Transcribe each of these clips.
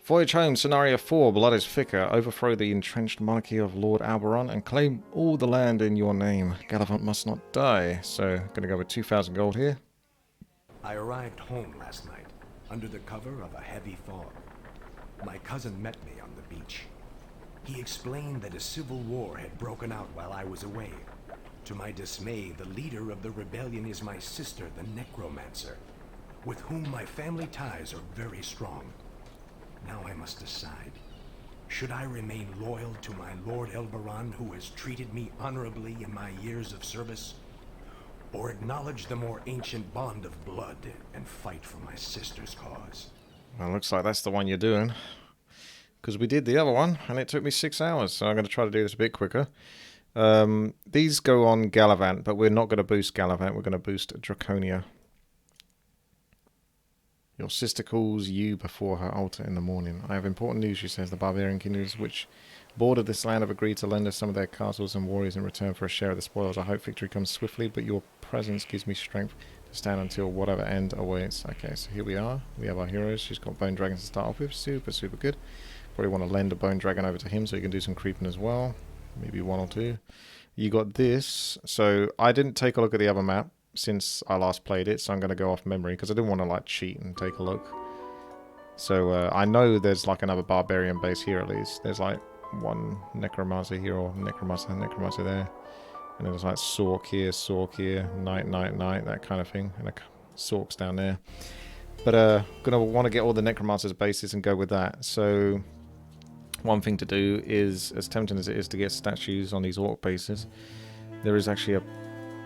Voyage home, Scenario 4, Blood is thicker. Overthrow the entrenched monarchy of Lord Alberon and claim all the land in your name. Gallivant must not die. So, gonna go with 2,000 gold here. I arrived home last night, under the cover of a heavy fog. My cousin met me on the beach. He explained that a civil war had broken out while I was away. To my dismay, the leader of the rebellion is my sister, the Necromancer, with whom my family ties are very strong. Now I must decide. Should I remain loyal to my Lord Elberon, who has treated me honorably in my years of service? Or acknowledge the more ancient bond of blood and fight for my sister's cause? Well, looks like that's the one you're doing. Because we did the other one, and it took me 6 hours, so I'm going to try to do this a bit quicker. These go on Gallivant, but we're not going to boost Gallivant, we're going to boost Draconia. Your sister calls you before her altar in the morning. I have important news, she says. The barbarian kingdoms which bordered this land have agreed to lend us some of their castles and warriors in return for a share of the spoils. I hope victory comes swiftly, but your presence gives me strength to stand until whatever end awaits. Okay, so here we are. We have our heroes. She's got bone dragons to start off with. Super, super good. Probably want to lend a bone dragon over to him so he can do some creeping as well. Maybe 1 or 2. You got this. So I didn't take a look at the other map since I last played it, so I'm going to go off memory because I didn't want to like cheat and take a look. So I know there's like another barbarian base here at least. There's like one necromancer here, or necromancer there, and there's like Sork here, knight, that kind of thing, and a Sorks down there. But gonna want to get all the necromancer's bases and go with that. So one thing to do is, as tempting as it is to get statues on these orc bases, there is actually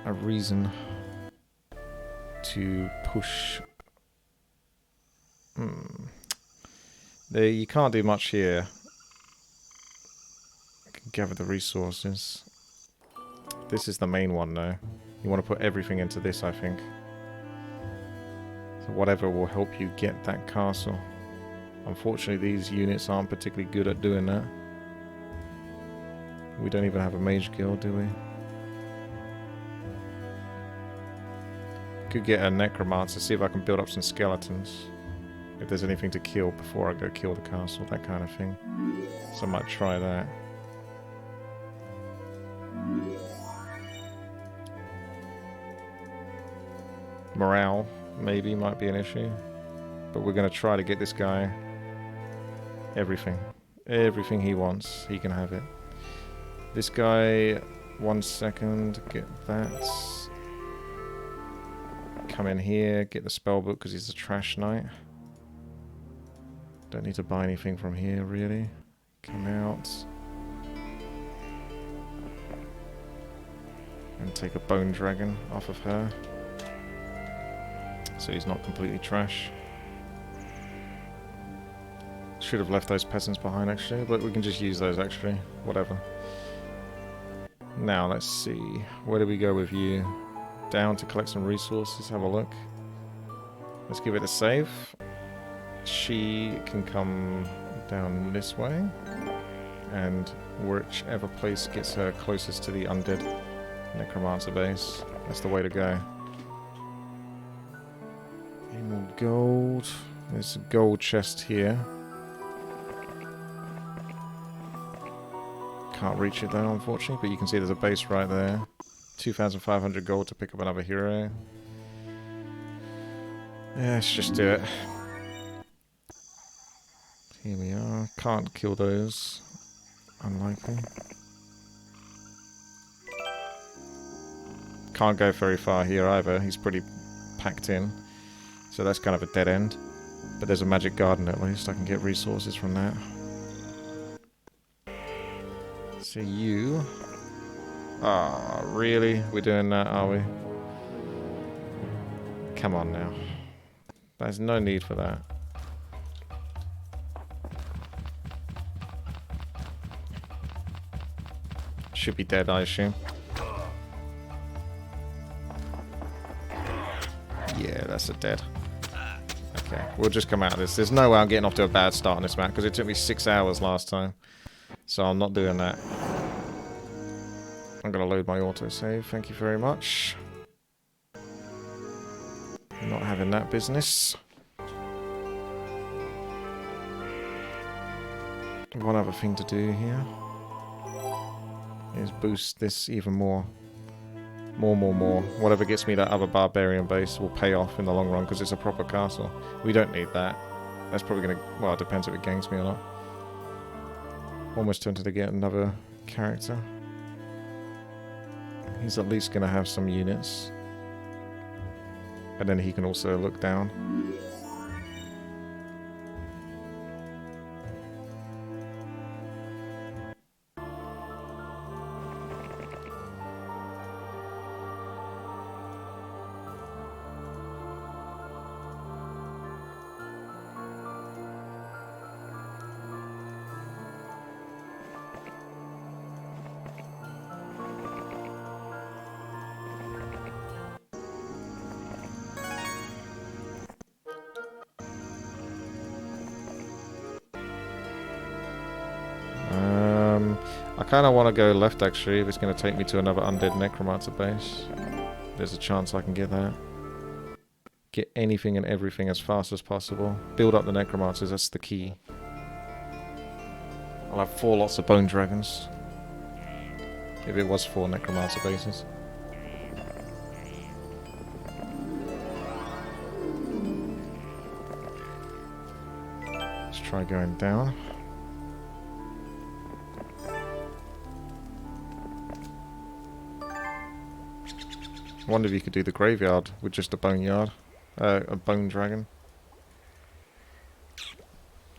a reason to push. There, you can't do much here. You can gather the resources. This is the main one though. You want to put everything into this, I think. So whatever will help you get that castle. Unfortunately, these units aren't particularly good at doing that. We don't even have a mage guild, do we? Could get a necromancer, see if I can build up some skeletons. If there's anything to kill before I go kill the castle, that kind of thing. So I might try that. Morale, maybe, might be an issue. But we're going to try to get this guy everything. Everything he wants, he can have it. This guy, 1 second, get that. Come in here, get the spell book because he's a trash knight. Don't need to buy anything from here, really. Come out. And take a bone dragon off of her. So he's not completely trash. Should have left those peasants behind, actually, but we can just use those, actually. Whatever. Now, let's see. Where do we go with you? Down to collect some resources, have a look. Let's give it a save. She can come down this way, and whichever place gets her closest to the undead necromancer base, that's the way to go. Emerald gold. There's a gold chest here. Can't reach it though, unfortunately, but you can see there's a base right there. 2,500 gold to pick up another hero. Yeah, let's just do it. Here we are. Can't kill those. Unlikely. Can't go very far here either. He's pretty packed in. So that's kind of a dead end. But there's a magic garden at least. I can get resources from that. So you... Ah, really? We're doing that, are we? Come on now. There's no need for that. Should be dead, I assume. Yeah, that's a dead. Okay, we'll just come out of this. There's no way I'm getting off to a bad start on this map, because it took me 6 hours last time. So I'm not doing that. I'm going to load my autosave, thank you very much. Not having that business. One other thing to do here is boost this even more. More. Whatever gets me that other barbarian base will pay off in the long run because it's a proper castle. We don't need that. That's probably going to... Well, it depends if it ganks me or not. Almost tempted to get another character. He's at least going to have some units. And then he can also look down. I kind of want to go left actually if it's going to take me to another undead necromancer base. There's a chance I can get that. Get anything and everything as fast as possible. Build up the necromancers, that's the key. I'll have 4 lots of bone dragons. If it was 4 necromancer bases. Let's try going down. I wonder if you could do the graveyard with just a boneyard, a bone dragon.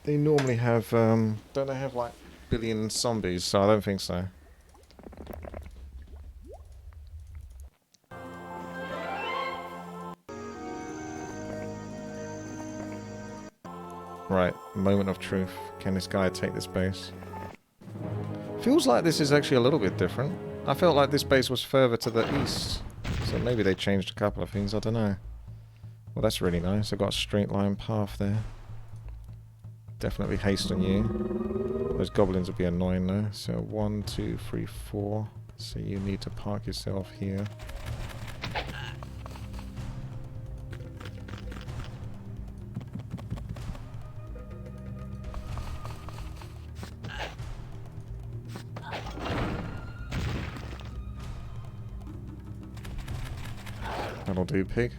They normally have, don't they have like billion zombies? So I don't think so. Right, moment of truth. Can this guy take this base? Feels like this is actually a little bit different. I felt like this base was further to the east. So maybe they changed a couple of things, I don't know. Well, that's really nice. I've got a straight line path there. Definitely haste on you. Those goblins will be annoying though. So 1, 2, 3, 4. So you need to park yourself here. That'll do, pig.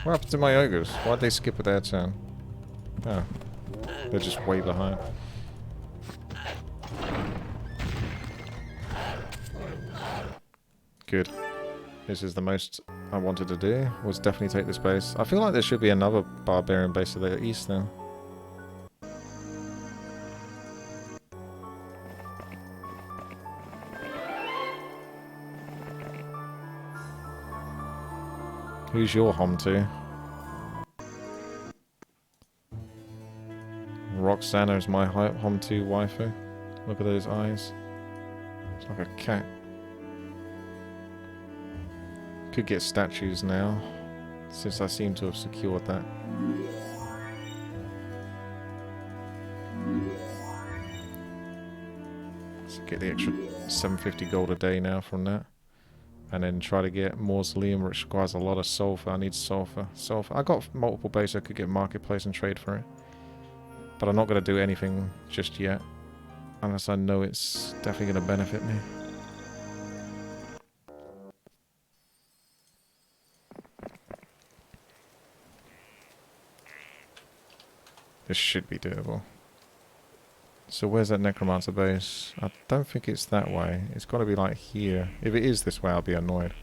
What happened to my ogres? Why'd they skip their turn? Oh. They're just way behind. Good. This is the most I wanted to do, was definitely take this base. I feel like there should be another barbarian base to the east now. Who's your home to? Roxana is my home to waifu. Look at those eyes. It's like a cat. Could get statues now, since I seem to have secured that. So get the extra 750 gold a day now from that. And then try to get Mausoleum, which requires a lot of sulfur. I need sulfur. I got multiple bases I could get marketplace and trade for it. But I'm not going to do anything just yet. Unless I know it's definitely going to benefit me. This should be doable. So where's that necromancer base? I don't think it's that way. It's got to be like here. If it is this way, I'll be annoyed.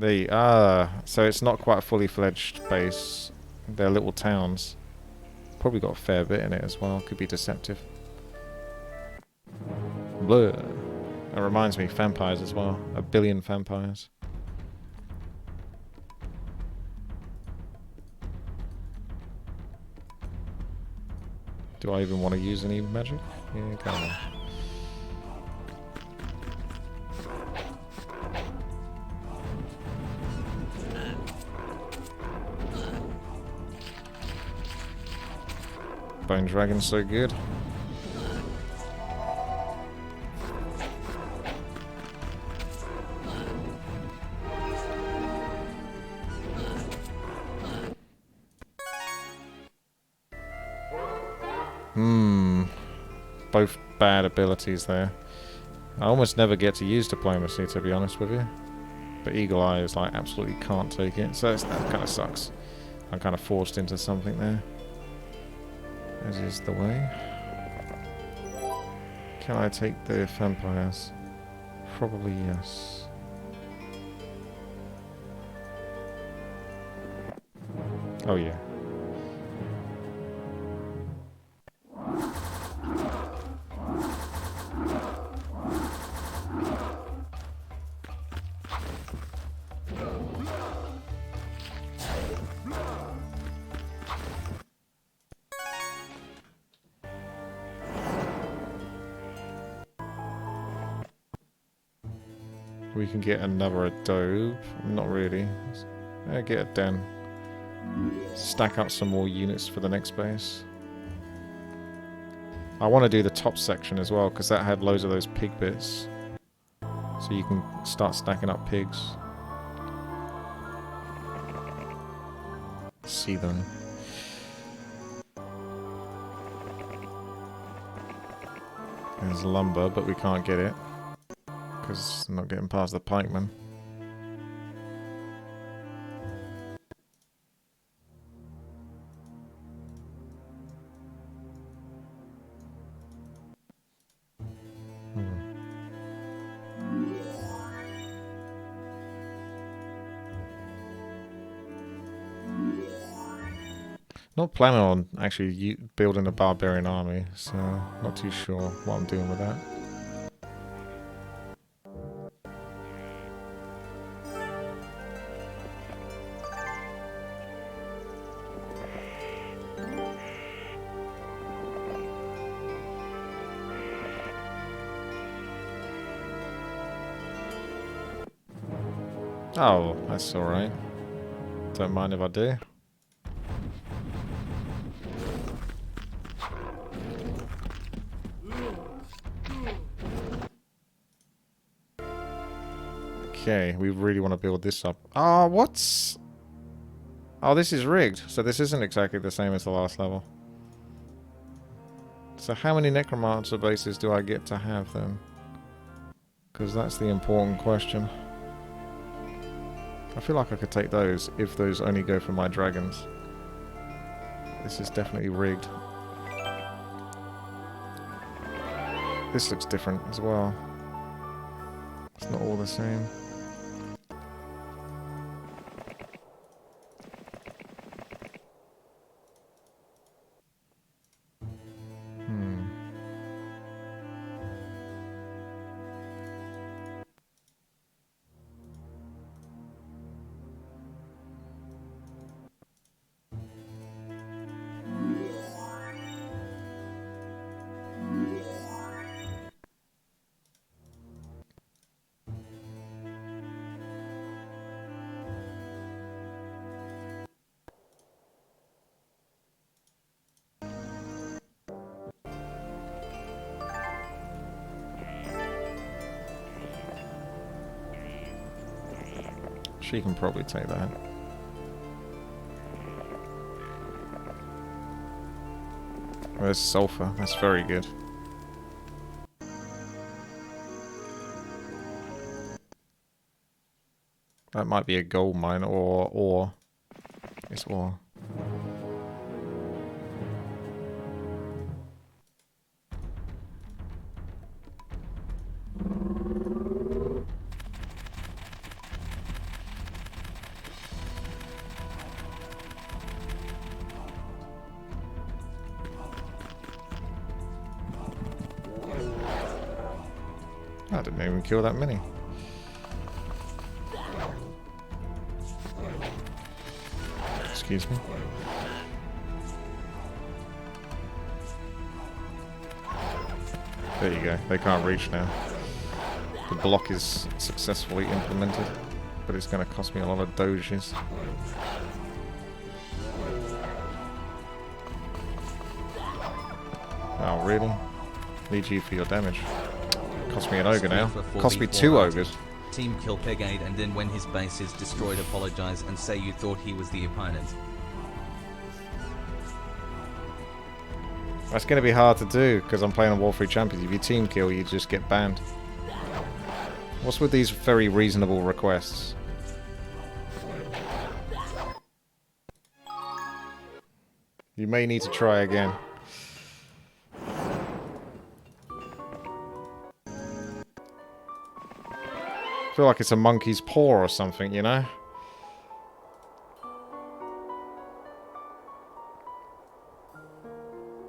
So it's not quite a fully fledged base. They're little towns. Probably got a fair bit in it as well. Could be deceptive. Blah. That reminds me, vampires as well. 1 billion vampires. Do I even want to use any magic? Yeah, come on. Bone Dragon's so good. Both bad abilities there. I almost never get to use diplomacy, to be honest with you. But Eagle Eye is like absolutely can't take it, so that kind of sucks. I'm kind of forced into something there. As is the way. Can I take the vampires? Probably yes. Oh yeah. We can get another adobe. Not really. Get a den. Stack up some more units for the next base. I want to do the top section as well, because that had loads of those pig bits. So you can start stacking up pigs. See them. There's lumber, but we can't get it. Because I'm not getting past the pikemen. Not planning on actually building a barbarian army, so not too sure what I'm doing with that. Oh, that's alright. Don't mind if I do. Okay, we really want to build this up. Oh, what's... Oh, this is rigged. So this isn't exactly the same as the last level. So how many Necromancer bases do I get to have then? Because that's the important question. I feel like I could take those if those only go for my dragons. This is definitely rigged. This looks different as well. It's not all the same. She can probably take that. There's sulfur. That's very good. That might be a gold mine or ore. It's ore. I didn't even kill that many. Excuse me. There you go. They can't reach now. The block is successfully implemented, but it's going to cost me a lot of doges. Oh, really? Need you for your damage. Cost me an ogre now. Speak for Cost me 4v4 2 RT. ogres. Team kill Pegade, and then when his base is destroyed, apologize and say you thought he was the opponent. That's going to be hard to do because I'm playing on War 3 Champions. If you team kill, you just get banned. What's with these very reasonable requests? You may need to try again. I feel like it's a monkey's paw or something, you know?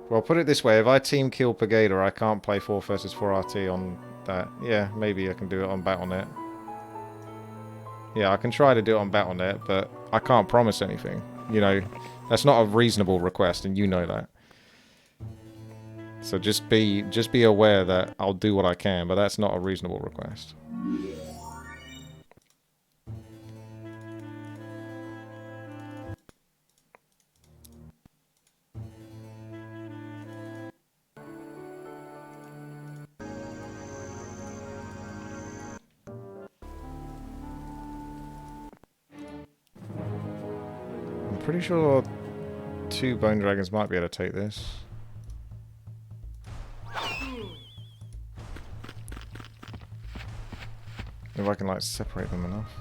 Well, put it this way, if I team kill Pegada, I can't play 4 versus 4 RT on that. Yeah, maybe I can do it on Battle.net. Yeah, I can try to do it on Battle.net, but I can't promise anything. You know, that's not a reasonable request, and you know that. So just be aware that I'll do what I can, but that's not a reasonable request. I'm pretty sure 2 Bone Dragons might be able to take this. If I can, like, separate them enough.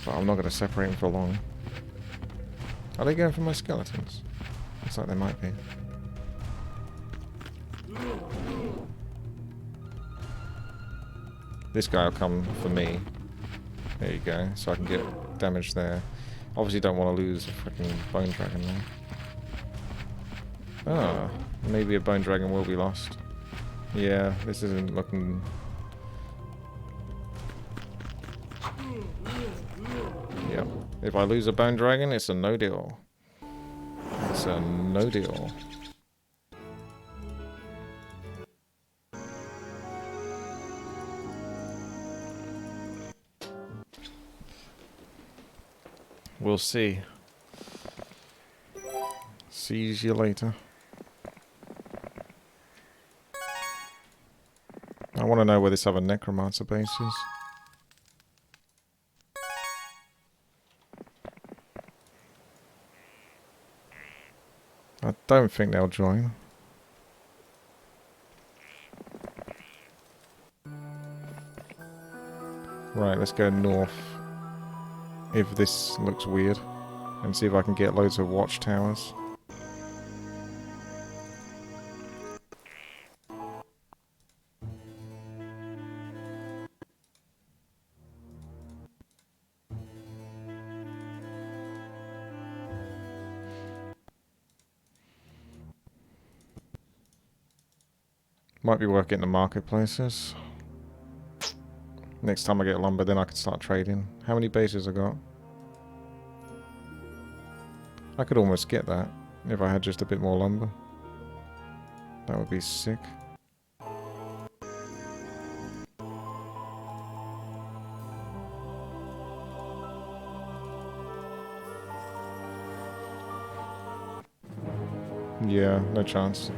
But I'm not going to separate them for long. Are they going for my skeletons? Looks like they might be. This guy will come for me. There you go, so I can get damage there. Obviously don't want to lose a freaking Bone Dragon there. Ah, maybe a Bone Dragon will be lost. Yeah, this isn't looking... Yep. If I lose a Bone Dragon, it's a no deal. It's a no deal. We'll see. See you later. I want to know where this other Necromancer base is. I don't think they'll join. Right, let's go north. If this looks weird. And see if I can get loads of watchtowers. Might be worth getting the marketplaces. Next time I get lumber, then I can start trading. How many bases I got? I could almost get that if I had just a bit more lumber. That would be sick. Yeah, no chance.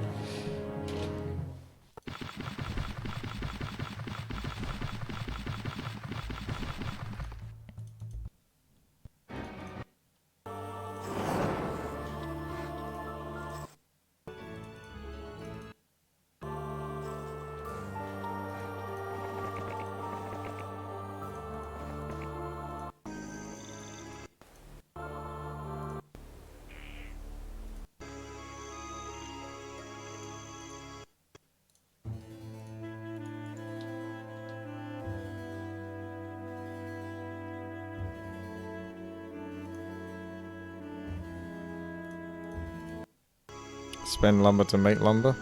Spend lumber to make lumber.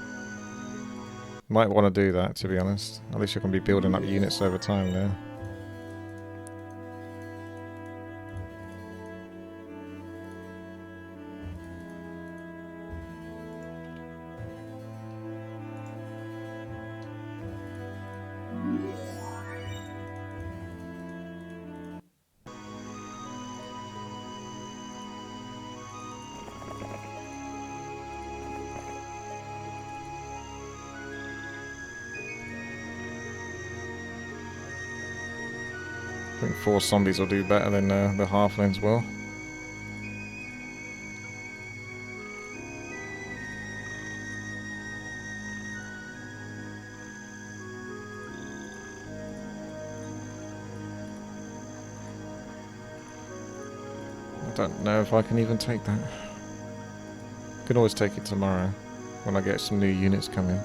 Might want to do that, to be honest. At least you can be building up units over time there. I think 4 zombies will do better than the halflings will. I don't know if I can even take that. Can always take it tomorrow when I get some new units coming.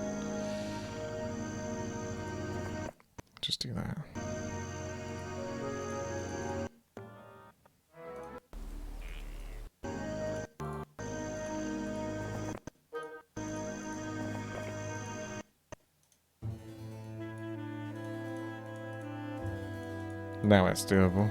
Just do that. Now it's doable.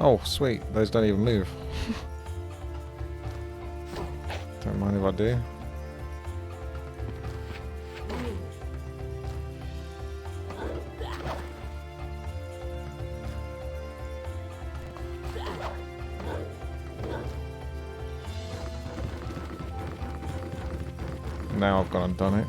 Oh, sweet. Those don't even move. Don't mind if I do. Now I've gone and done it.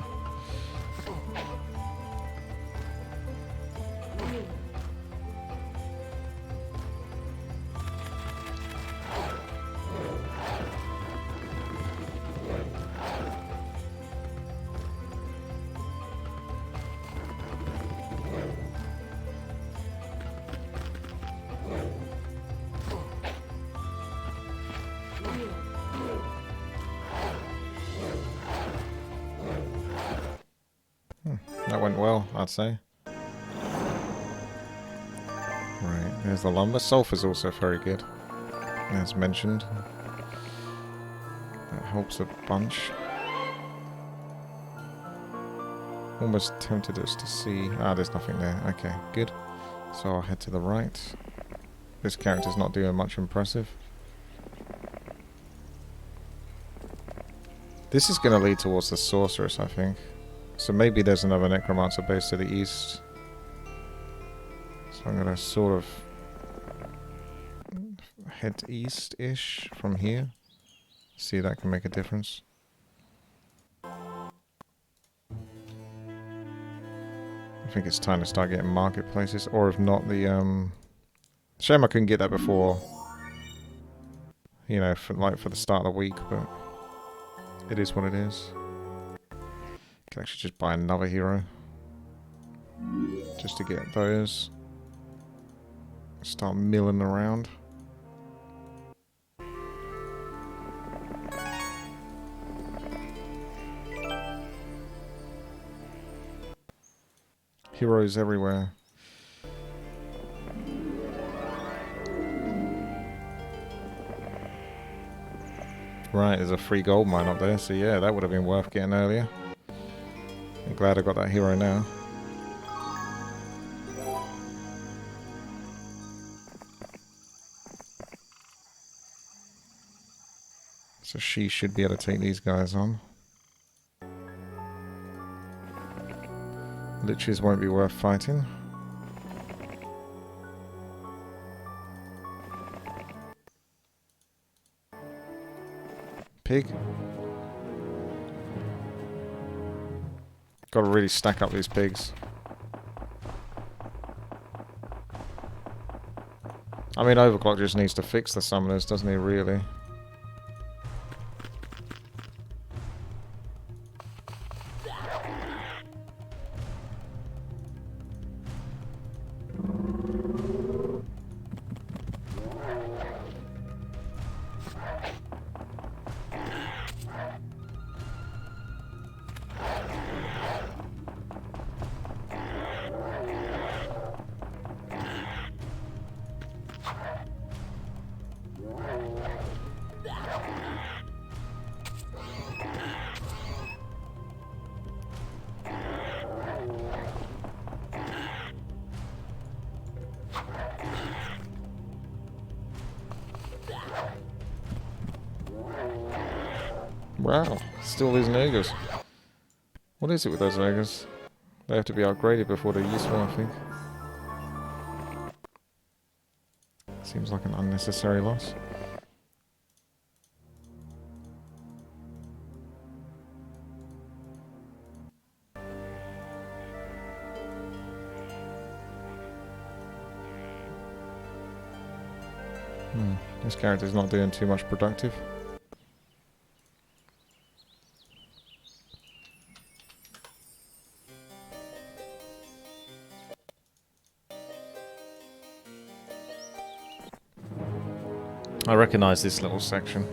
That went well, I'd say. Right, there's the lumber. Sulphur's also very good, as mentioned. That helps a bunch. Almost tempted us to see... Ah, there's nothing there. Okay, good. So I'll head to the right. This character's not doing much impressive. This is going to lead towards the sorceress, I think. So maybe there's another necromancer base to the east. So I'm going to sort of head east-ish from here. See if that can make a difference. I think it's time to start getting marketplaces. Or if not, the... Shame I couldn't get that before. You know, for the start of the week, but... It is what it is. Can actually just buy another hero. Just to get those. Start milling around. Heroes everywhere. Right, there's a free gold mine up there, so yeah, that would have been worth getting earlier. I'm glad I got that hero now. So she should be able to take these guys on. Liches won't be worth fighting. Pig. Got to really stack up these pigs. I mean, Overclock just needs to fix the summoners, doesn't he, really? Wow, still losing ogres. What is it with those ogres? They have to be upgraded before they're useful, I think. Seems like an unnecessary loss. This character's not doing too much productive. I recognise this little section.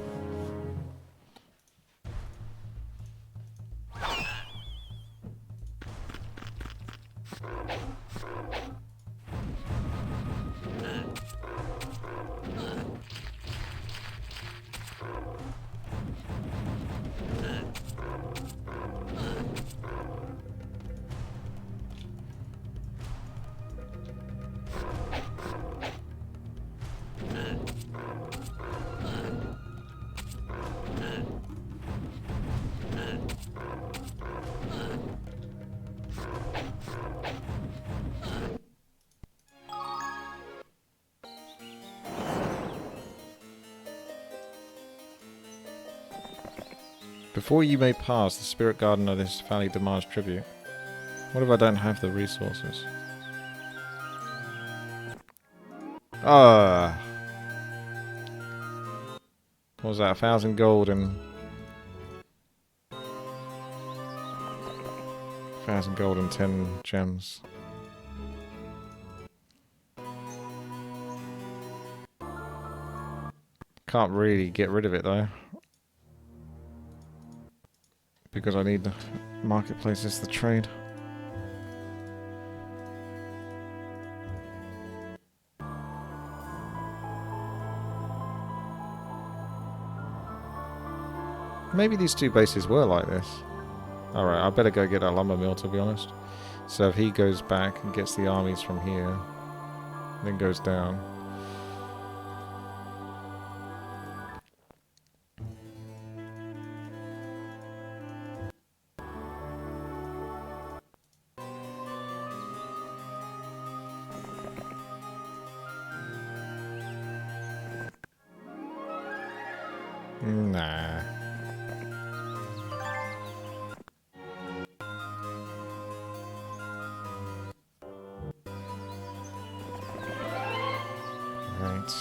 Before you may pass, the spirit garden of this valley demands tribute. What if I don't have the resources? Ah. What was that? 1,000 gold and 1,000 gold and 10 gems. Can't really get rid of it though, because I need the marketplaces to trade. Maybe these two bases were like this. Alright, I better go get that lumber mill, to be honest. So if he goes back and gets the armies from here, then goes down. Nah. Right.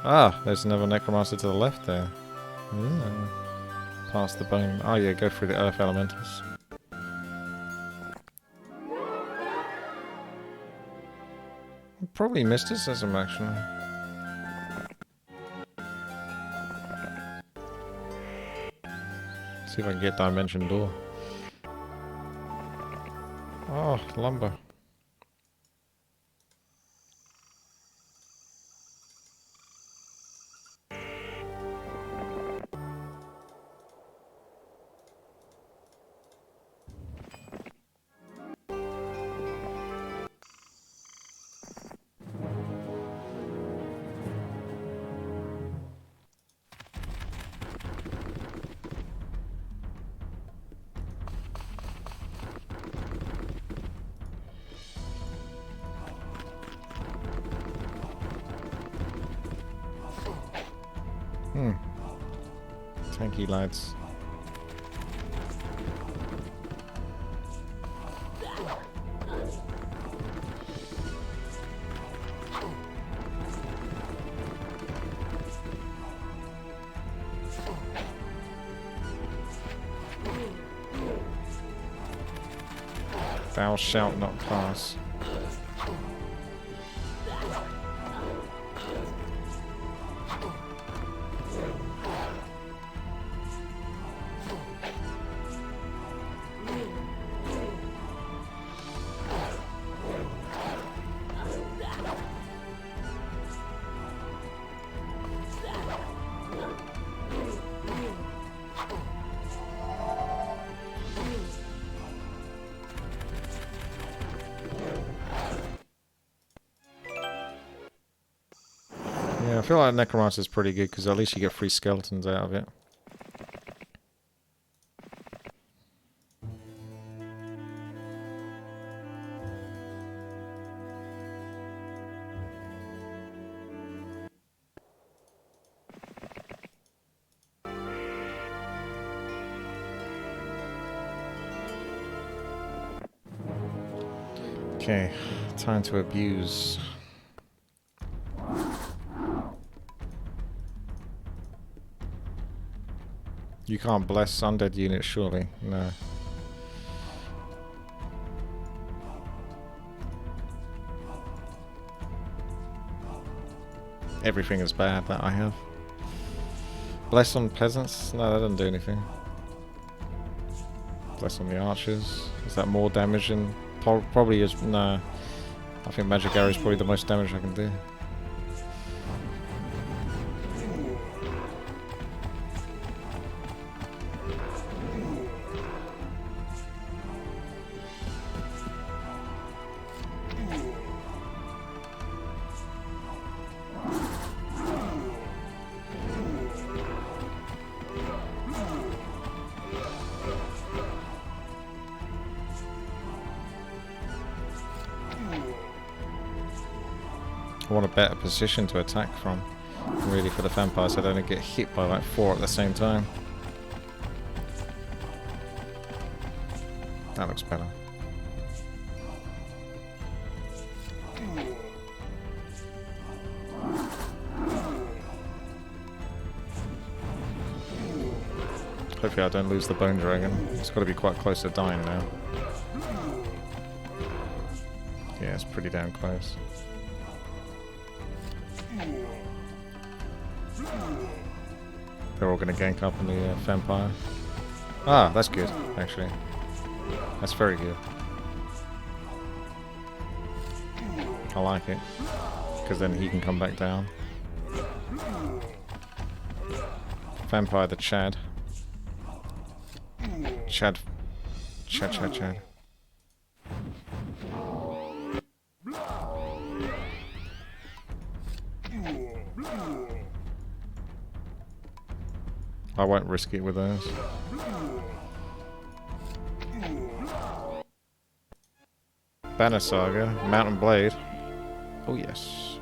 Ah, there's another necromancer to the left there. Past the bone. Oh yeah, go through the earth elementals. Probably mysticism, actually. See if I can get Dimension Door. Oh, lumber. Tanky lads. Thou shalt not pass. Yeah, I feel like Necromancer is pretty good because at least you get free skeletons out of it. Okay, time to abuse. You can't bless undead units, surely. No. Everything is bad that I have. Bless on peasants? No, that doesn't do anything. Bless on the archers. Is that more damage than... Probably is... No. I think magic arrow is probably the most damage I can do. I want a better position to attack from, really, for the vampires, so I don't get hit by like 4 at the same time. That looks better. Hopefully I don't lose the bone dragon. It's got to be quite close to dying now. Yeah, it's pretty damn close. They're all going to gank up on the vampire. Ah, that's good, actually. That's very good. I like it. Because then he can come back down. Vampire the Chad. Chad. I won't risk it with those. Banner Saga, Mountain Blade. Oh yes.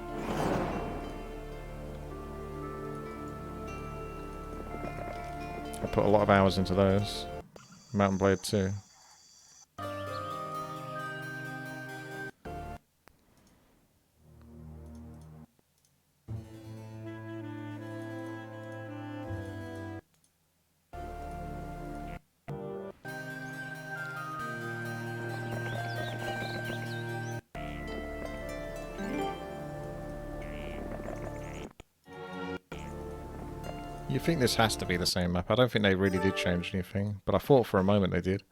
I put a lot of hours into those. Mountain Blade too. You think this has to be the same map? I don't think they really did change anything, but I thought for a moment they did.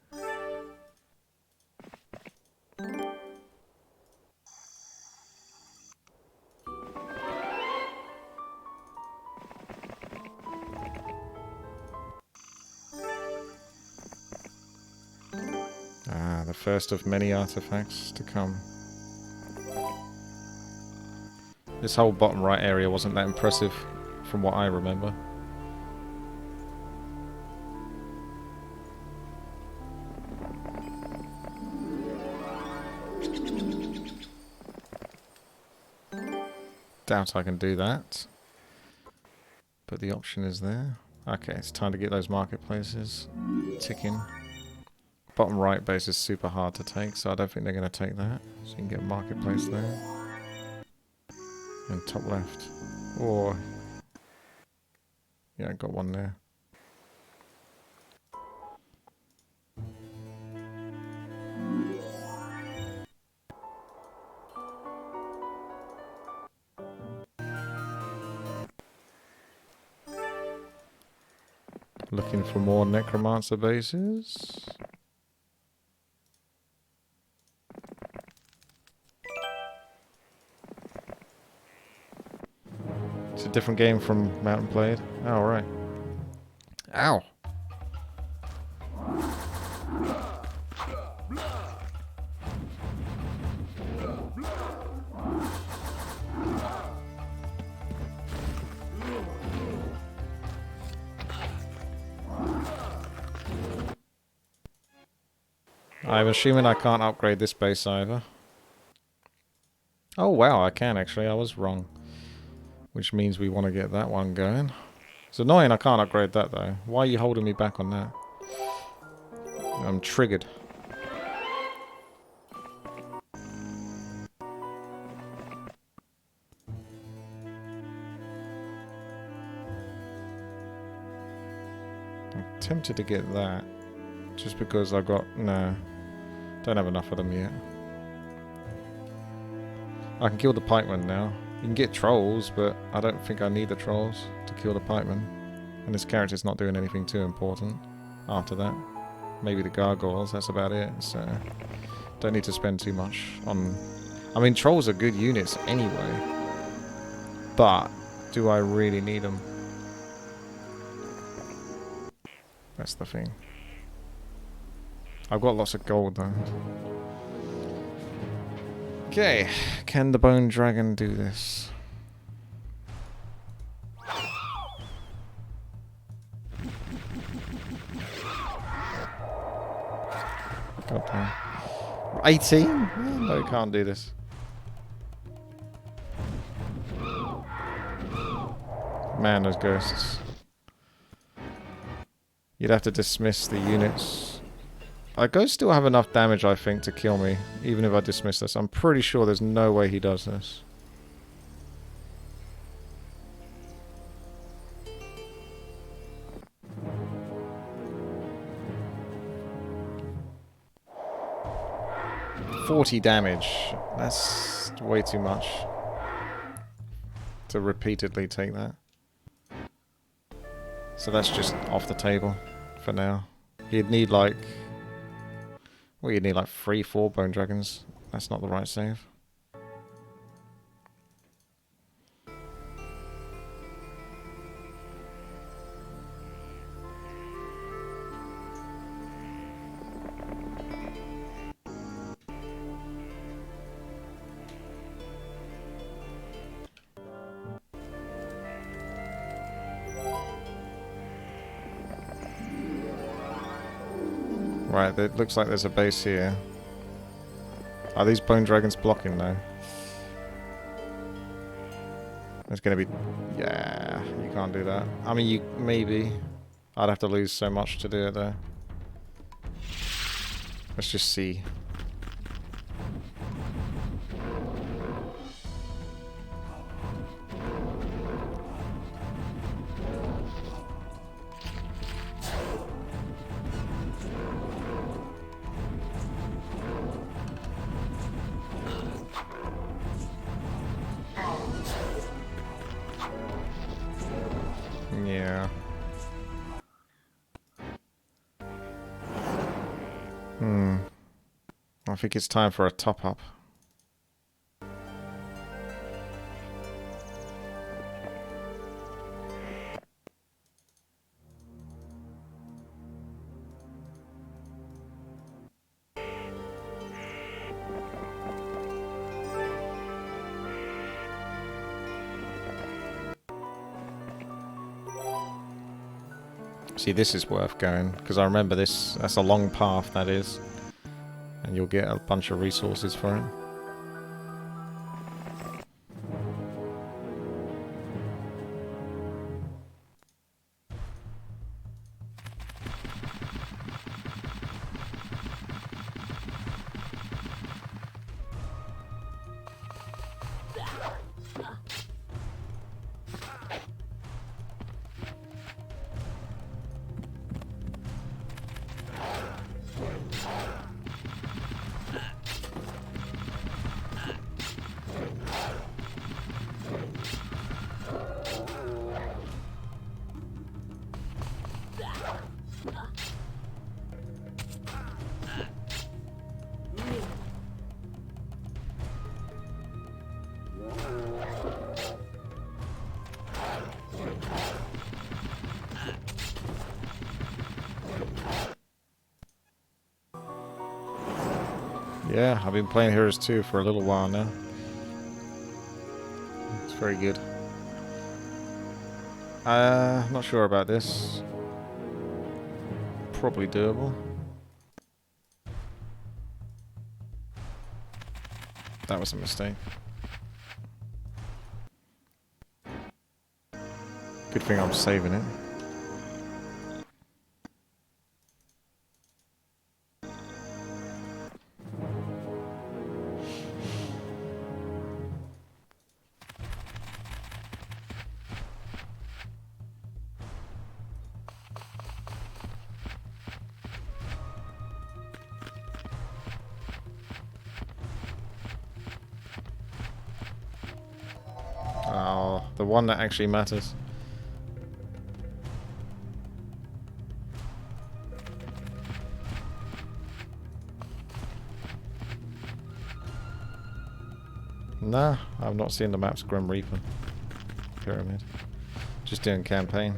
Ah, the first of many artifacts to come. This whole bottom right area wasn't that impressive from what I remember. Doubt I can do that. But the option is there. Okay, it's time to get those marketplaces ticking. Bottom right base is super hard to take, so I don't think they're going to take that. So you can get a marketplace there. And top left. Or... yeah, I got one there. Looking for more necromancer bases. It's a different game from Mountain Blade. Oh, right. Ow! I'm assuming I can't upgrade this base either. Oh wow, I can actually. I was wrong. Which means we want to get that one going. It's annoying I can't upgrade that though. Why are you holding me back on that? I'm triggered. I'm tempted to get that. Just because I got... No. Don't have enough of them yet. I can kill the pikemen now. You can get trolls, but I don't think I need the trolls to kill the pikemen. And this character's not doing anything too important after that. Maybe the gargoyles, that's about it. So don't need to spend too much on... I mean, trolls are good units anyway. But do I really need them? That's the thing. I've got lots of gold though. Okay, can the bone dragon do this? God damn. 18? No, can't do this. Man, those ghosts. You'd have to dismiss the units. Ghosts still have enough damage, I think, to kill me, even if I dismiss this. I'm pretty sure there's no way he does this. $40 damage. That's way too much to repeatedly take that. So that's just off the table for now. You'd need like... Well, you'd need like 3-4 bone dragons. That's not the right save. Right, it looks like there's a base here. Are these bone dragons blocking now? There's gonna be... Yeah, you can't do that. I mean, you maybe. I'd have to lose so much to do it though. Let's just see. Yeah. I think it's time for a top-up. See, this is worth going, because I remember this, that's a long path, that is. And you'll get a bunch of resources for it. Yeah, I've been playing Heroes 2 for a little while now. It's very good. Not sure about this. Probably doable. That was a mistake. Good thing I'm saving it. one that actually matters. Nah, I've not seen the map's Grim Reaper pyramid. Just doing campaign.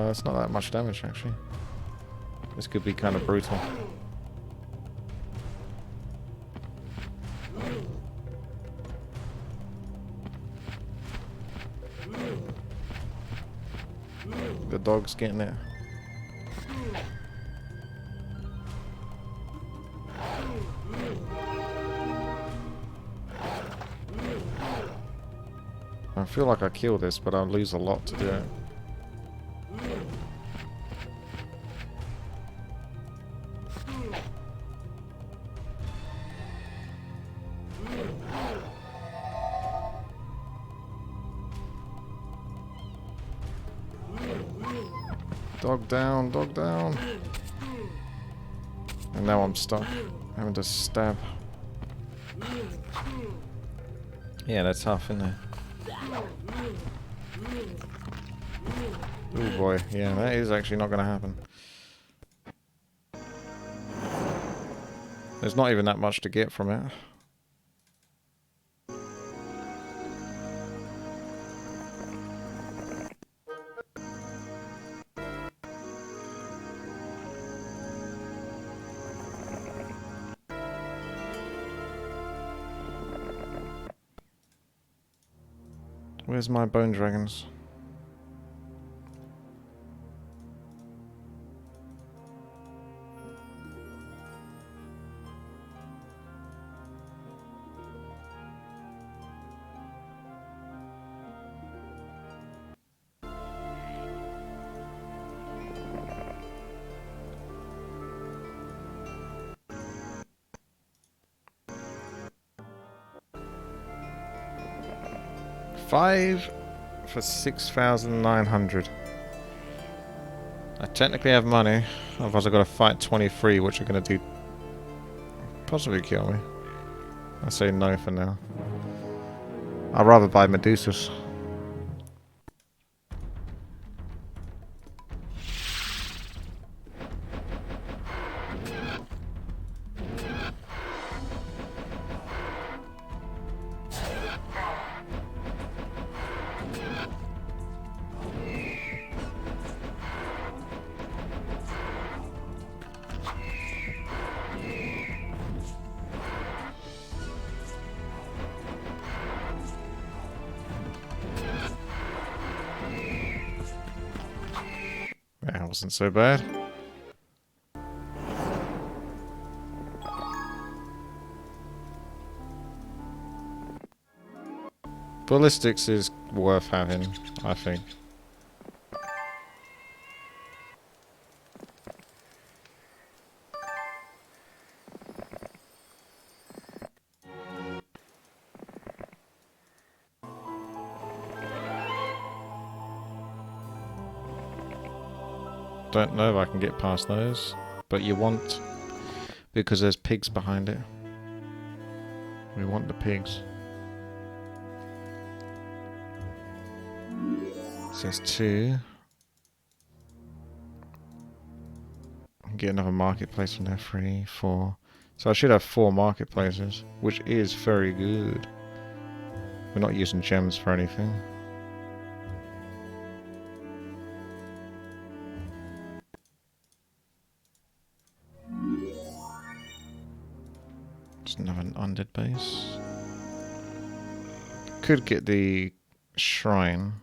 It's not that much damage actually. This could be kind of brutal. The dog's getting it. I feel like I kill this, but I'll lose a lot to do it. Dog down, dog down. And now I'm stuck, having to stab. Yeah, that's tough, isn't it? Oh boy, yeah, that is actually not going to happen. There's not even that much to get from it. Where's my bone dragons? Five for 6,900. I technically have money, otherwise I've got to fight 23, which are going to do possibly kill me. I say no for now. I'd rather buy Medusas. That wasn't so bad. Ballistics is worth having, I think. Don't know if I can get past those, but you want, because there's pigs behind it. We want the pigs. Says 2. Get another marketplace from there. 3, 4. So I should have 4 marketplaces, which is very good. We're not using gems for anything. Just another undead base. Could get the shrine.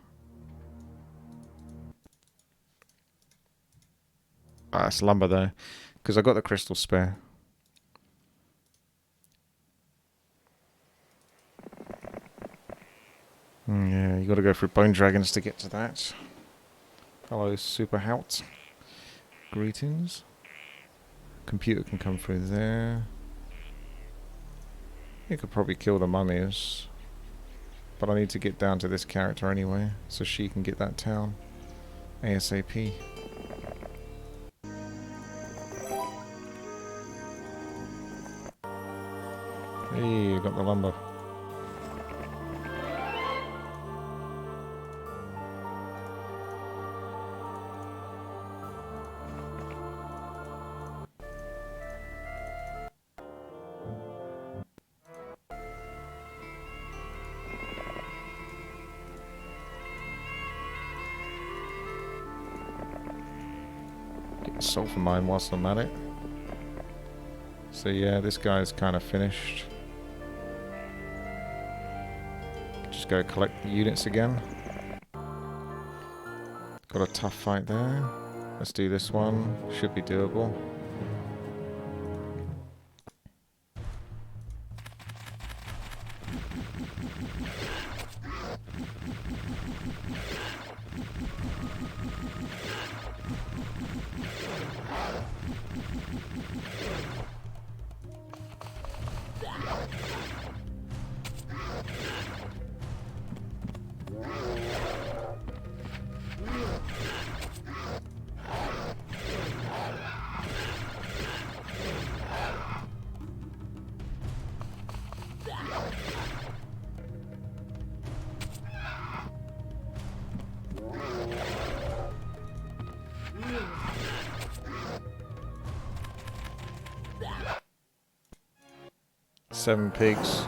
Ah, it's lumber though, because I got the crystal spare. Yeah, you got to go through bone dragons to get to that. Hello, Super Hout. Greetings. Computer can come through there. You could probably kill the mummies, but I need to get down to this character anyway, so she can get that town ASAP. Hey, you got the lumber. Get the sulfur mine whilst I'm at it. So yeah, this guy's kind of finished. Just go collect the units again. Got a tough fight there. Let's do this one. Should be doable. Seven pigs.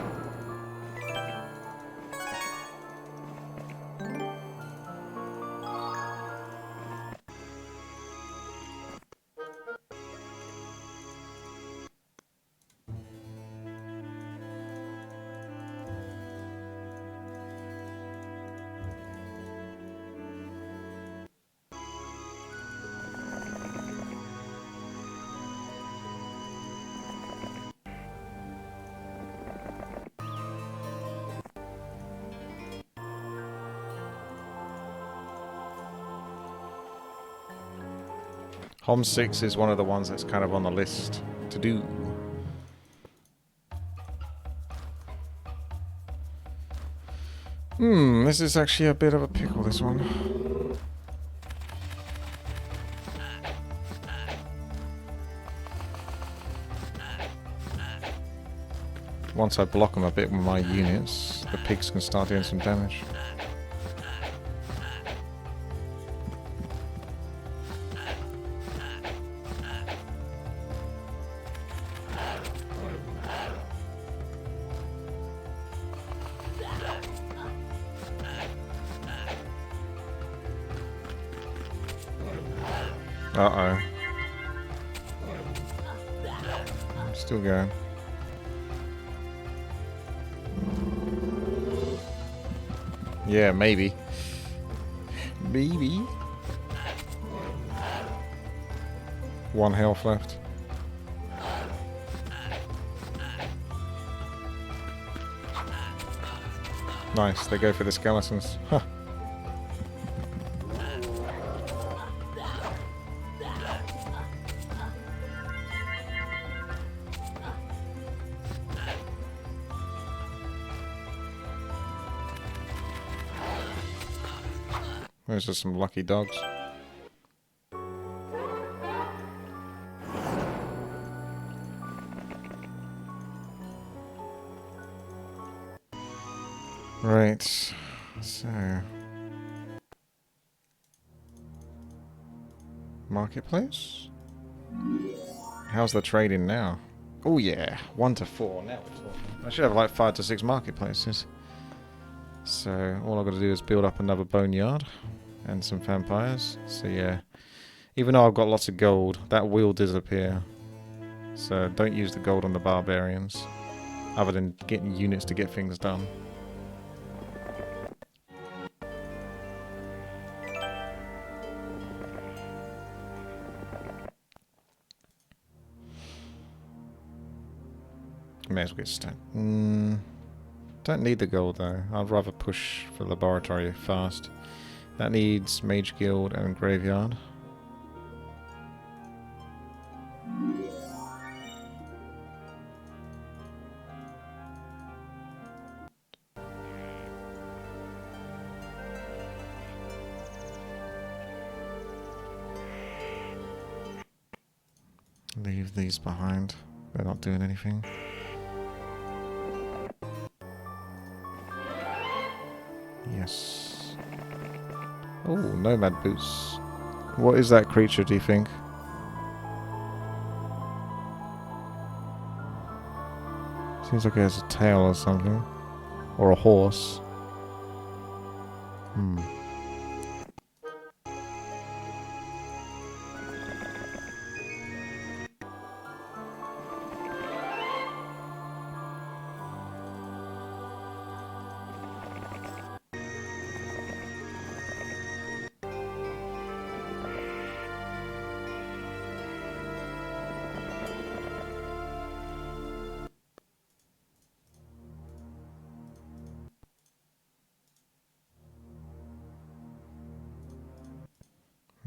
Hom 6 is one of the ones that's kind of on the list to do. This is actually a bit of a pickle, this one. Once I block them a bit with my units, the pigs can start doing some damage. Uh-oh. Still going. Yeah, maybe. Maybe. One health left. Nice, they go for the skeletons. Huh. Those are some lucky dogs. Right, so... Marketplace? How's the trading now? Oh yeah, 1 to 4. Now we're talking. I should have like 5 to 6 marketplaces. So all I've got to do is build up another boneyard and some vampires. So yeah, even though I've got lots of gold, that will disappear. So don't use the gold on the barbarians, other than getting units to get things done. May as well get started. Don't need the gold though. I'd rather push for laboratory fast. That needs Mage Guild and Graveyard. Leave these behind. They're not doing anything. Yes. Oh, nomad boots. What is that creature, do you think? Seems like it has a tail or something. Or a horse. Hmm.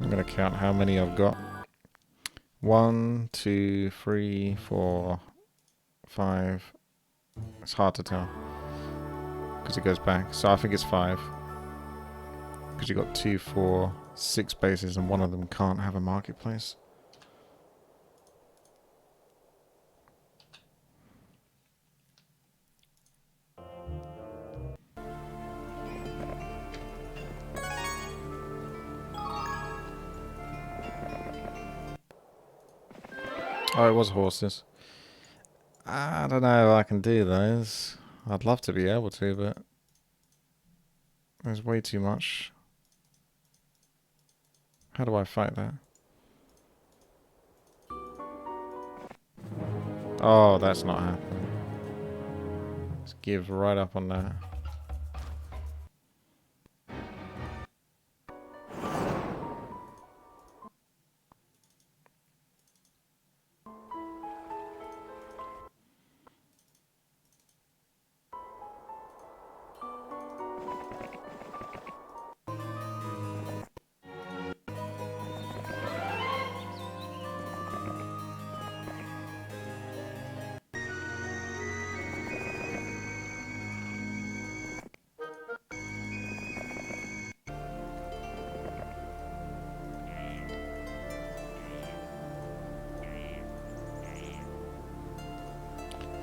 I'm going to count how many I've got. 1, 2, 3, 4, 5. It's hard to tell because it goes back. So I think it's 5. Because you got 2, 4, 6 bases and one of them can't have a marketplace. Oh, it was horses. I don't know if I can do those. I'd love to be able to, but there's way too much. How do I fight that? Oh, that's not happening. Let's give right up on that.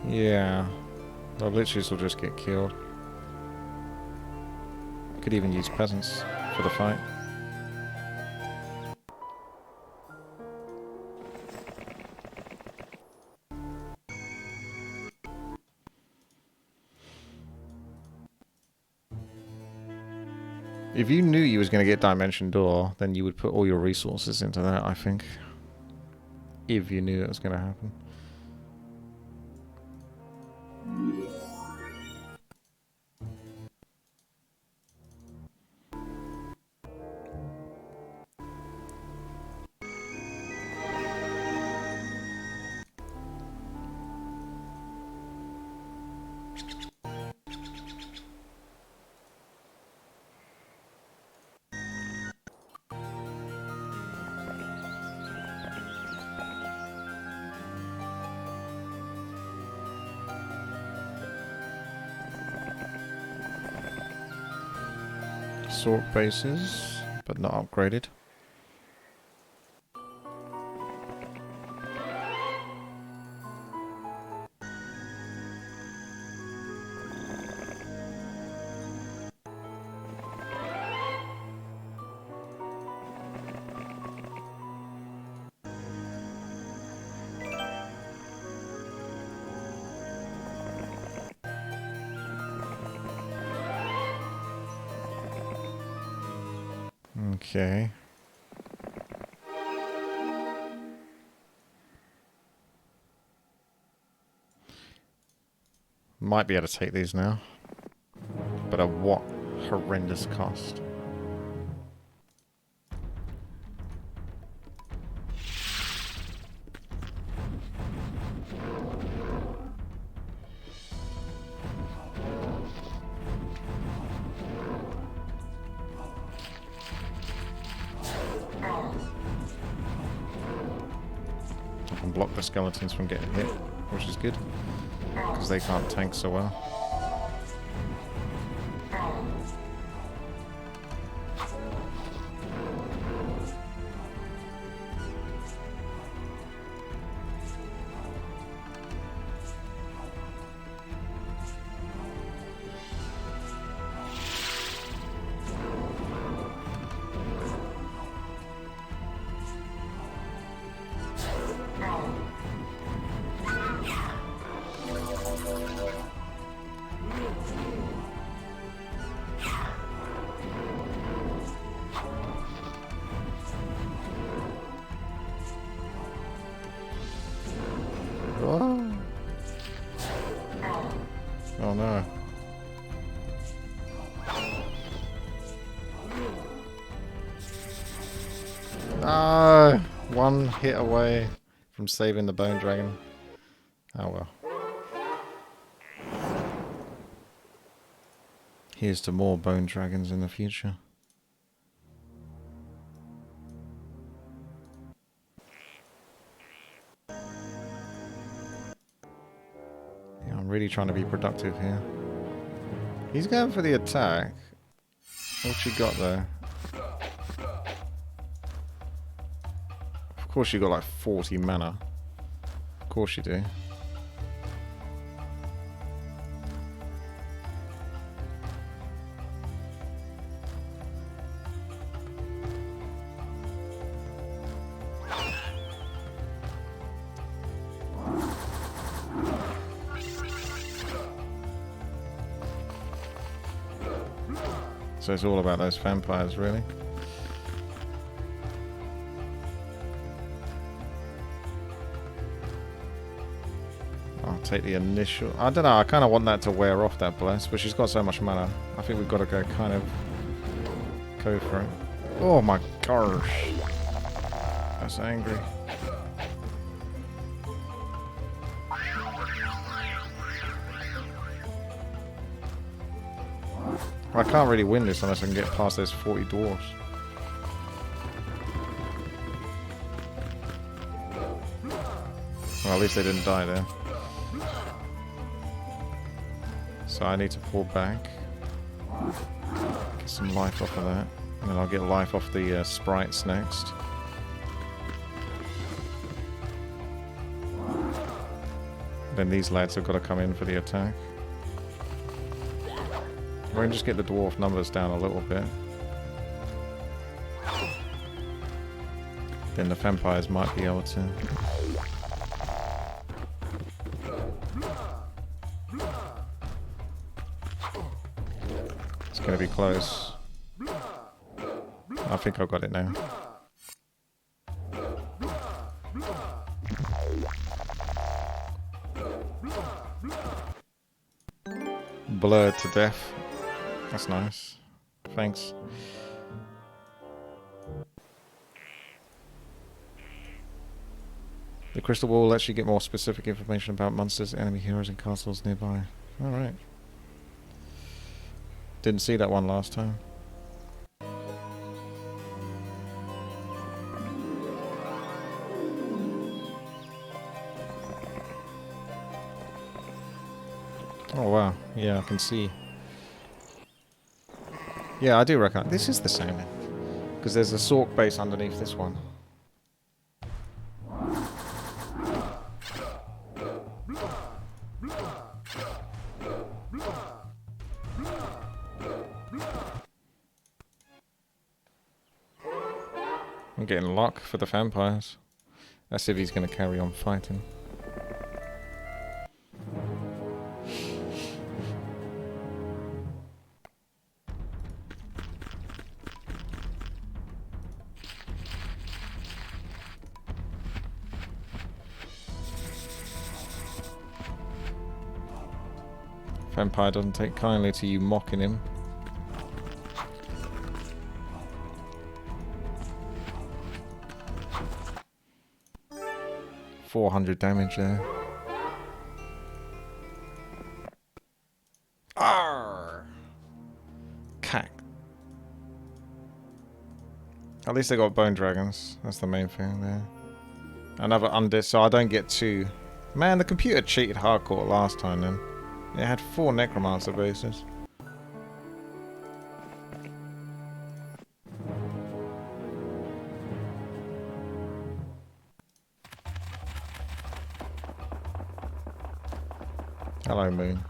Yeah. The liches will just get killed. Could even use peasants for the fight. If you knew you was going to get Dimension Door, then you would put all your resources into that, I think. If you knew it was going to happen. Sort bases, but not upgraded. Okay. Might be able to take these now. But at what horrendous cost? I can block the skeletons from getting hit, which is good. Because they can't tank so well. Ah, one hit away from saving the bone dragon. Oh well. Here's to more bone dragons in the future. Yeah, I'm really trying to be productive here. He's going for the attack. What you got there? Of course you got like 40 mana. Of course you do. So it's all about those vampires, really. I'll take the initial... I don't know, I kind of want that to wear off, that bless, but she's got so much mana. I think we've got to go kind of... go for it. Oh my gosh. That's angry. I can't really win this unless I can get past those 40 dwarves. Well, at least they didn't die there. So I need to pull back. Get some life off of that. And then I'll get life off the sprites next. Then these lads have got to come in for the attack. We're going to just get the dwarf numbers down a little bit. Then the vampires might be able to... It's going to be close. I think I've got it now. Blurred to death. That's nice. Thanks. The crystal ball lets you get more specific information about monsters, enemy heroes, and castles nearby. Alright. Didn't see that one last time. Oh wow, yeah, I can see. Yeah, I do reckon this is the same, because there's a Sork base underneath this one. I'm getting luck for the vampires. That's if he's going to carry on fighting. Vampire doesn't take kindly to you mocking him. $400 damage there. Arrgh! Cack. At least they got bone dragons. That's the main thing there. Another undead, so I don't get two. Man, the computer cheated hardcore last time then. It had 4 necromancer bases. Hello, Moon.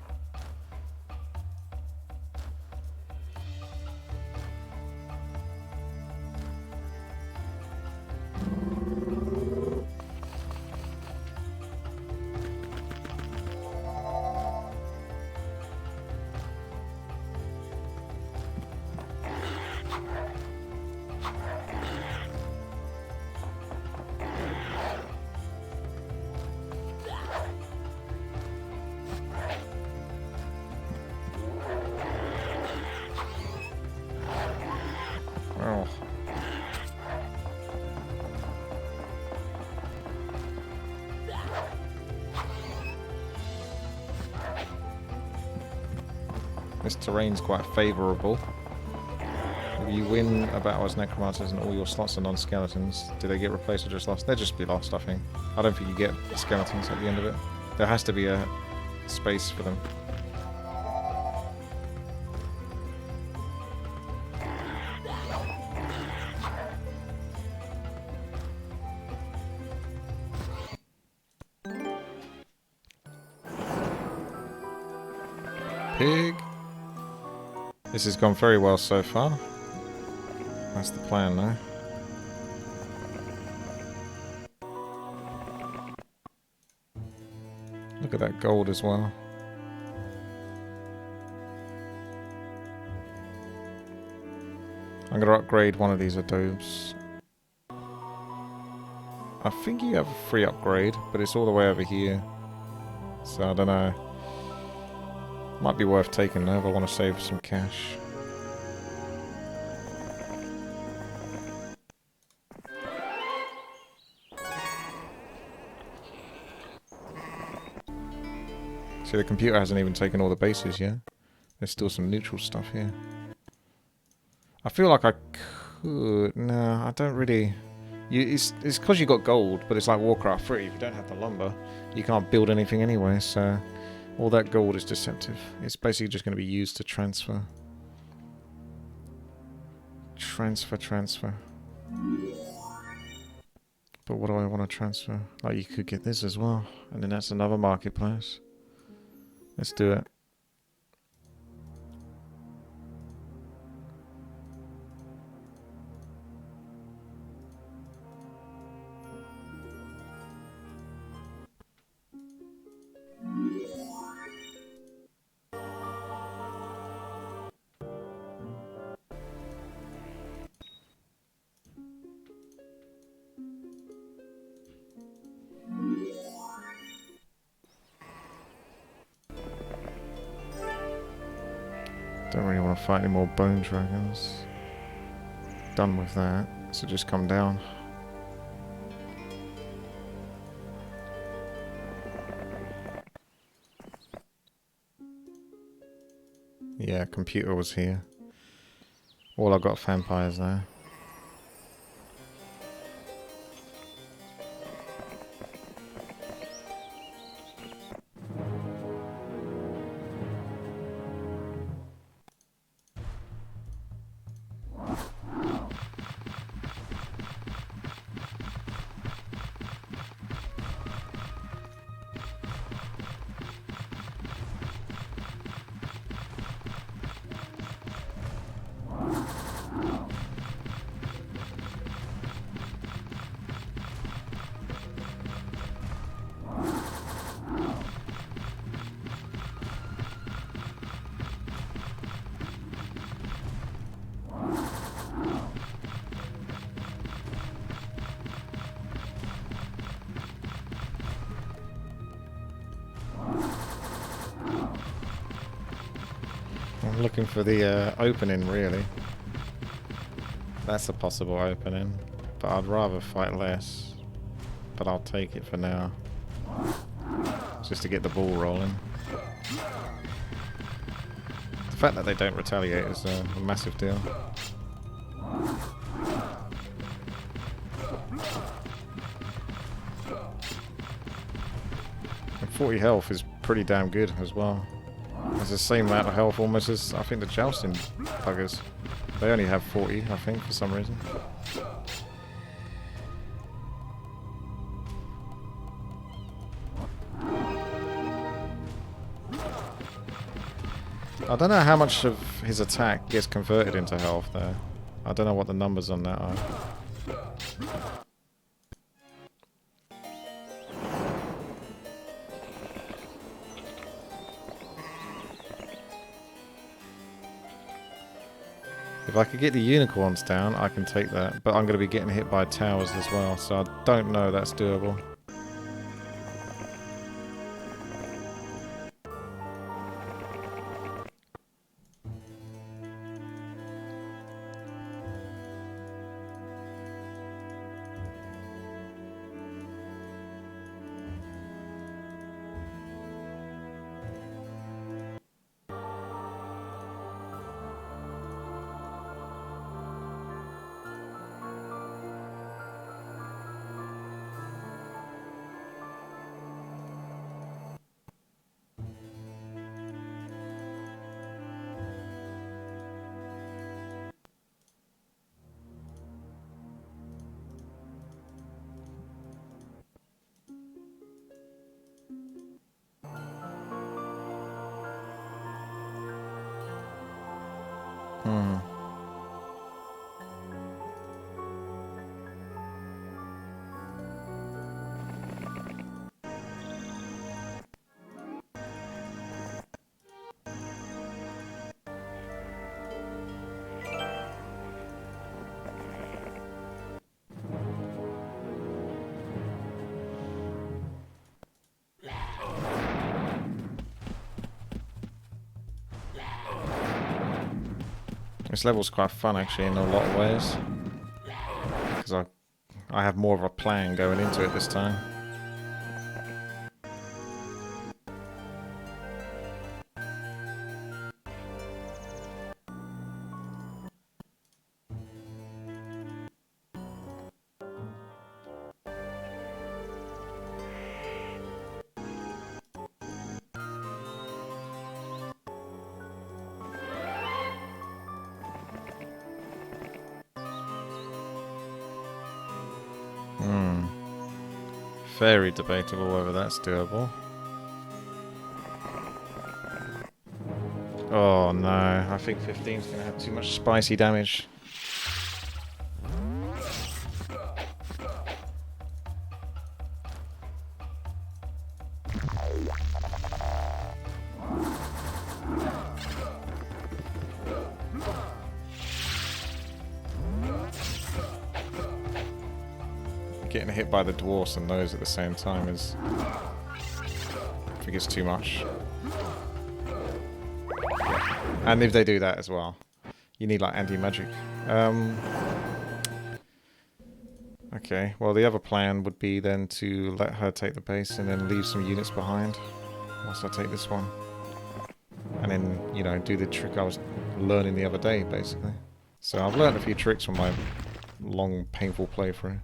This terrain's quite favourable. If you win a battle as necromancers and all your slots are non-skeletons, do they get replaced or just lost? They'll just be lost, I think. I don't think you get skeletons at the end of it. There has to be a space for them. Pig. This has gone very well so far. That's the plan now. Look at that gold as well. I'm going to upgrade one of these adobes. I think you have a free upgrade, but it's all the way over here. So I don't know. Might be worth taking though if I want to save some cash. See, the computer hasn't even taken all the bases yet. There's still some neutral stuff here. I feel like I could... No, I don't really... It's because you got gold, but it's like Warcraft 3. If you don't have the lumber, you can't build anything anyway, so... All that gold is deceptive. It's basically just going to be used to transfer. Transfer. But what do I want to transfer? Like, you could get this as well. And then that's another marketplace. Let's do it. Don't really want to fight any more bone dragons. Done with that. So just come down. Yeah, computer was here. All I got vampires there. I'm looking for the opening, really. That's a possible opening, but I'd rather fight less. But I'll take it for now. Just to get the ball rolling. The fact that they don't retaliate is a massive deal. And 40 health is pretty damn good as well. It's the same amount of health almost as, I think, the jousting buggers. They only have 40, I think, for some reason. I don't know how much of his attack gets converted into health there. I don't know what the numbers on that are. If I could get the unicorns down, I can take that. But I'm going to be getting hit by towers as well, so I don't know that's doable. This level's quite fun actually in a lot of ways. Because I have more of a plan going into it this time. Very debatable whether that's doable. Oh no, I think 15's gonna have too much spicy damage. Getting hit by the dwarfs and those at the same time is... I think it's too much. And if they do that as well, you need like anti-magic. Okay, well the other plan would be then to let her take the base and then leave some units behind whilst I take this one. And then, you know, do the trick I was learning the other day, basically. So I've learned a few tricks from my long, painful playthrough.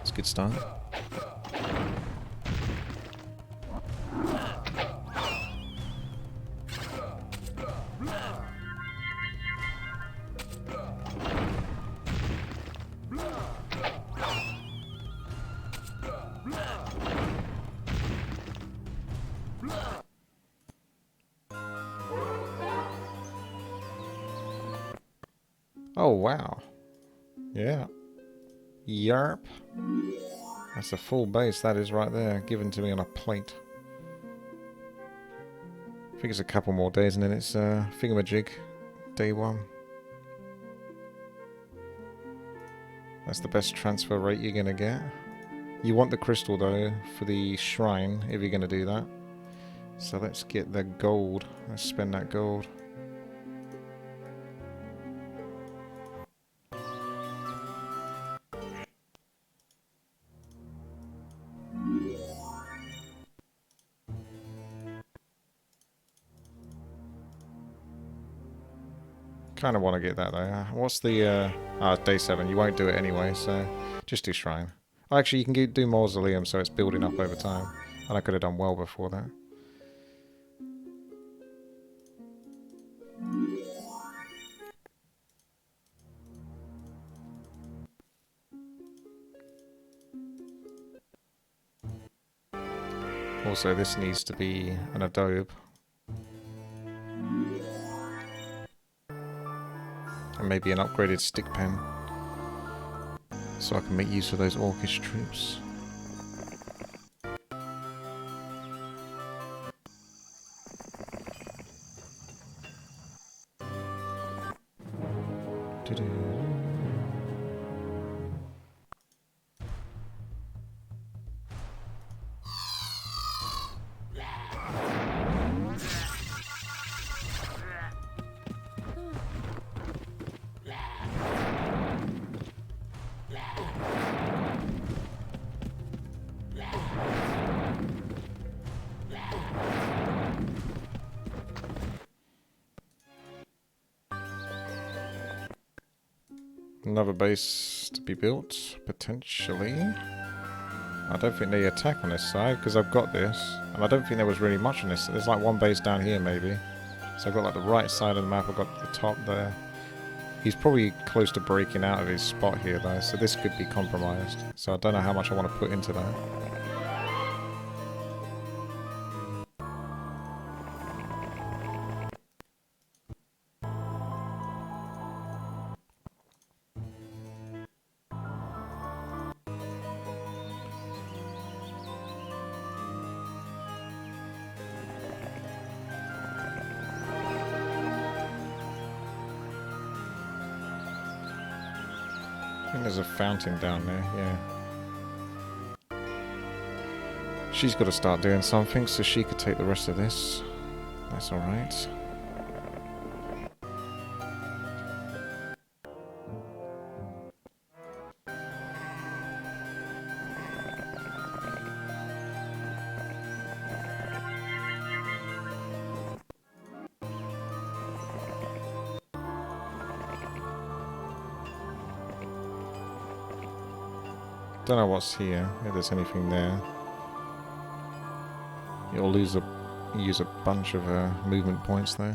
It's a good start. Oh, wow. Yeah. Yarp. That's a full base, that is right there, given to me on a plate. I think it's a couple more days and then it's thingamajig, day 1. That's the best transfer rate you're going to get. You want the crystal though, for the shrine, if you're going to do that. So let's get the gold. Let's spend that gold. Kind of want to get that though. What's the... day 7. You won't do it anyway, so just do shrine. Oh, actually, you can do mausoleum, so it's building up over time. And I could have done well before that. Also, this needs to be an adobe. And maybe an upgraded stick pen. So I can make use of those orcish troops. Another base to be built, potentially. I don't think they attack on this side, because I've got this. And I don't think there was really much on this. There's like one base down here, maybe. So I've got like the right side of the map, I've got the top there. He's probably close to breaking out of his spot here, though, so this could be compromised. So I don't know how much I want to put into that. I think there's a fountain down there, yeah. She's got to start doing something so she could take the rest of this. That's alright. Don't know what's here, if there's anything there. You'll use a bunch of movement points though.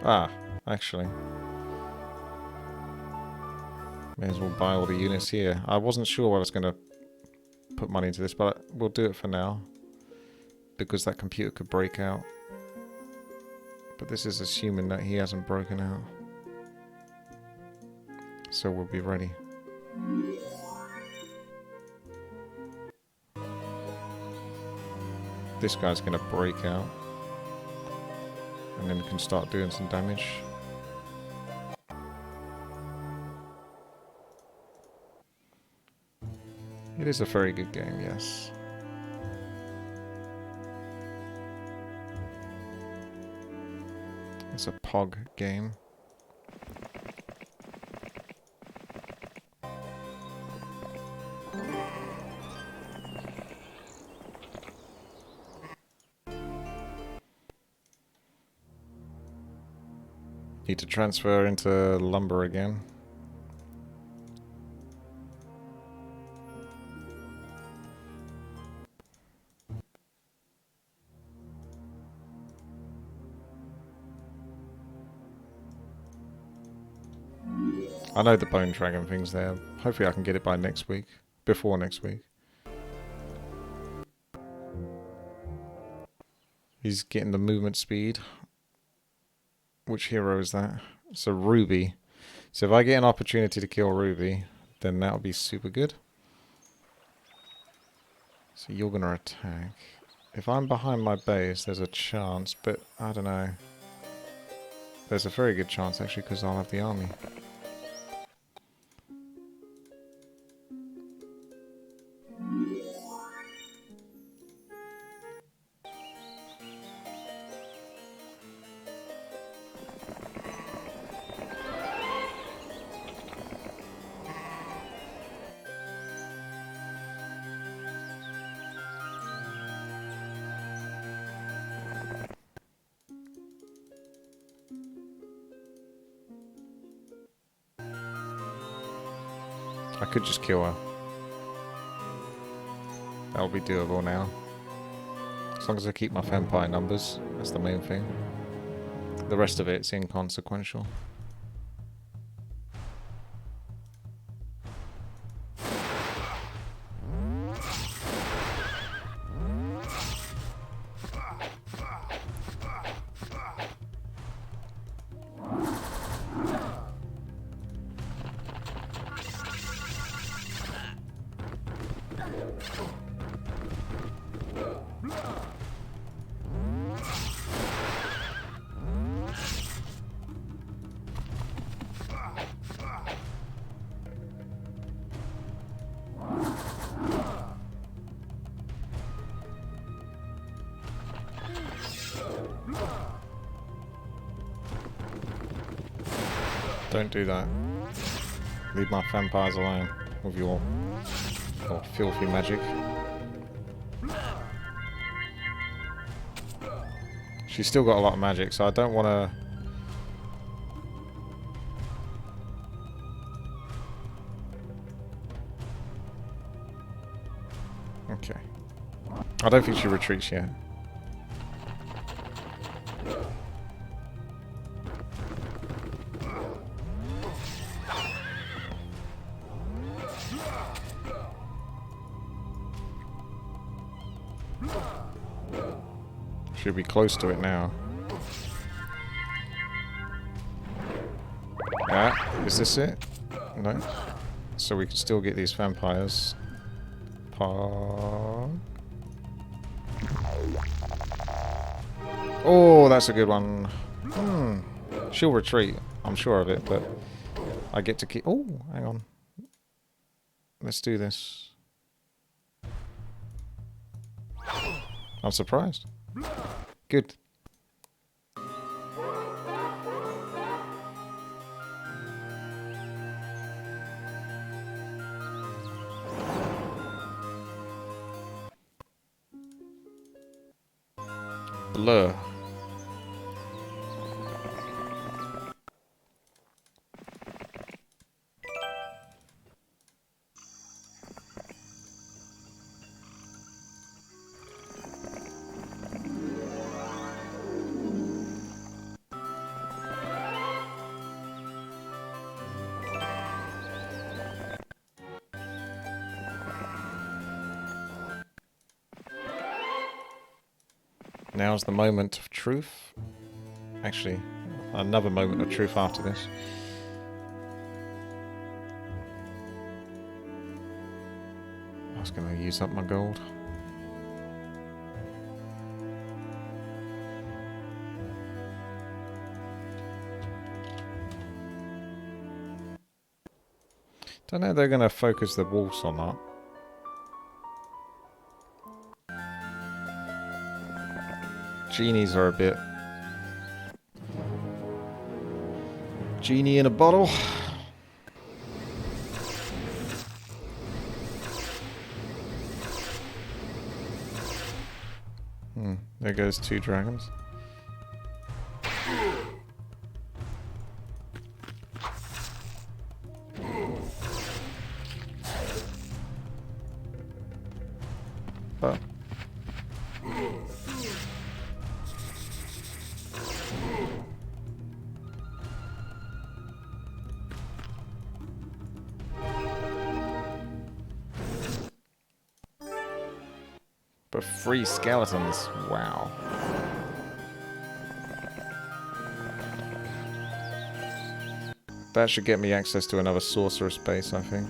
Ah, actually. May as well buy all the units here. I wasn't sure I was going to put money into this, but we'll do it for now. Because that computer could break out. But this is assuming that he hasn't broken out. So we'll be ready. This guy's going to break out. And then we can start doing some damage. It is a very good game, yes. It's a POG game. Need to transfer into lumber again. I know the bone dragon thing's there. Hopefully I can get it by next week. Before next week. He's getting the movement speed. Which hero is that? So Ruby. So if I get an opportunity to kill Ruby, then that'll be super good. So you're gonna attack. If I'm behind my base, there's a chance, but I don't know. There's a very good chance actually, because I'll have the army. I could just kill her. That'll be doable now. As long as I keep my vampire numbers, that's the main thing. The rest of it's inconsequential. Don't do that. Leave my vampires alone with your filthy magic. She's still got a lot of magic, so I don't want to... Okay. I don't think she retreats yet. Should be close to it now. Ah, is this it? No. So we can still get these vampires. Oh, that's a good one. She'll retreat. I'm sure of it, but I get to keep... Oh, hang on. Let's do this. I'm surprised. Good. Blur. Now's the moment of truth. Actually, another moment of truth after this. I was going to use up my gold. Don't know if they're going to focus the wolves on that. Genies are a bit... Genie in a bottle. There goes 2 dragons. But... But 3 skeletons, wow. That should get me access to another sorcerer's base, I think.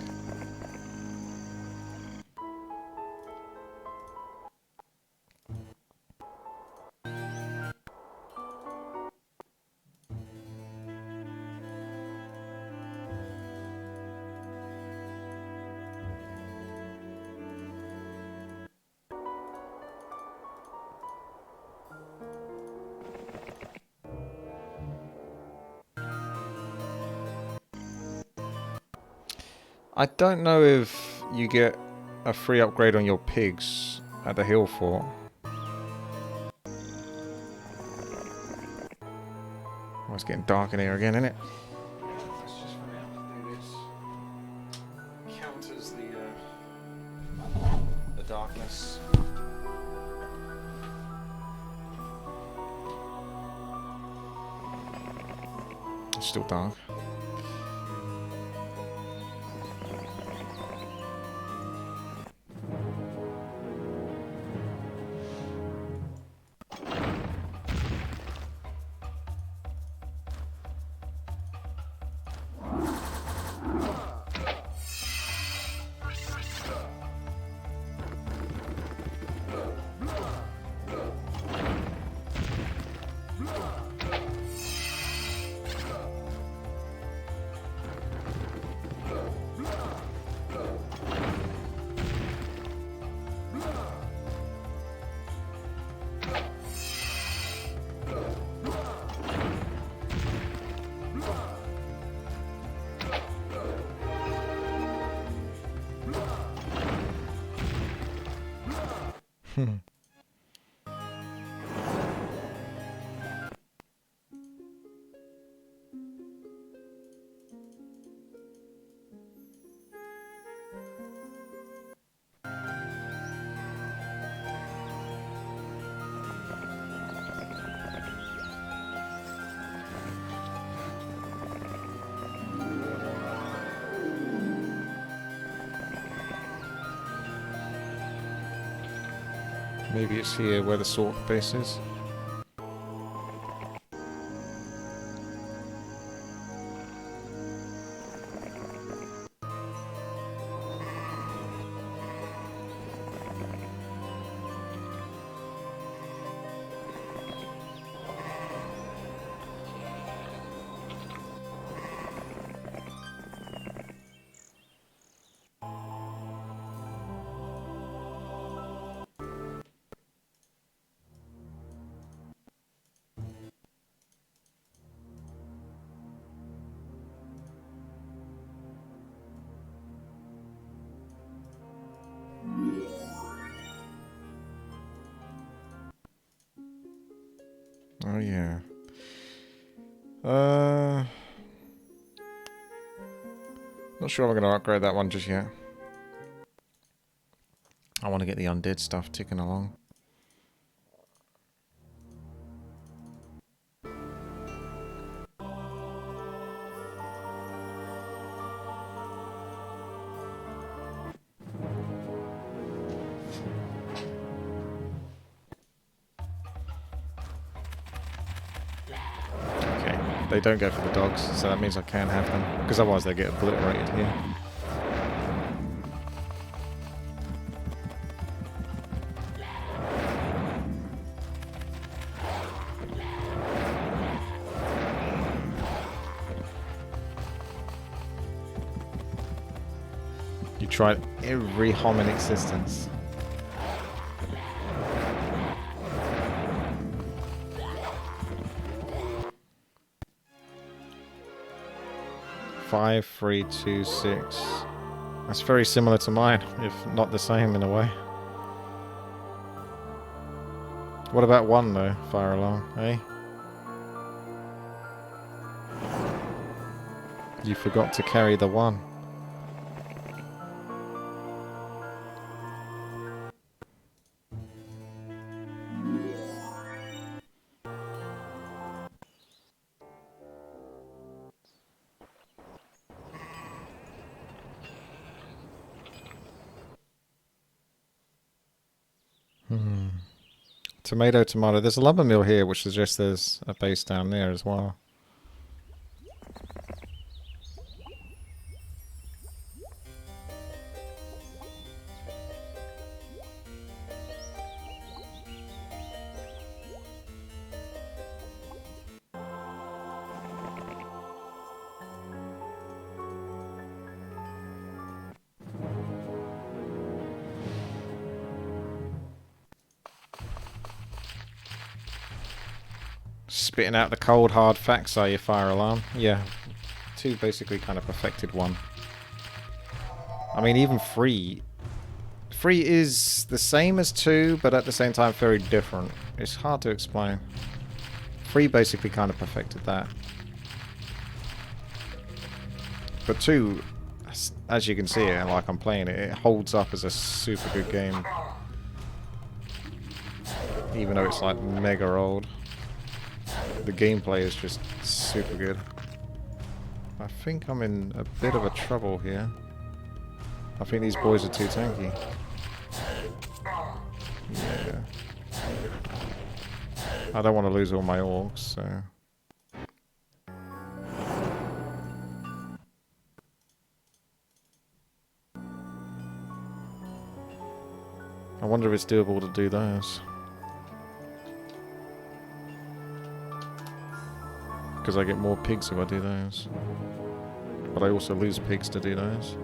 I don't know if you get a free upgrade on your pigs at the hill fort. Oh, it's getting dark in here again, isn't it? Let's just do this. Counters the darkness. It's still dark. Maybe it's here where the sword base is. Oh yeah. Not sure I'm going to upgrade that one just yet. I want to get the undead stuff ticking along. Okay, they don't go for the dogs, so that means I can have them, because otherwise they get obliterated here. You tried every hom in existence. Five, 3, 2, 6. That's very similar to mine, if not the same in a way. What about 1 though? Fire alarm, eh? You forgot to carry the 1. Tomato, tomato. There's a lumber mill here, which suggests there's a base down there as well. Spitting out the cold, hard facts, are you, fire alarm? Yeah. 2 basically kind of perfected 1. I mean, even 3... 3 is the same as 2, but at the same time very different. It's hard to explain. 3 basically kind of perfected that. But 2, as you can see it, like I'm playing it, it holds up as a super good game. Even though it's like mega old. The gameplay is just super good. I think I'm in a bit of a trouble here. I think these boys are too tanky. Yeah. I don't want to lose all my orcs, so... I wonder if it's doable to do those. Because I get more pigs if I do those. But I also lose pigs to do those.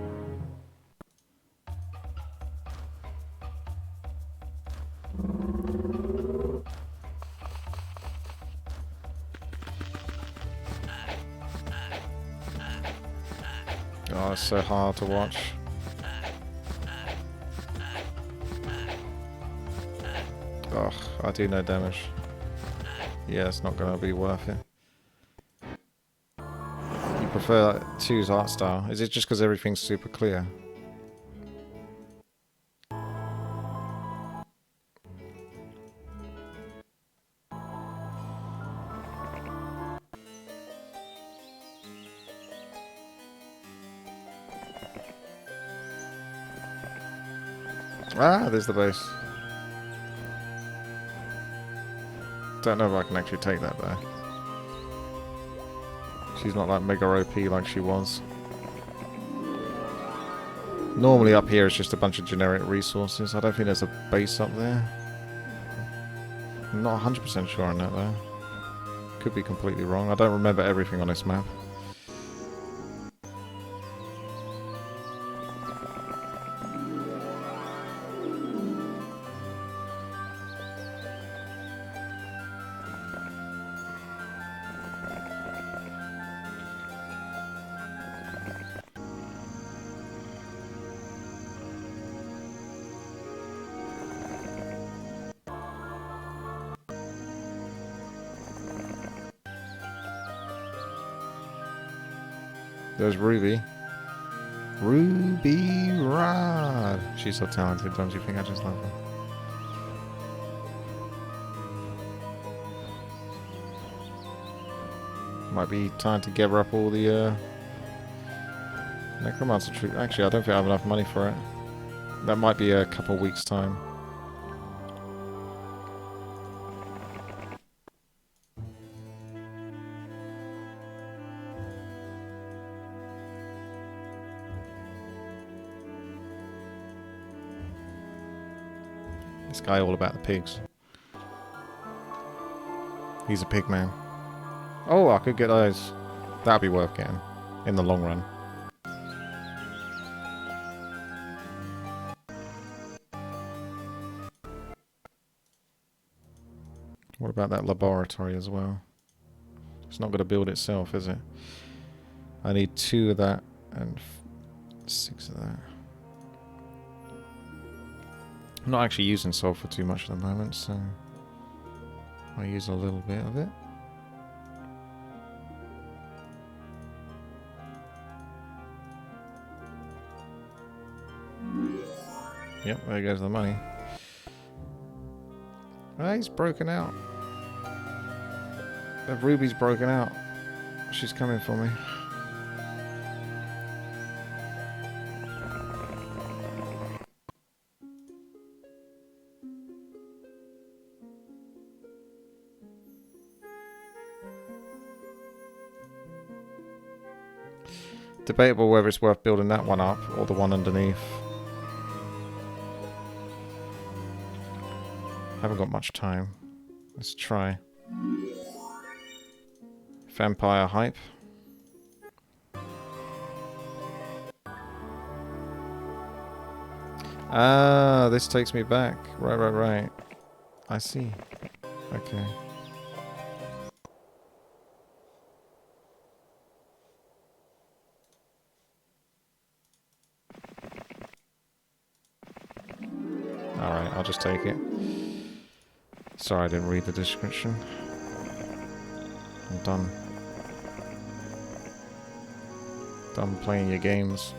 Oh, it's so hard to watch. Ugh, I do no damage. Yeah, it's not going to be worth it. You prefer 2's art style? Is it just because everything's super clear? Ah, there's the base. Don't know if I can actually take that though. She's not like mega OP like she was. Normally up here it's just a bunch of generic resources. I don't think there's a base up there. I'm not 100% sure on that though. Could be completely wrong. I don't remember everything on this map. There's Ruby. Ruby Rod. She's so talented, don't you think? I just love her. Might be time to gather up all the necromancer troop. Actually, I don't think I have enough money for it. That might be a couple of weeks' time. This guy all about the pigs. He's a pig man. Oh, I could get those. That'd be worth getting in the long run. What about that laboratory as well? It's not going to build itself, is it? I need 2 of that and 6 of that. I'm not actually using sulfur too much at the moment, so I'll use a little bit of it. Yep, there goes the money. Ah, he's broken out. Ruby's broken out. She's coming for me. Debatable whether it's worth building that one up or the one underneath. Haven't got much time. Let's try. Vampire hype. Ah, this takes me back. Right. I see. Okay. Alright, I'll just take it. Sorry, I didn't read the description. I'm done. Done playing your games.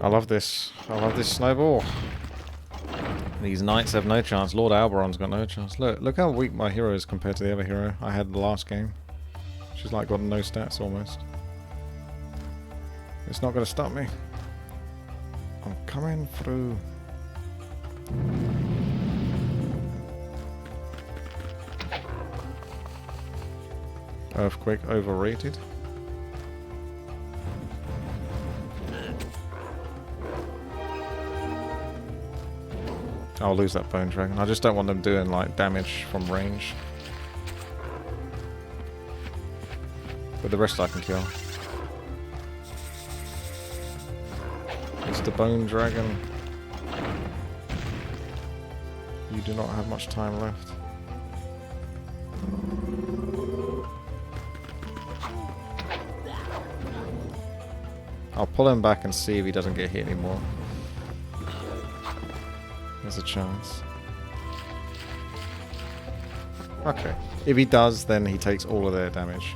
I love this. I love this snowball. These knights have no chance. Lord Alberon's got no chance. Look how weak my hero is compared to the other hero I had the last game. She's like got no stats almost. It's not going to stop me. I'm coming through. Earthquake overrated. I'll lose that bone dragon. I just don't want them doing like damage from range. But the rest I can kill. It's the bone dragon. You do not have much time left. I'll pull him back and see if he doesn't get hit anymore. There's a chance. Okay. If he does, then he takes all of their damage.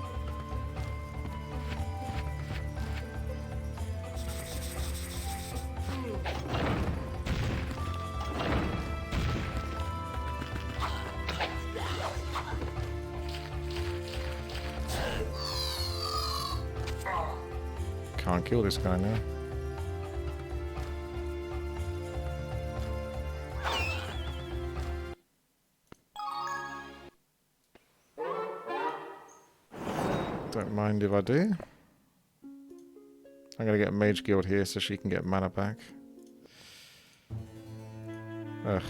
Can't kill this guy now. Don't mind if I do. I'm gonna get a mage guild here so she can get mana back. Ugh.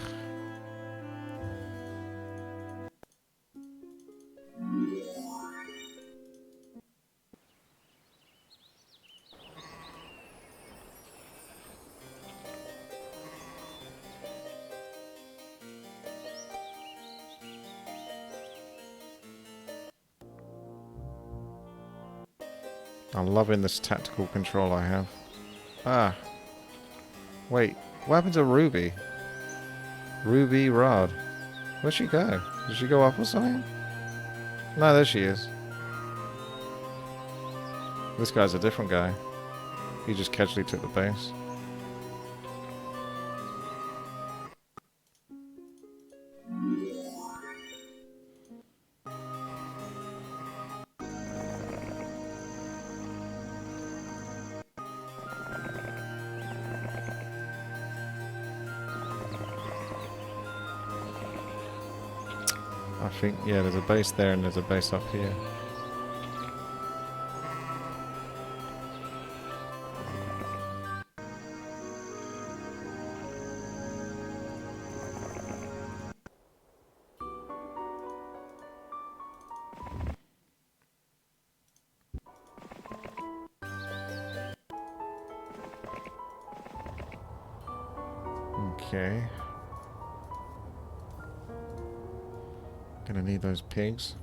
I'm loving this tactical control I have. Ah. Wait. What happened to Ruby? Ruby Rod. Where'd she go? Did she go up or something? No, there she is. This guy's a different guy. He just casually took the base. I think, yeah, there's a base there and there's a base up here. Okay. Gonna need those pigs.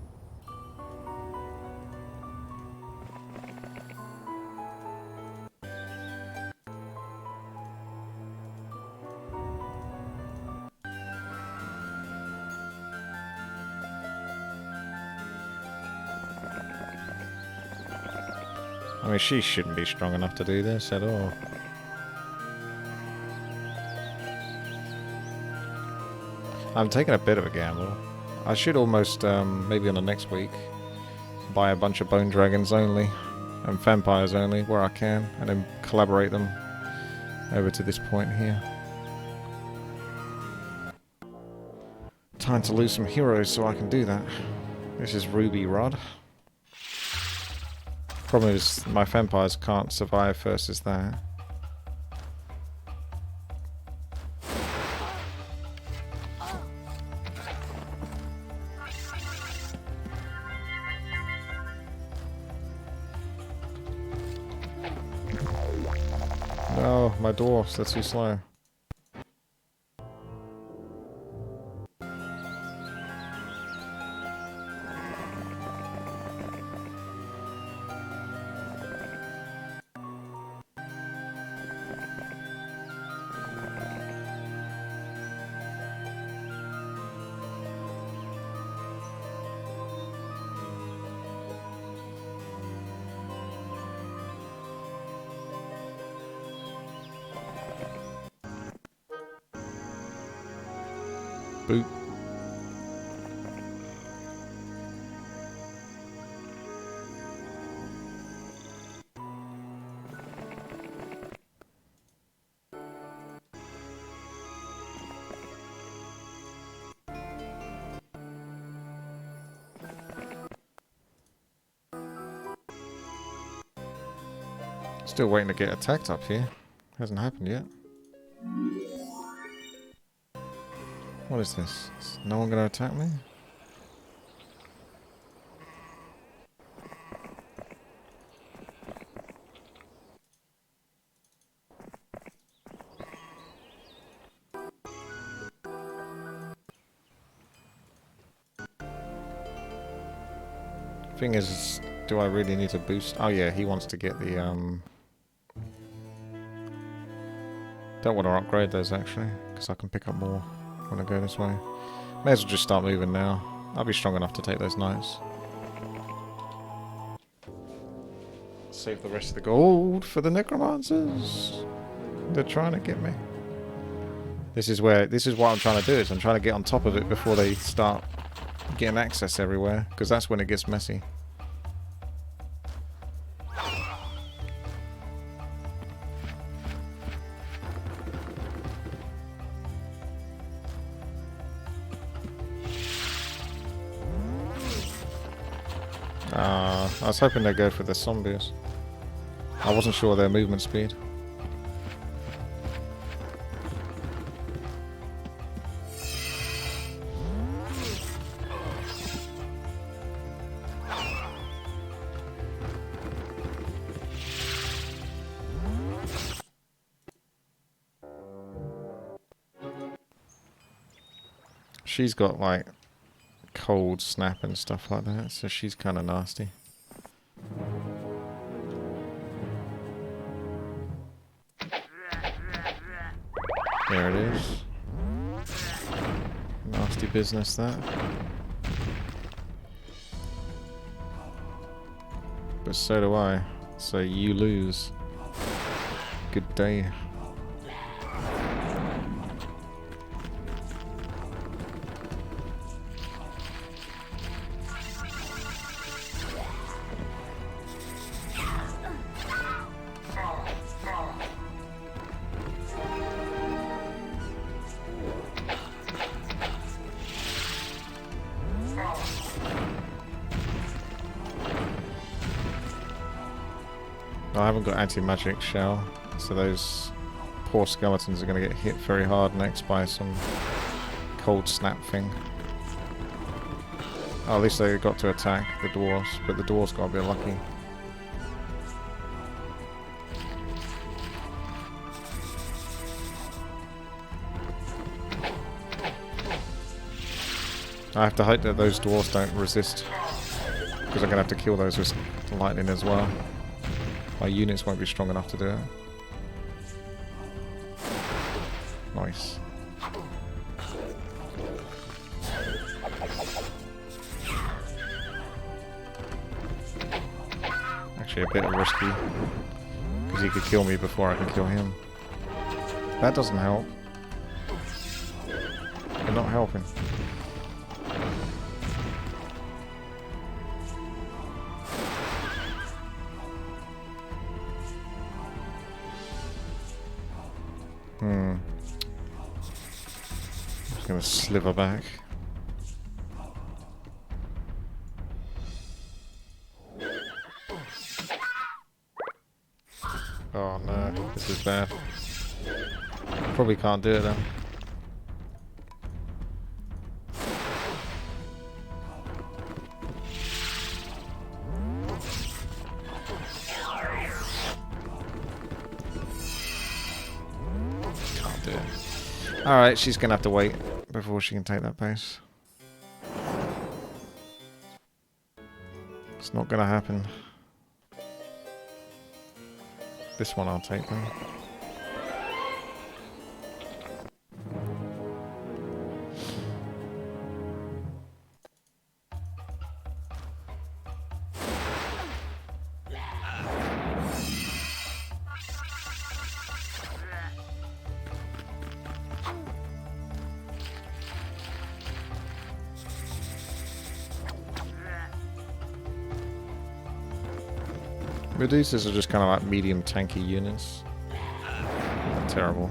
I mean, she shouldn't be strong enough to do this at all. I'm taking a bit of a gamble. I should almost, maybe on the next week, buy a bunch of bone dragons only and vampires only where I can, and then collaborate them over to this point here. Time to lose some heroes so I can do that. This is Ruby Rod. Problem is, my vampires can't survive versus that. No, my dwarfs, they're too slow. Boop. Still waiting to get attacked up here. Hasn't happened yet. What is this? Is no one gonna attack me? Thing is, do I really need to boost? Oh yeah, he wants to get the Don't want to upgrade those actually, because I can pick up more when I go this way. May as well just start moving now. I'll be strong enough to take those knights. Save the rest of the gold for the necromancers. They're trying to get me. This is what I'm trying to do. Is I'm trying to get on top of it before they start getting access everywhere, because that's when it gets messy. I was hoping they'd go for the zombies. I wasn't sure of their movement speed. She's got like cold snap and stuff like that, so she's kind of nasty. There it is. Nasty business, that. But so do I. So you lose. Good day. I haven't got anti-magic shell, so those poor skeletons are going to get hit very hard next by some cold snap thing. Oh, at least they got to attack the dwarves, but the dwarves got a bit lucky. I have to hope that those dwarves don't resist, because I'm going to have to kill those with lightning as well. My units won't be strong enough to do it. Nice. Actually a bit risky, because he could kill me before I can kill him. That doesn't help. You're not helping. Just gonna sliver back. Oh no, this is bad. Probably can't do it then. Can't do it. Alright, she's gonna have to wait before she can take that base. It's not gonna happen. This one I'll take though. Medusas are just kind of like medium tanky units. Not terrible.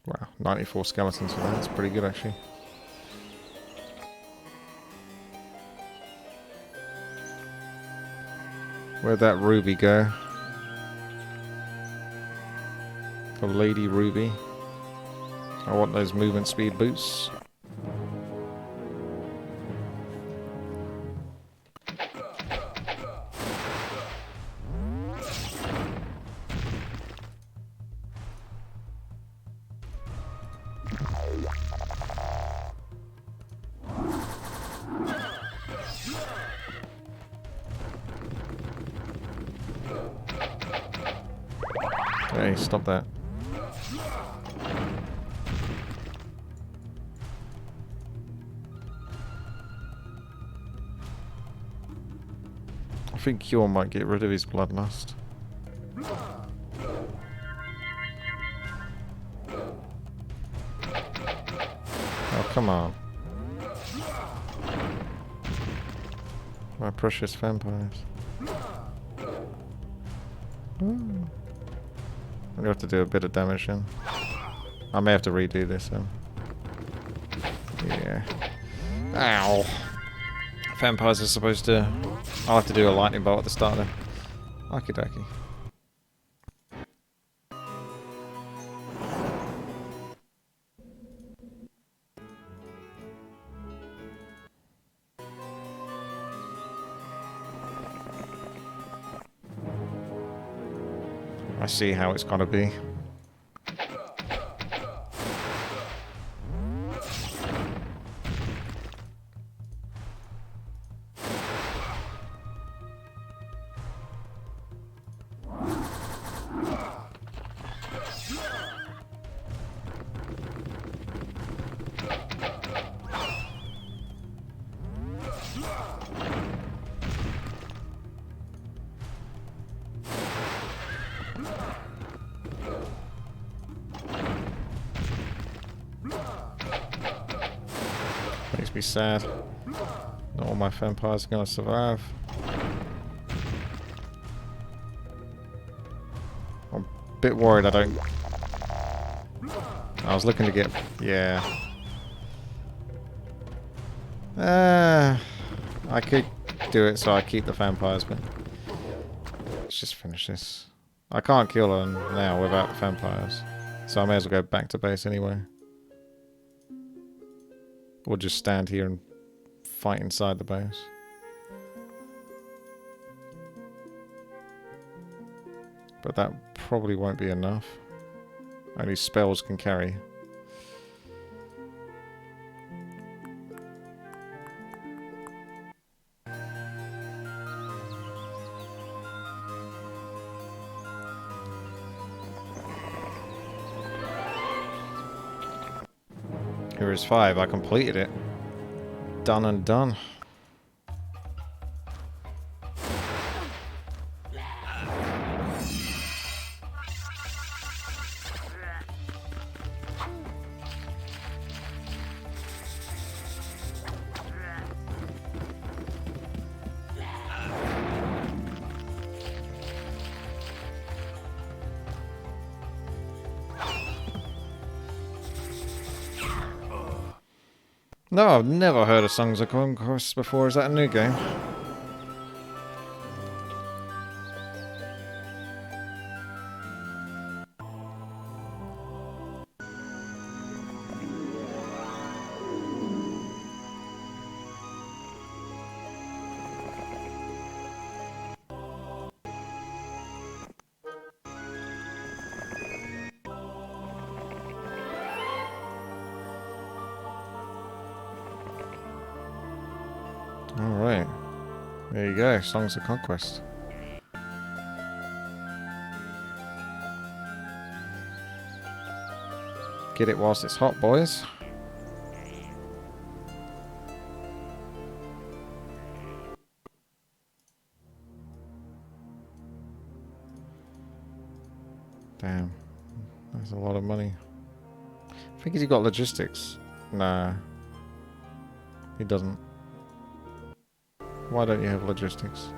Wow, 94 skeletons for that. That's pretty good actually. Where'd that ruby go? For Lady Ruby. I want those movement speed boosts. Hey, stop that. I think Cure might get rid of his bloodlust. Oh, come on. My precious vampires. Ooh. I'm gonna have to do a bit of damage then. I may have to redo this then. Yeah. Ow! Vampires are supposed to... I'll have to do a lightning bolt at the start then. Okie dokie. I see how it's gotta be. be sad. Not all my vampires are gonna survive. I'm a bit worried I don't... I was looking to get... Yeah. I could do it so I keep the vampires, but... Let's just finish this. I can't kill her now without the vampires. So I may as well go back to base anyway. Or just stand here and fight inside the base. But that probably won't be enough. Only spells can carry. Here is 5. I completed it. Done and done. No, I've never heard of Songs of Conquest before. Is that a new game? Alright. There you go, Songs of Conquest. Get it whilst it's hot, boys. Damn. That's a lot of money. I think he's got logistics. Nah. He doesn't. Why don't you have logistics?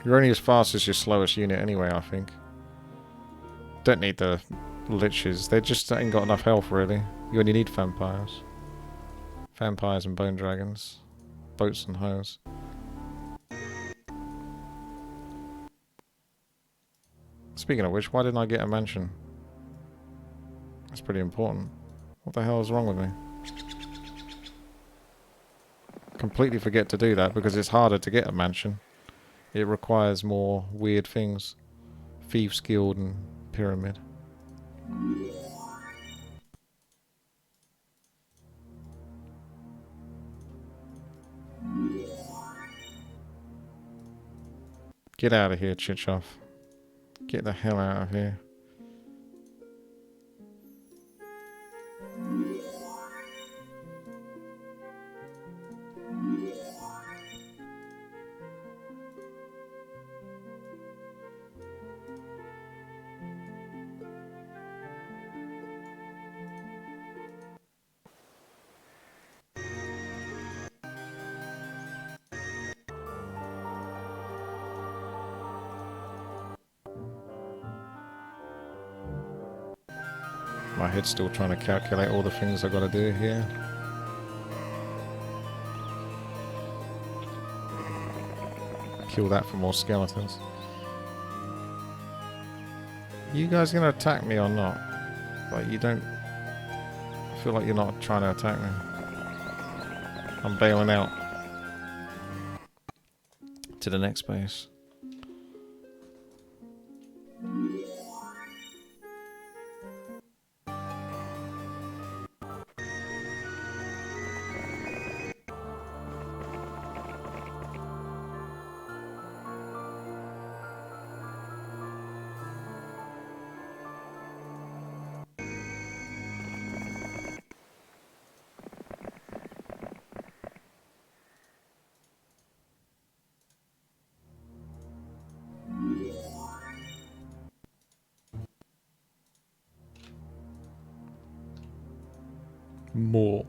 You're only as fast as your slowest unit anyway, I think. Don't need the liches. They just ain't got enough health, really. You only need vampires. Vampires and bone dragons. Boats and hoes. Speaking of which, why didn't I get a mansion? That's pretty important. What the hell is wrong with me? Completely forget to do that because it's harder to get a mansion. It requires more weird things. Thieves Guild and Pyramid. Get out of here, Chichov. Get the hell out of here. My head's still trying to calculate all the things I've got to do here. Kill that for more skeletons. You guys gonna attack me or not? Like, you don't... I feel like you're not trying to attack me. I'm bailing out. To the next base. More.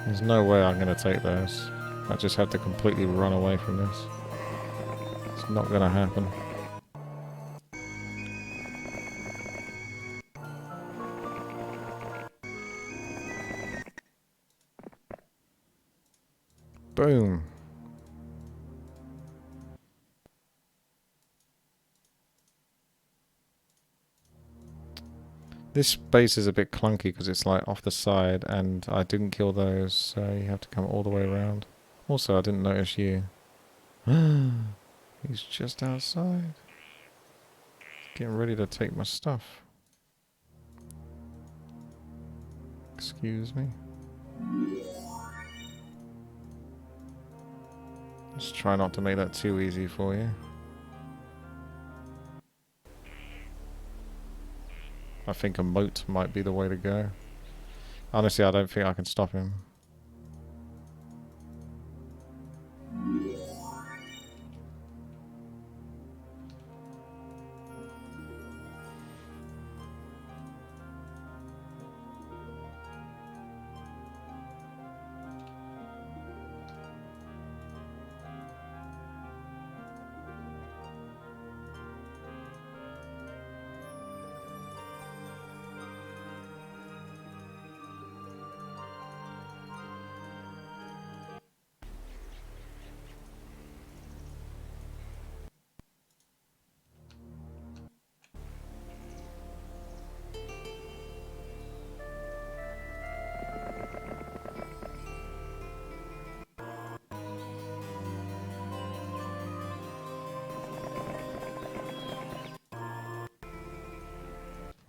There's no way I'm going to take those. I just have to completely run away from this. It's not going to happen. Boom. This base is a bit clunky because it's like off the side and I didn't kill those, so you have to come all the way around. Also, I didn't notice you. He's just outside. Getting ready to take my stuff. Excuse me. Just try not to make that too easy for you. I think a moat might be the way to go. Honestly, I don't think I can stop him.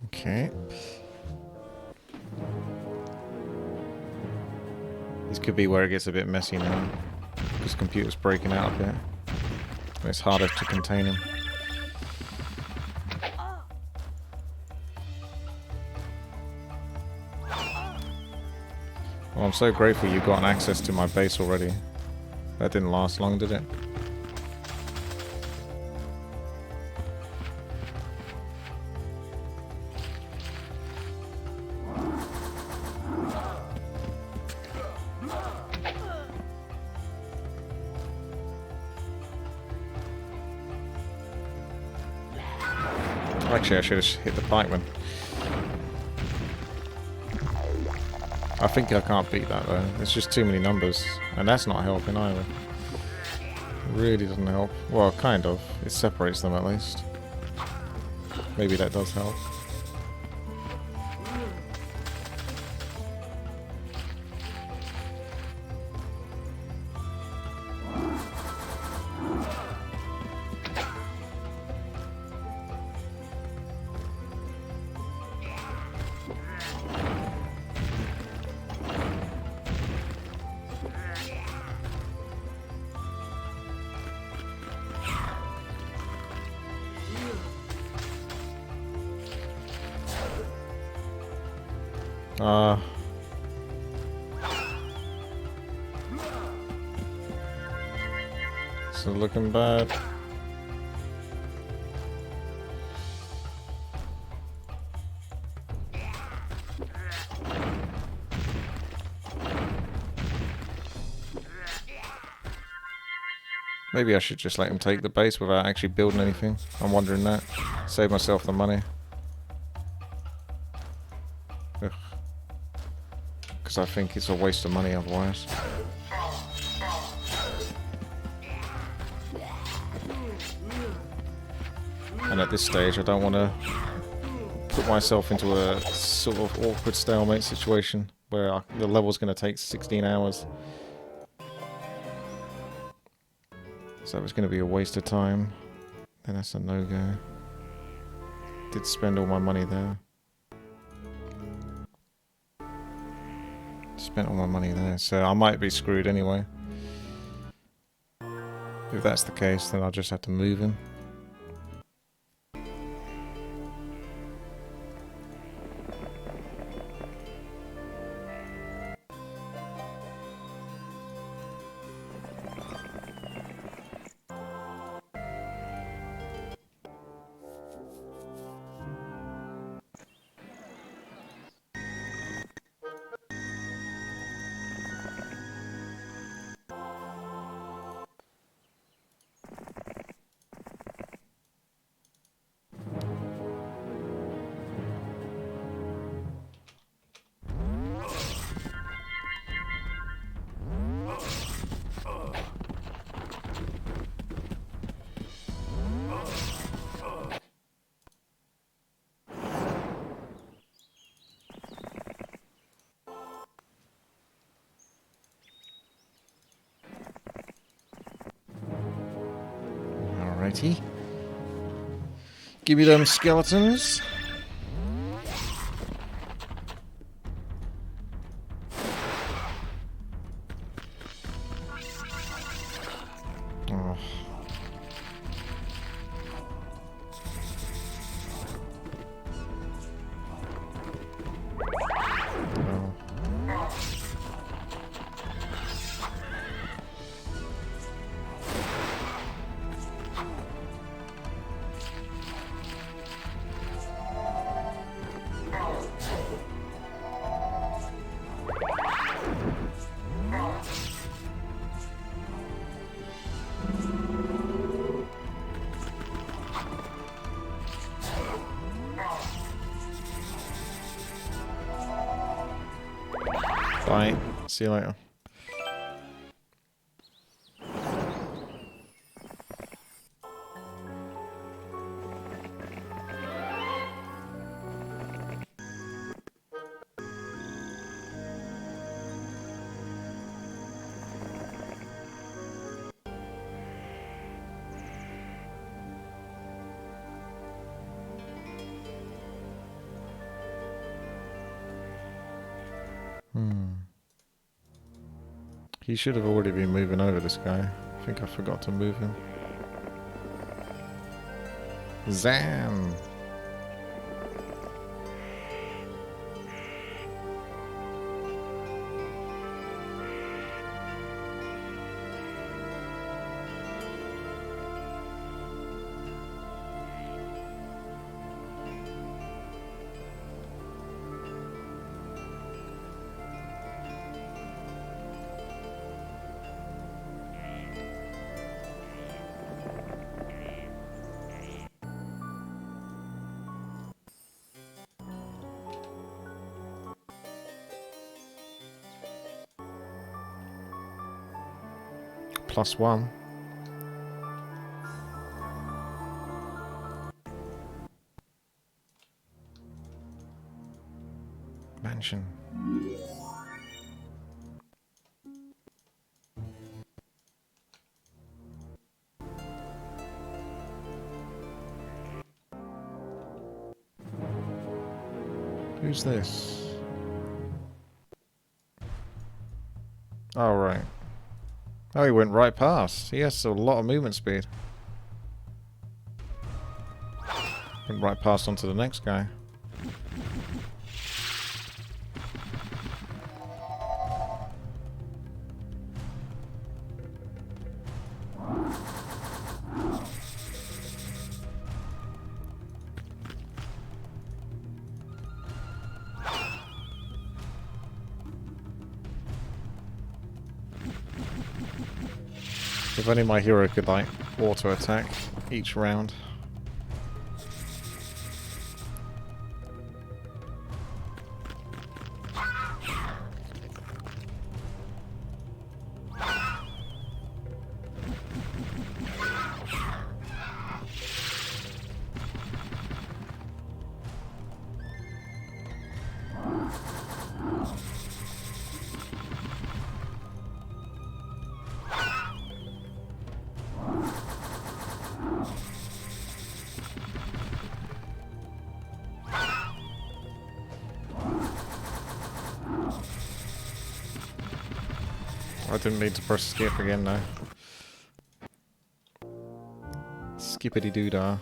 Okay. This could be where it gets a bit messy now. Because the computer's breaking out a bit. It's harder to contain him. Well, I'm so grateful you got access to my base already. That didn't last long, did it? Actually, I should have hit the pikeman. I think I can't beat that though. It's just too many numbers. And that's not helping either. It really doesn't help. Well, kind of. It separates them at least. Maybe that does help. So looking bad. Maybe I should just let him take the base without actually building anything. I'm wondering that. Save myself the money. Because I think it's a waste of money otherwise. And at this stage, I don't want to put myself into a sort of awkward stalemate situation where the level's going to take 16 hours. So it's going to be a waste of time. Then that's a no-go. Did spend all my money there. Spent all my money there, so I might be screwed anyway. If that's the case, then I'll just have to move him. Alrighty. Give me them skeletons. Oh. Oh. Bye. See you later. He should have already been moving over, this guy. I think I forgot to move him. Zam! +1. Mansion. Who's this? Oh, right. Oh, he went right past. He has a lot of movement speed. Went right past onto the next guy. If only my hero could, like, auto-attack each round. I didn't need to press skip again, though. Skippity doo-dah.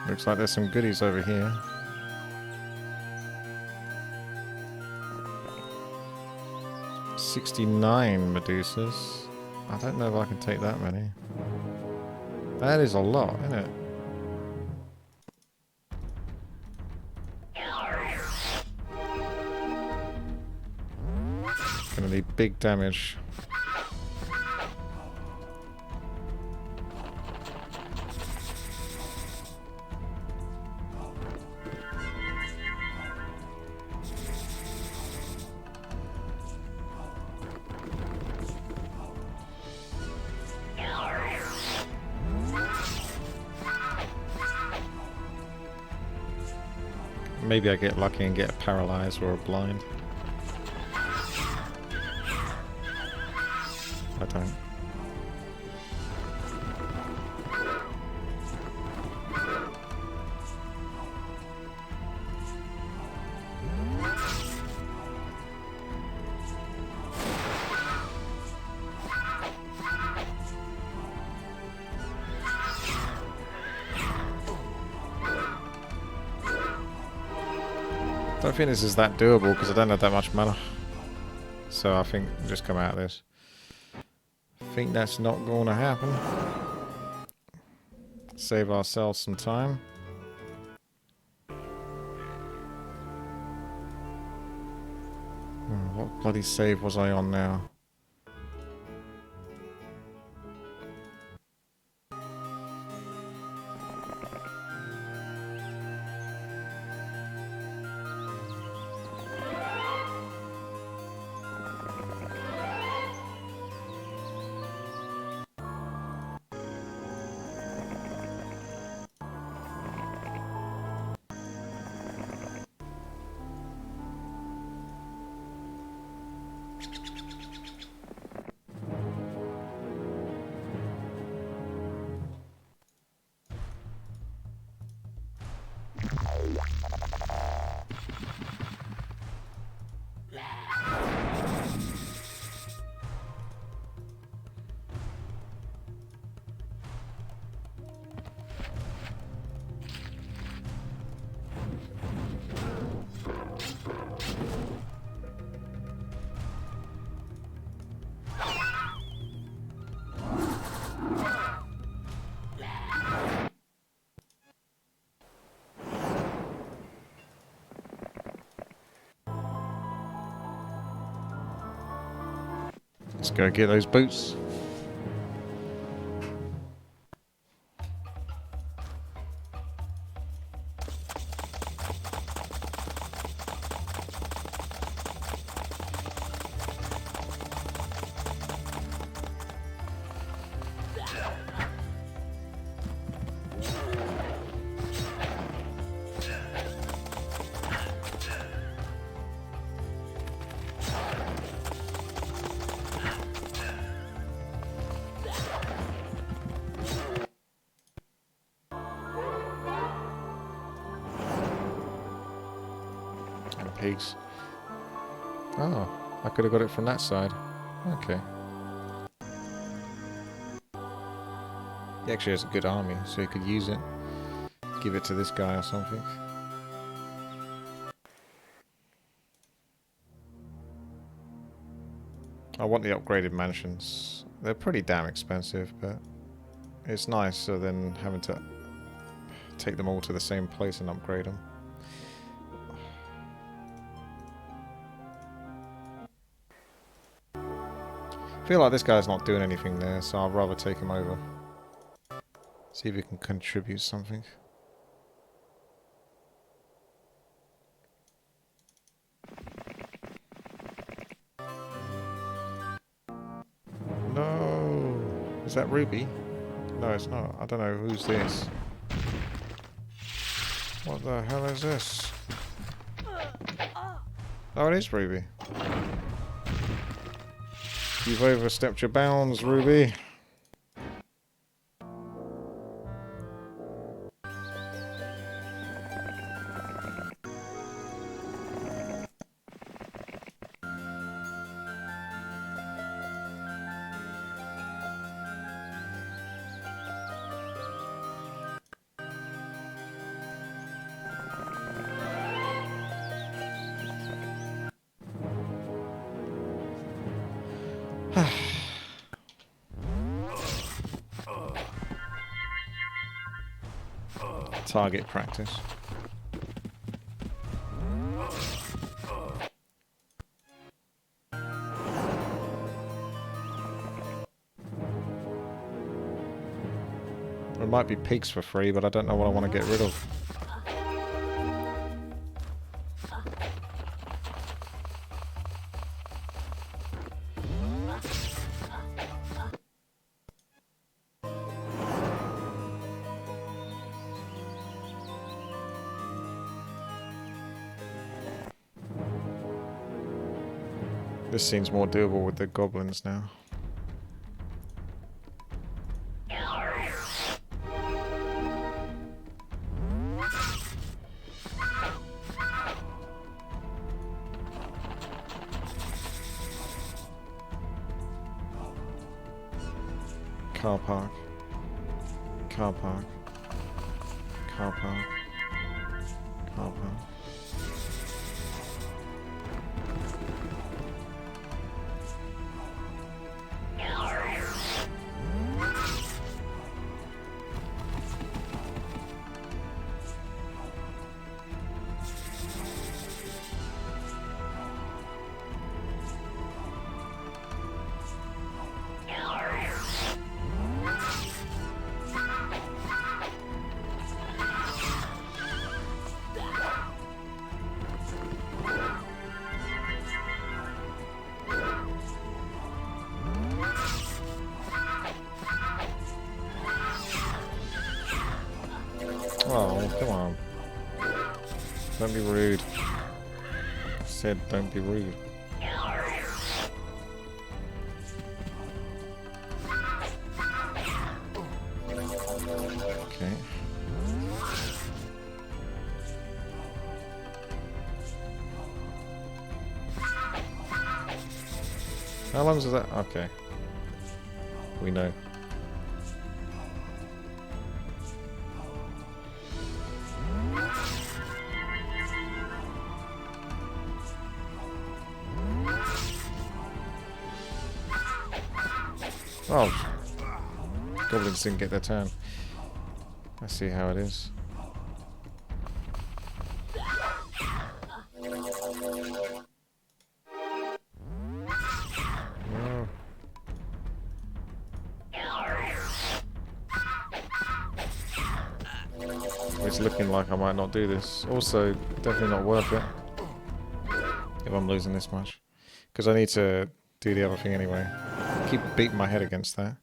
Looks like there's some goodies over here. $69 Medusas. I don't know if I can take that many. That is a lot, isn't it? Gonna need big damage. Maybe I get lucky and get paralyzed or blind. I don't. I don't think this is that doable because I don't have that much mana. So I think we'll just come out of this. I think that's not going to happen. Save ourselves some time. What bloody save was I on now? Let's go get those boots. Pigs. Oh, I could have got it from that side. Okay. He actually has a good army, so he could use it. Give it to this guy or something. I want the upgraded mansions. They're pretty damn expensive, but it's nicer than having to take them all to the same place and upgrade them. I feel like this guy's not doing anything there, so I'd rather take him over. See if he can contribute something. No! Is that Ruby? No, it's not. I don't know. Who's this? What the hell is this? Oh, it is Ruby. You've overstepped your bounds, Ruby. Target practice. There might be pigs for free, but I don't know what I want to get rid of. This seems more doable with the goblins now. Car park. Car park. Car park. Car park. Oh, come on. Don't be rude. I said don't be rude. Okay. How long is that? Okay. We know. Oh, goblins didn't get their turn. I see how it is. No. It's looking like I might not do this. Also, definitely not worth it if I'm losing this much. Because I need to do the other thing anyway. I keep beating my head against that.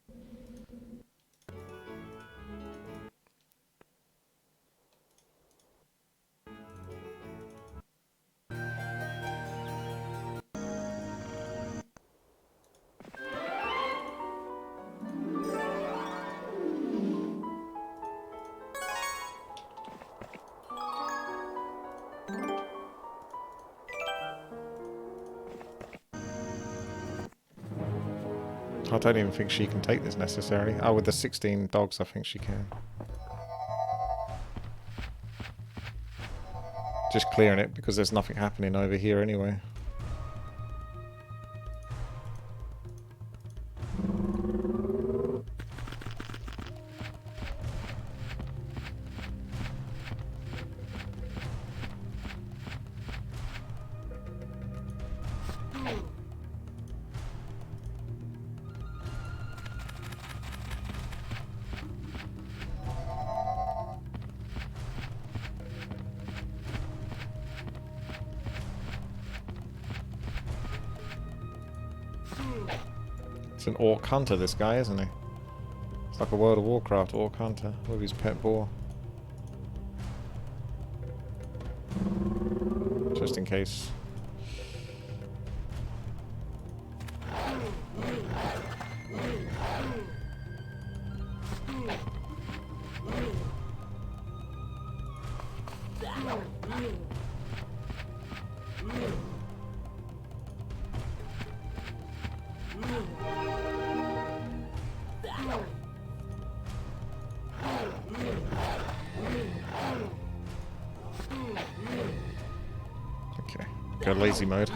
I don't even think she can take this necessarily. Oh, with the 16 dogs, I think she can. Just clearing it because there's nothing happening over here anyway. It's an orc hunter, this guy, isn't he? It's like a World of Warcraft orc hunter with his pet boar. Just in case. Okay, go lazy mode.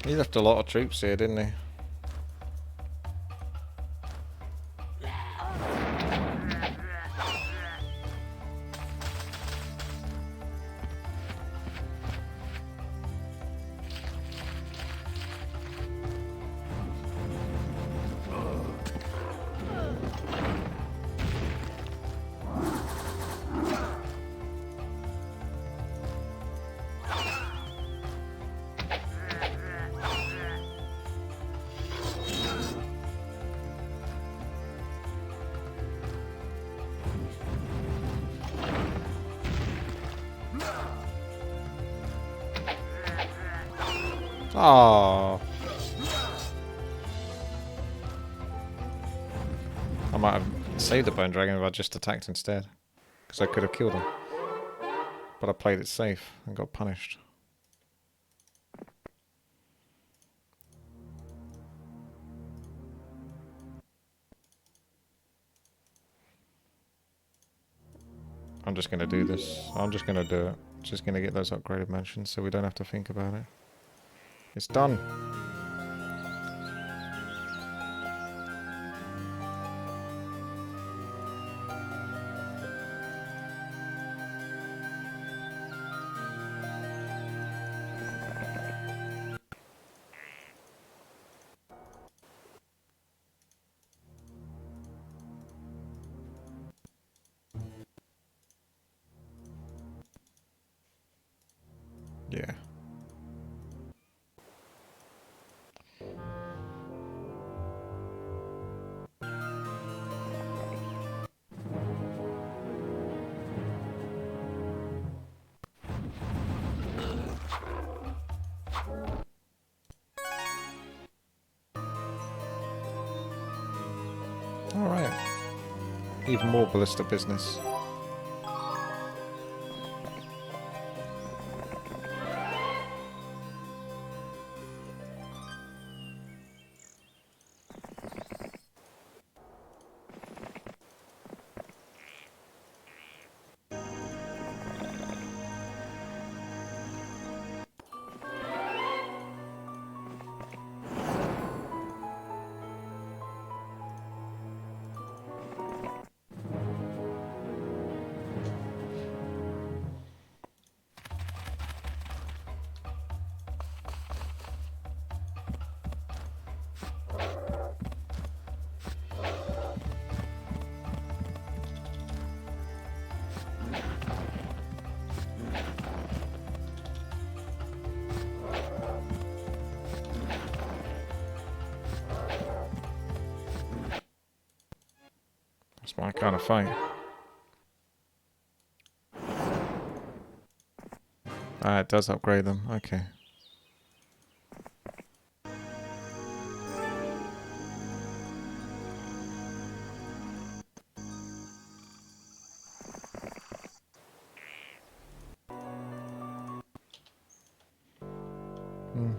He left a lot of troops here, didn't he? Oh. I might have saved the bone dragon if I just attacked instead. Because I could have killed him. But I played it safe and got punished. I'm just going to do this. I'm just going to do it. Just going to get those upgraded mansions so we don't have to think about it. It's done. Yeah. Alright. Even more ballista business. That's my kind of fight. Ah, it does upgrade them. Okay.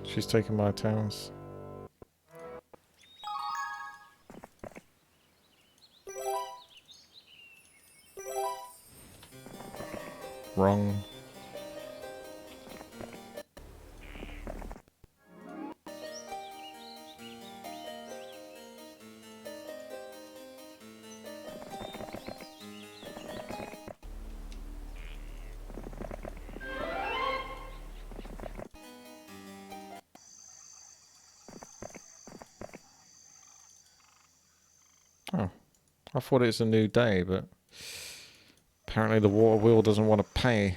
She's taking my towns. Wrong. Oh, I thought it was a new day, but apparently the water wheel doesn't want to pay.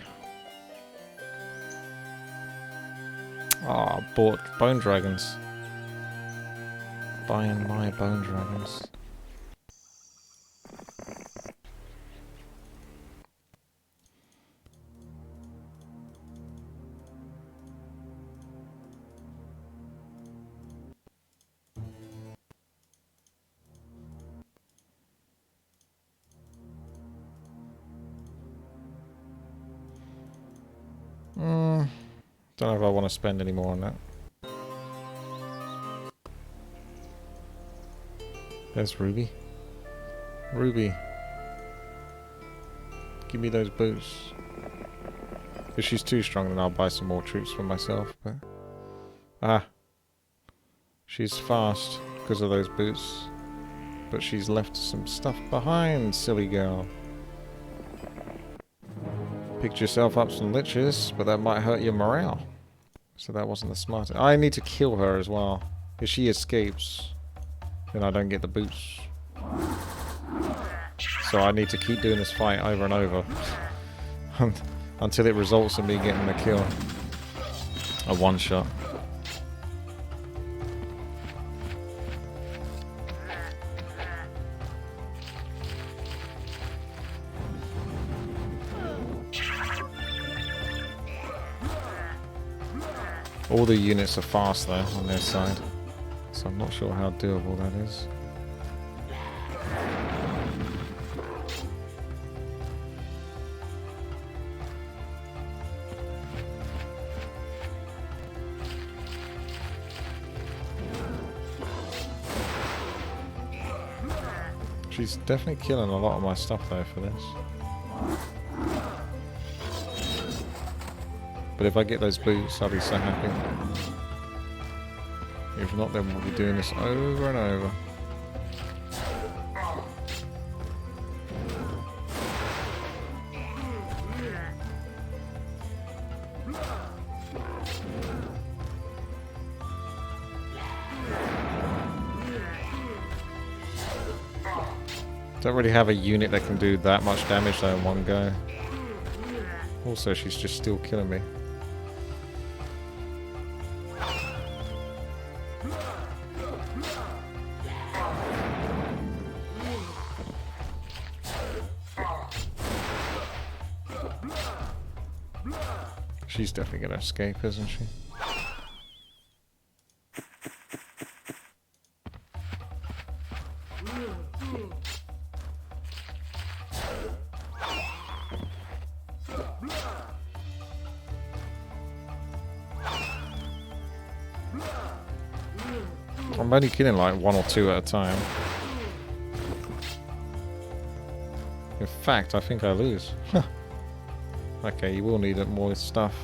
Ah, oh, bought bone dragons. Buying my bone dragons. Don't know if I want to spend any more on that. There's Ruby. Ruby. Give me those boots. If she's too strong, then I'll buy some more troops for myself. But ah, she's fast because of those boots. But she's left some stuff behind, silly girl. Picked yourself up some liches, but that might hurt your morale. So that wasn't the smartest. I need to kill her as well. If she escapes, then I don't get the boots. So I need to keep doing this fight over and over. Until it results in me getting the kill. A one shot. All the units are fast though on their side, so I'm not sure how doable that is. She's definitely killing a lot of my stuff though for this. But if I get those boots, I'll be so happy. If not, then we'll be doing this over and over. Don't really have a unit that can do that much damage though in one go. Also, she's just still killing me. She's definitely gonna escape, isn't she? I'm only killing like 1 or 2 at a time. In fact, I think I lose. Okay, you will need more stuff.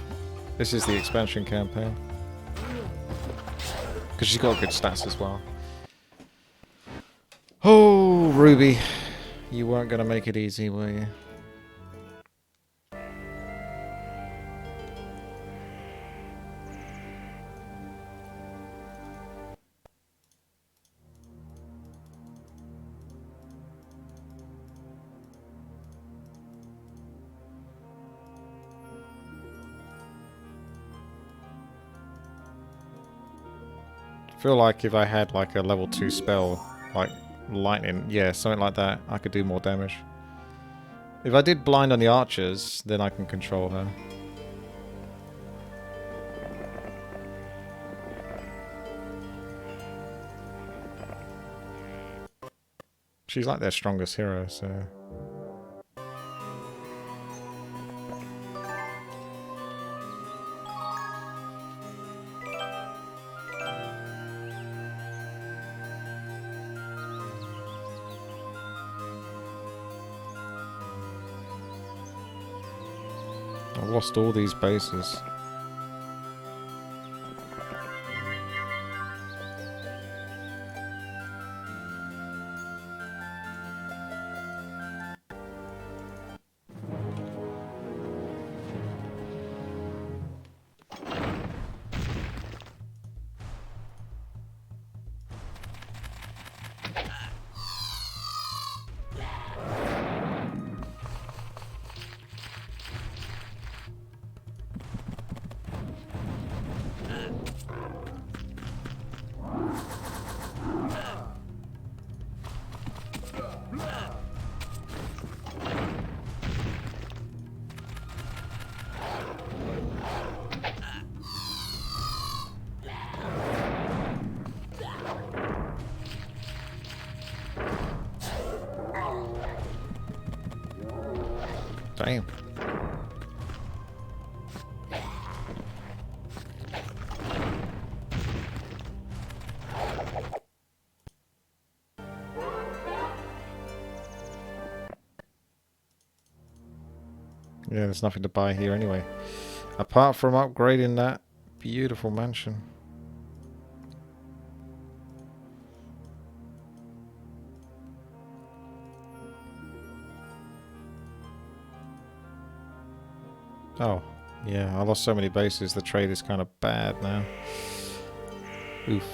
This is the expansion campaign. Because she's got good stats as well. Oh, Ruby. You weren't going to make it easy, were you? I feel like if I had like a level 2 spell, like lightning, yeah, something like that, I could do more damage. If I did blind on the archers, then I can control her. She's like their strongest hero, so... I've lost all these bases. Damn. Yeah, there's nothing to buy here anyway. Apart from upgrading that beautiful mansion. Oh, yeah, I lost so many bases, the trade is kind of bad now. Oof.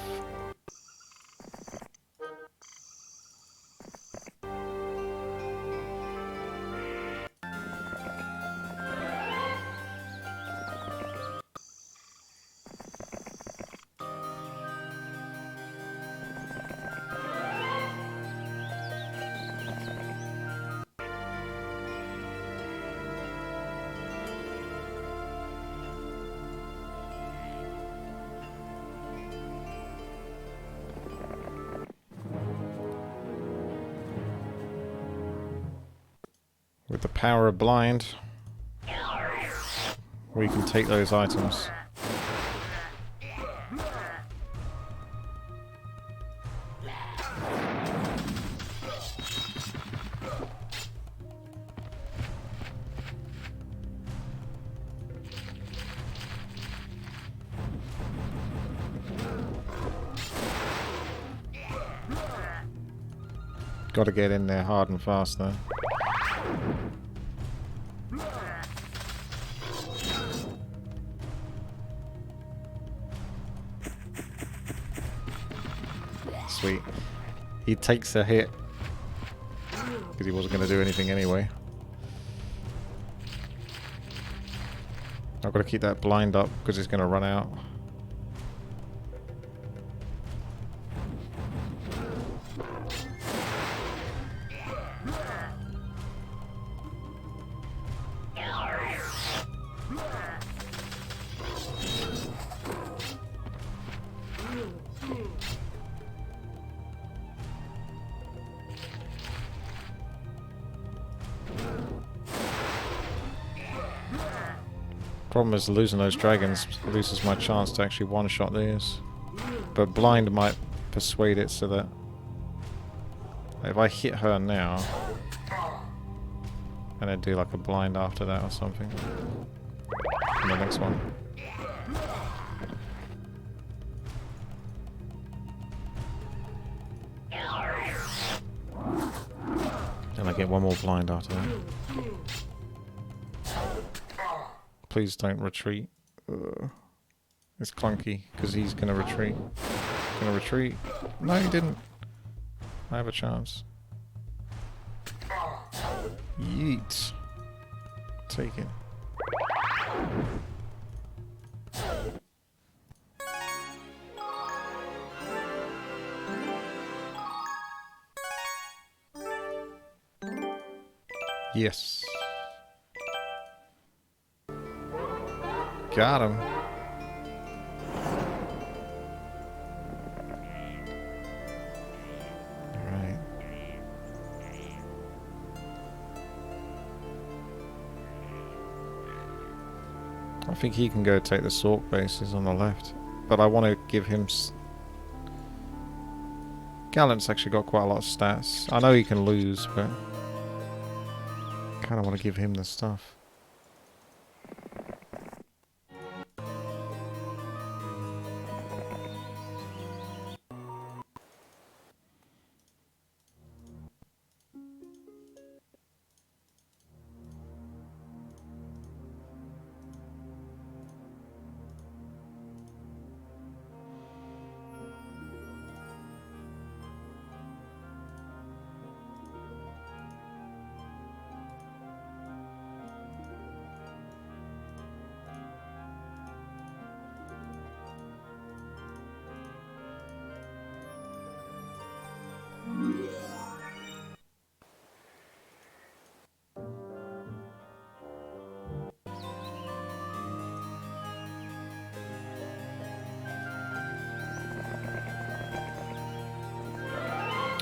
the power of blind, we can take those items. Got to get in there hard and fast though. Sweet. He takes a hit because he wasn't going to do anything anyway. I've got to keep that blind up because it's going to run out. Problem is losing those dragons loses my chance to actually one-shot these. But blind might persuade it so that if I hit her now and then do like a blind after that or something. And the next one. And I get one more blind after that. Please don't retreat. It's clunky because he's gonna retreat. Gonna retreat. No, he didn't. I have a chance. Yeet. Take it. Yes. Got him. Alright. I think he can go take the Sork bases on the left. But I want to give him... Gallant's actually got quite a lot of stats. I know he can lose, but... kind of want to give him the stuff.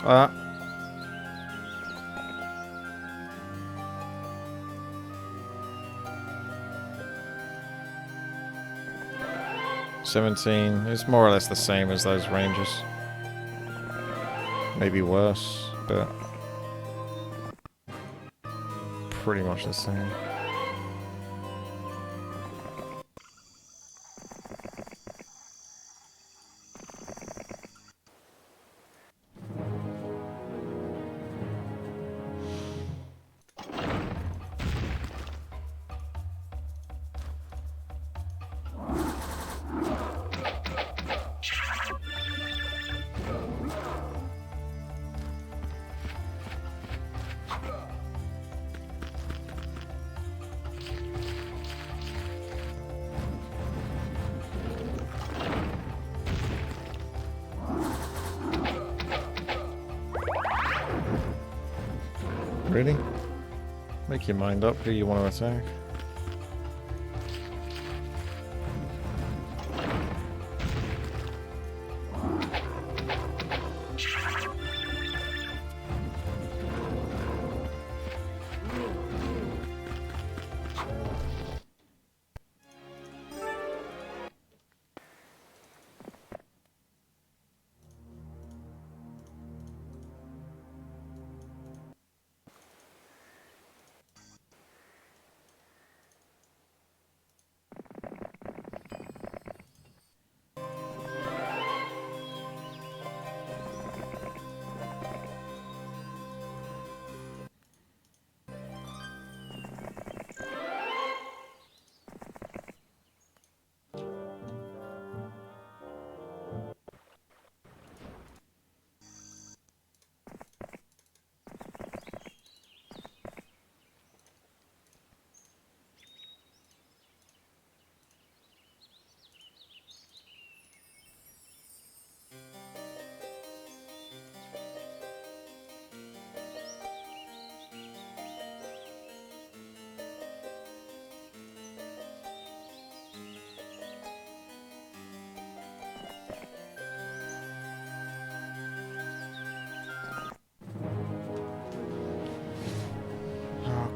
Uh. $17. It's more or less the same as those Rangers. Maybe worse, but pretty much the same. Really? Make your mind up who you want to attack.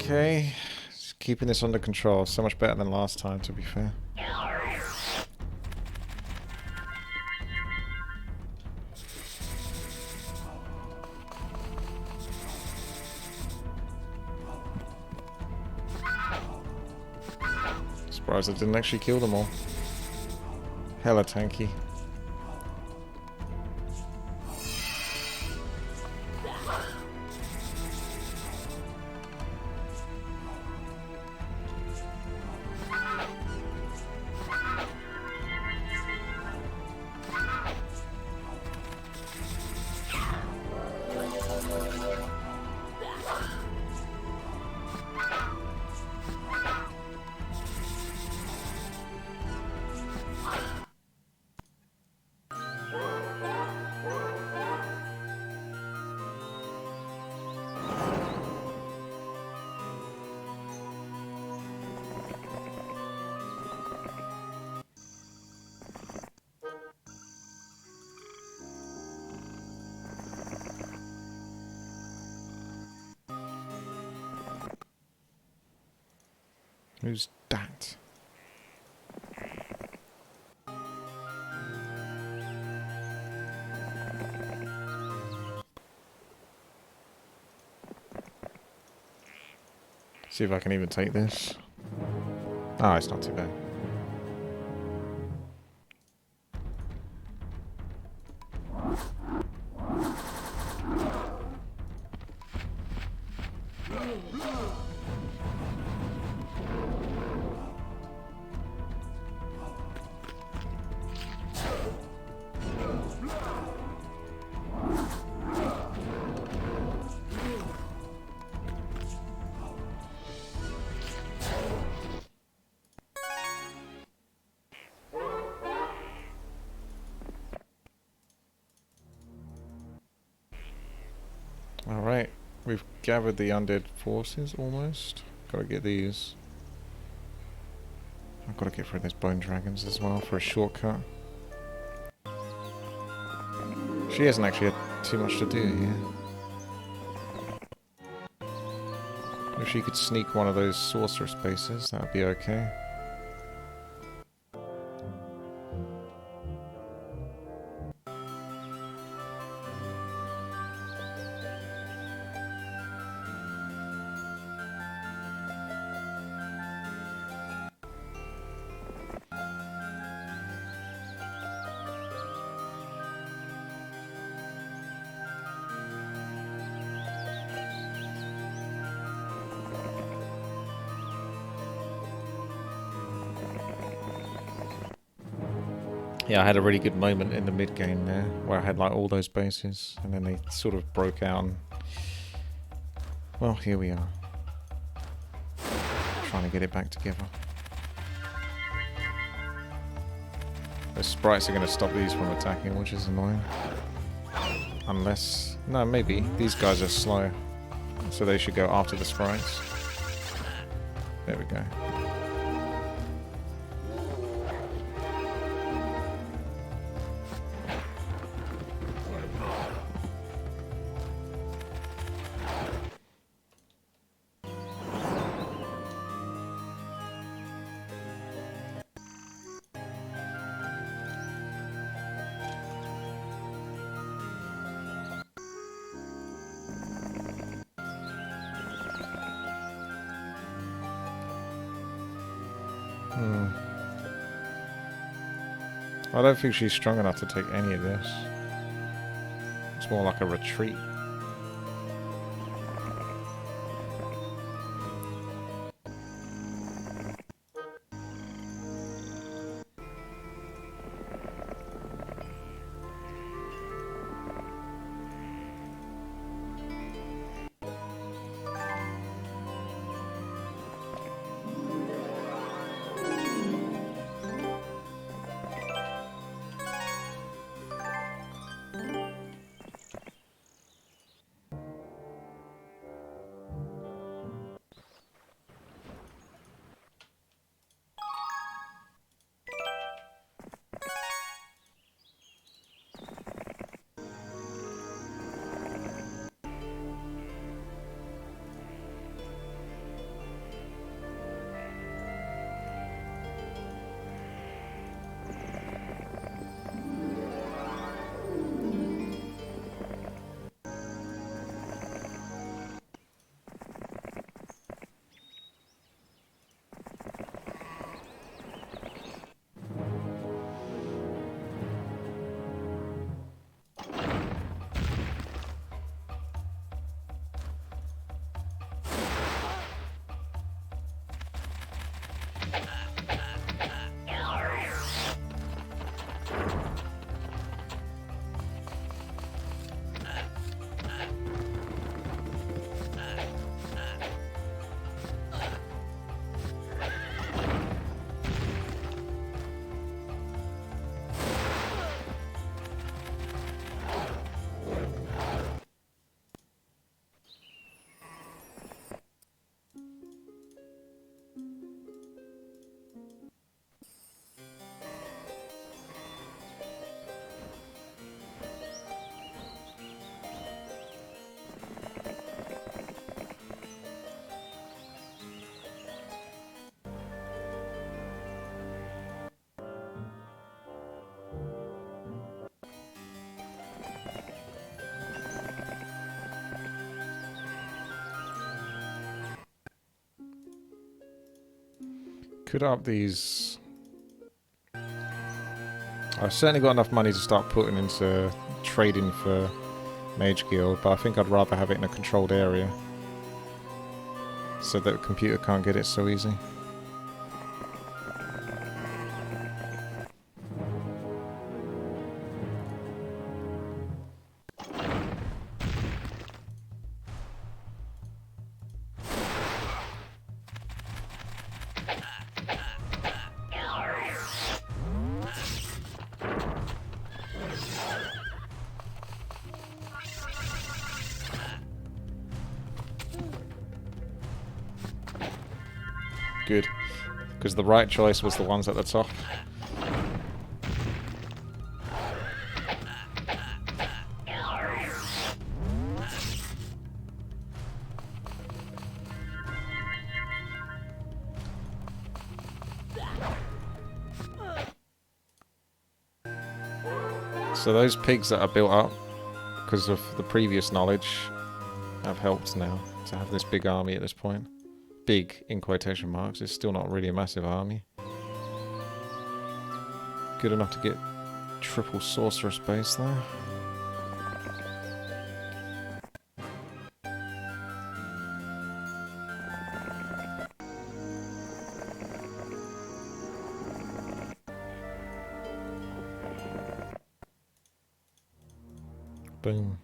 Okay. Just keeping this under control. So much better than last time, to be fair. Surprised I didn't actually kill them all. Hella tanky. Who's that? See if I can even take this. Oh, it's not too bad. Alright, we've gathered the undead forces almost. Gotta get these. I've gotta get rid of those bone dragons as well for a shortcut. She hasn't actually had too much to do here. If she could sneak one of those sorceress bases, that'd be okay. Yeah, I had a really good moment in the mid game there where I had like all those bases and then they sort of broke out and well, here we are. Trying to get it back together. Those sprites are going to stop these from attacking, which is annoying. Unless... no, maybe. These guys are slow. So they should go after the sprites. There we go. I don't think she's strong enough to take any of this. It's more like a retreat. Could up these. I've certainly got enough money to start putting into trading for Mage Guild, but I think I'd rather have it in a controlled area so that the computer can't get it so easy. Good. Because the right choice was the ones at the top. So those pigs that are built up because of the previous knowledge have helped now to have this big army at this point. Big, in quotation marks. It's still not really a massive army. Good enough to get triple sorceress base there. Boom.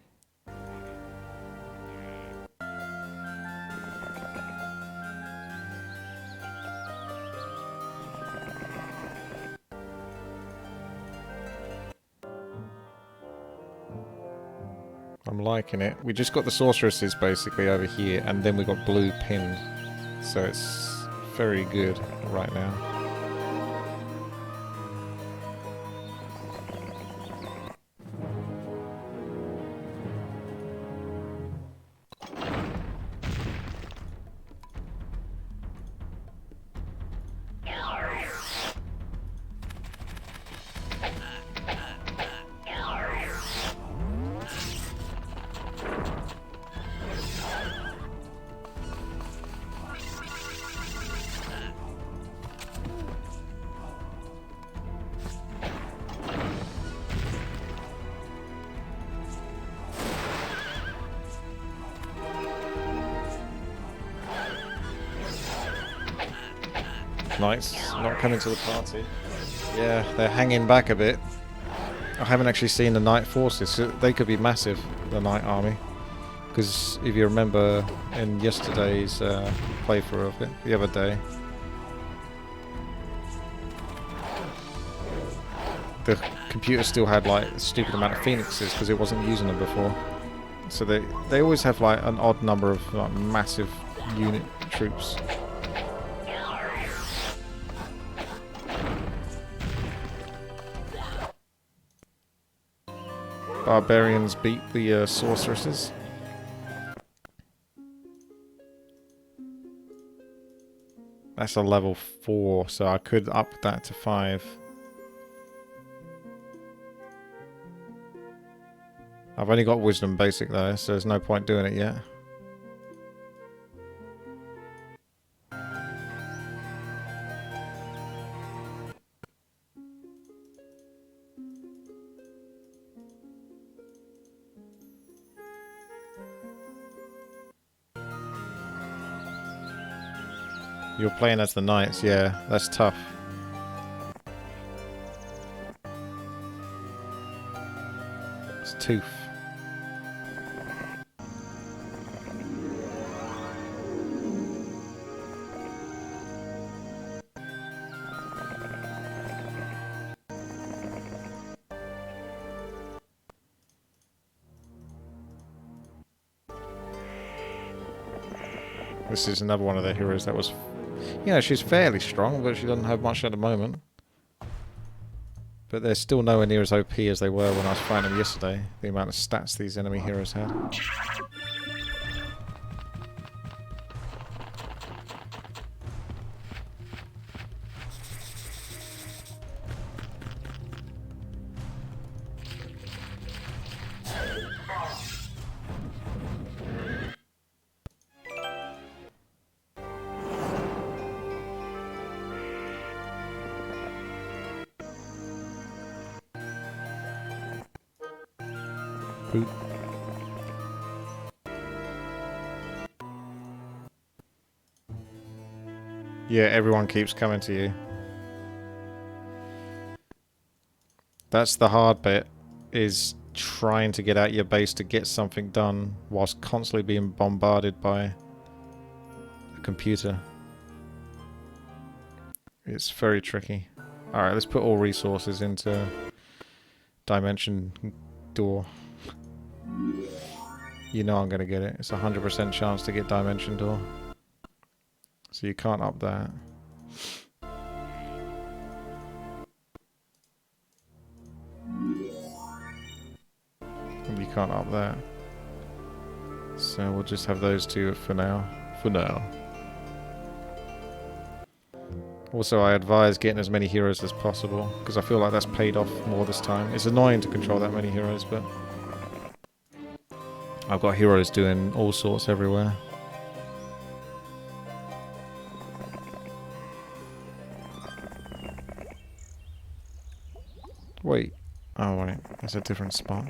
I'm liking it. We just got the sorceresses basically over here, and then we got blue pinned. So it's very good right now. Knights not coming to the party. Yeah, they're hanging back a bit. I haven't actually seen the Knight forces. So they could be massive, the Knight army. Because if you remember in yesterday's playthrough of it, the other day, the computer still had like a stupid amount of phoenixes because it wasn't using them before. So they always have like an odd number of like massive unit troops. Barbarians beat the sorceresses. That's a level 4, so I could up that to 5. I've only got wisdom basic though, so there's no point doing it yet. You're playing as the knights, yeah, that's tough. It's tooth. This is another one of the heroes that was... You know, she's fairly strong, but she doesn't have much at the moment. But they're still nowhere near as OP as they were when I was fighting them yesterday. The amount of stats these enemy heroes had. Boop. Yeah, everyone keeps coming to you. That's the hard bit, is trying to get out your base to get something done whilst constantly being bombarded by a computer. It's very tricky. Alright, let's put all resources into Dimension Door. You know I'm going to get it. It's a 100% chance to get Dimension Door. So you can't up that. You can't up that. So we'll just have those two for now. For now. Also, I advise getting as many heroes as possible, because I feel like that's paid off more this time. It's annoying to control that many heroes, but I've got heroes doing all sorts everywhere. Wait. Oh, wait. That's a different spot.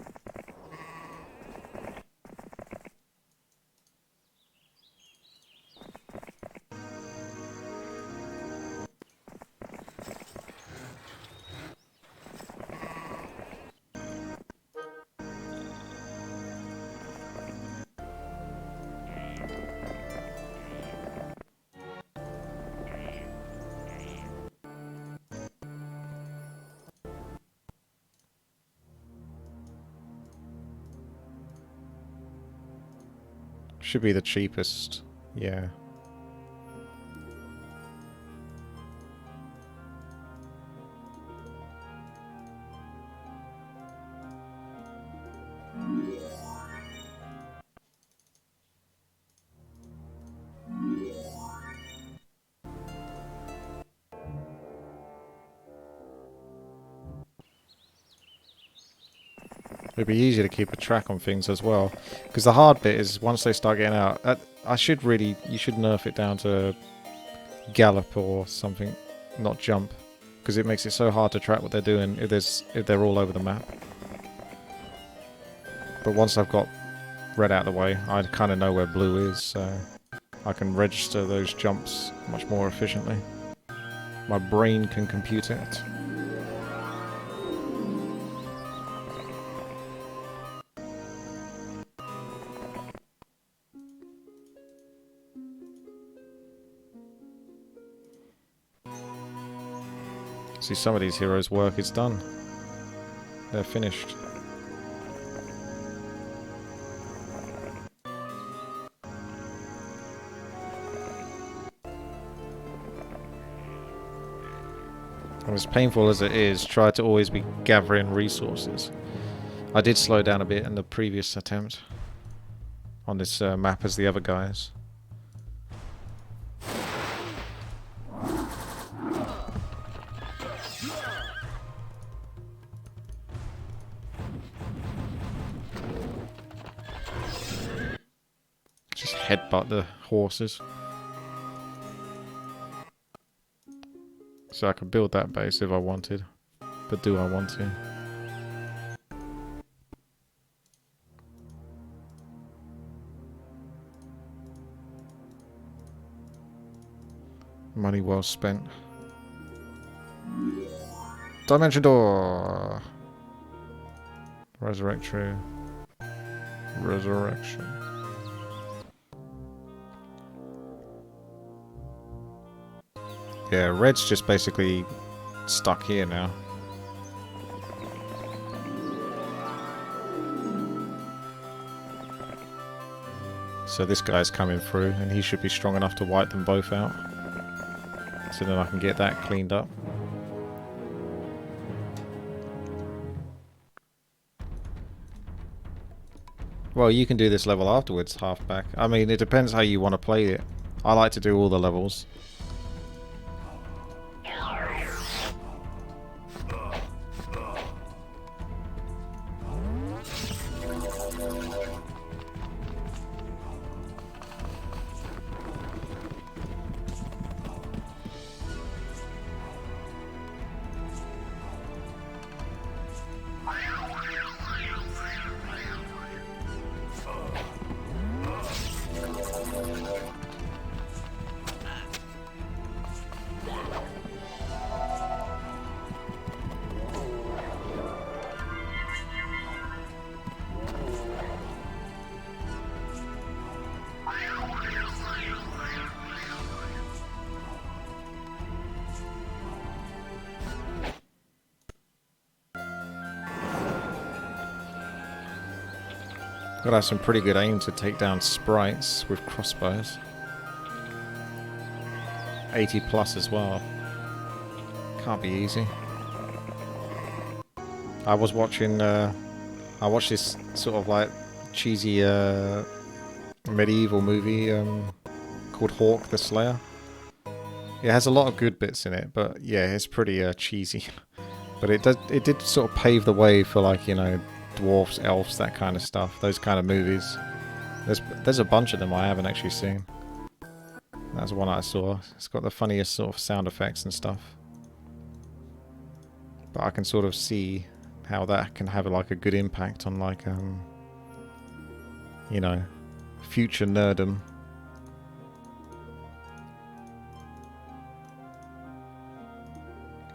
Should be the cheapest. Yeah. It'd be easier to keep a track on things as well, because the hard bit is once they start getting out. You should nerf it down to gallop or something, not jump, because it makes it so hard to track what they're doing if they're all over the map. But once I've got red out of the way, I kind of know where blue is, so I can register those jumps much more efficiently. My brain can compute it. See, some of these heroes' work is done. They're finished. And as painful as it is, try to always be gathering resources. I did slow down a bit in the previous attempt on this map as the other guys. Just headbutt the horses. So I could build that base if I wanted. But do I want to? Money well spent. Dimension Door! Resurrect True. Resurrection. Yeah, red's just basically stuck here now. So this guy's coming through, and he should be strong enough to wipe them both out. So then I can get that cleaned up. Well, you can do this level afterwards, halfback. I mean, it depends how you want to play it. I like to do all the levels. Gotta have some pretty good aim to take down sprites with crossbows. 80 plus as well. Can't be easy. I was watching, I watched this sort of like cheesy medieval movie called Hawk the Slayer. It has a lot of good bits in it, but yeah, it's pretty cheesy. But it did sort of pave the way for, like, you know, dwarves, elves, that kind of stuff. Those kind of movies. There's a bunch of them I haven't actually seen. That's one I saw. It's got the funniest sort of sound effects and stuff. But I can sort of see how that can have like a good impact on, like, you know, future nerdom.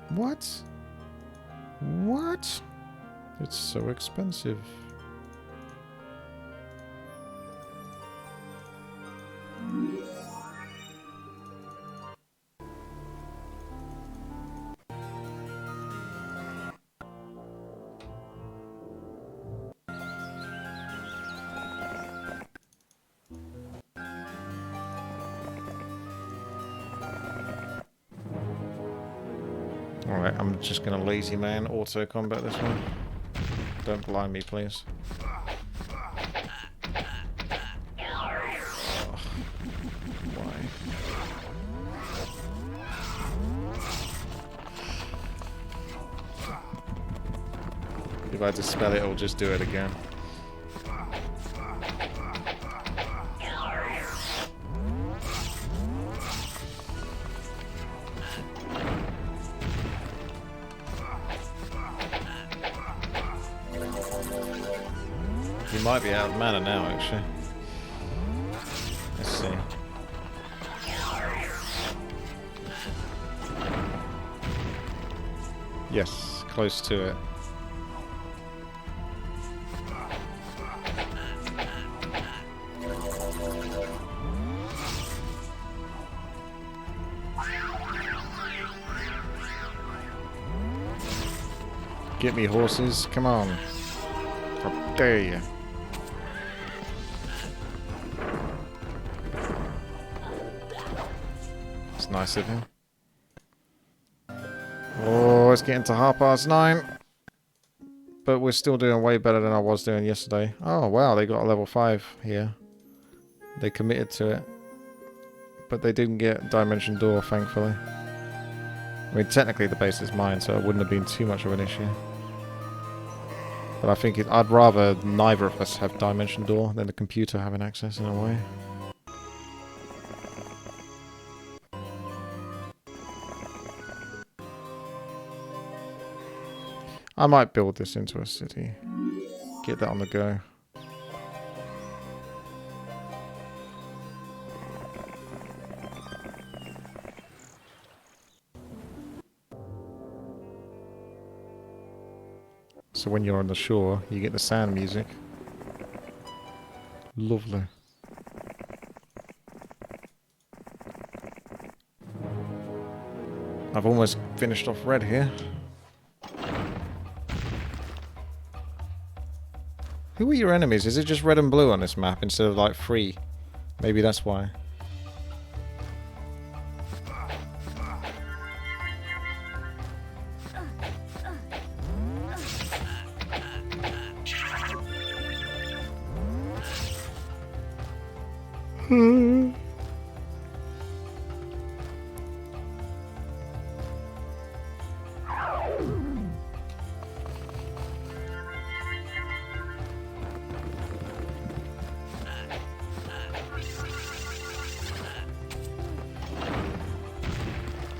What? What? It's so expensive. Alright, I'm just gonna lazy man auto combat this one. Don't blind me, please. Ugh. Why? If I dispel it, I'll just do it again. You might be out of mana now, actually. Let's see. Yes, close to it. Get me, horses, come on. How dare you? It's nice of him. Oh, it's getting to 9:30. But we're still doing way better than I was doing yesterday. Oh, wow, they got a level 5 here. They committed to it. But they didn't get Dimension Door, thankfully. I mean, technically the base is mine, so it wouldn't have been too much of an issue. But I think I'd rather neither of us have Dimension Door than the computer having access in a way. I might build this into a city. Get that on the go. So when you're on the shore, you get the sand music. Lovely. I've almost finished off red here. Who are your enemies? Is it just red and blue on this map instead of like 3? Maybe that's why.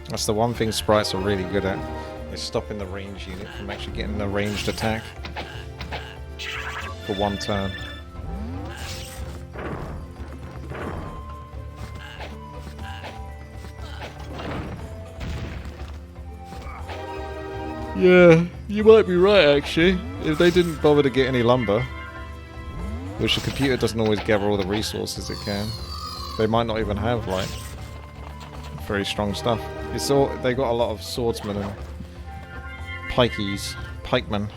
That's the one thing sprites are really good at, is stopping the range unit from actually getting a ranged attack for one turn. Yeah, you might be right actually. If they didn't bother to get any lumber, which the computer doesn't always gather all the resources it can, they might not even have like very strong stuff. It's all, they got a lot of swordsmen and pikemen.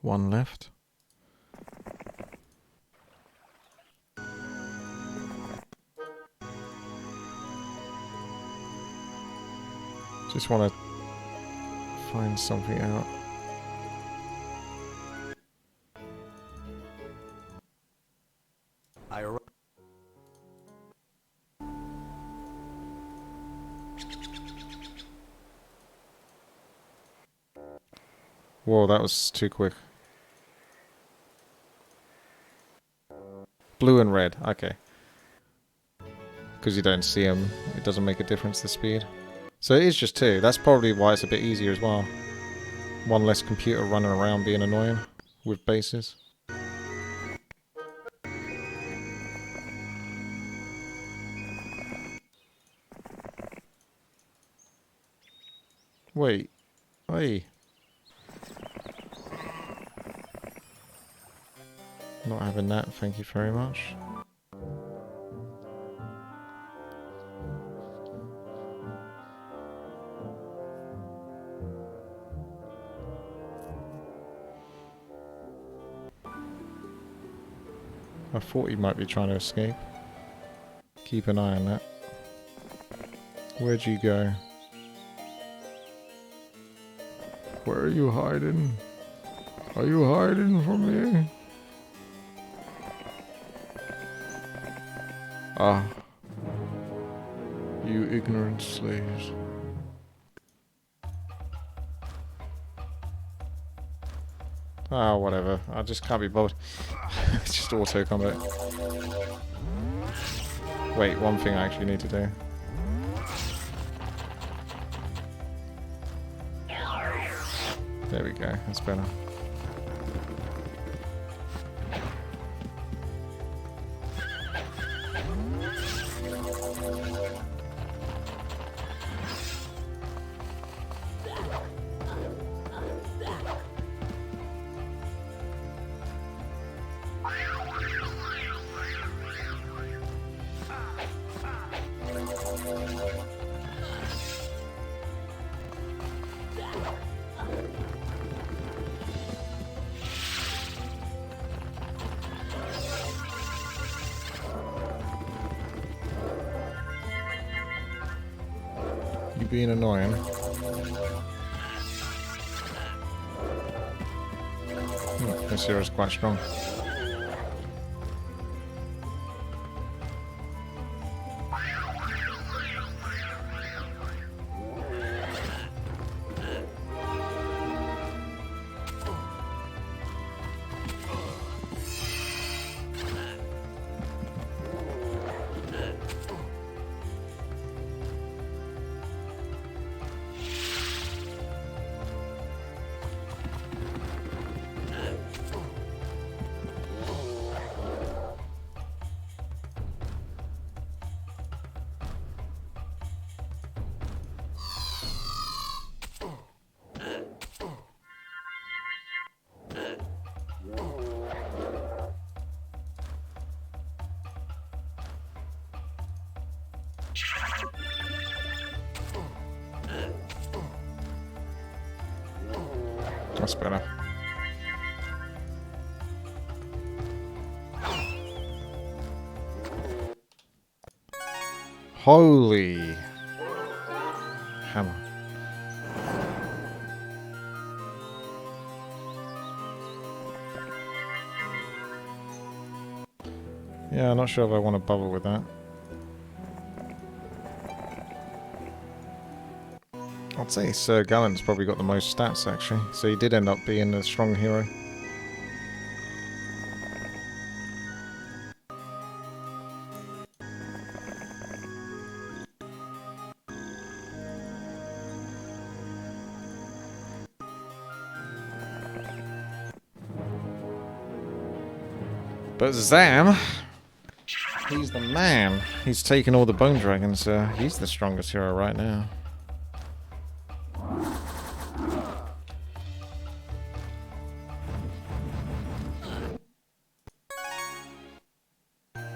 one left. Just want to find something out. I arrived. Whoa, that was too quick. Blue and red, okay. Because you don't see them, it doesn't make a difference, the speed. So it is just two. That's probably why it's a bit easier as well. One less computer running around being annoying with bases. Wait. Hey. Not having that, thank you very much. I thought he might be trying to escape. Keep an eye on that. Where'd you go? Where are you hiding? Are you hiding from me? Ah. You ignorant slaves. Ah, whatever. I just can't be bothered. It's just auto combat. Wait, one thing I actually need to do. There we go, that's better. You being annoying. This hero's quite strong. That's better. Holy hammer. Yeah, I'm not sure if I want to bother with that. I'd say Sir Gallen's probably got the most stats, actually. So he did end up being a strong hero. But Zam, he's the man. He's taken all the Bone Dragons. He's the strongest hero right now.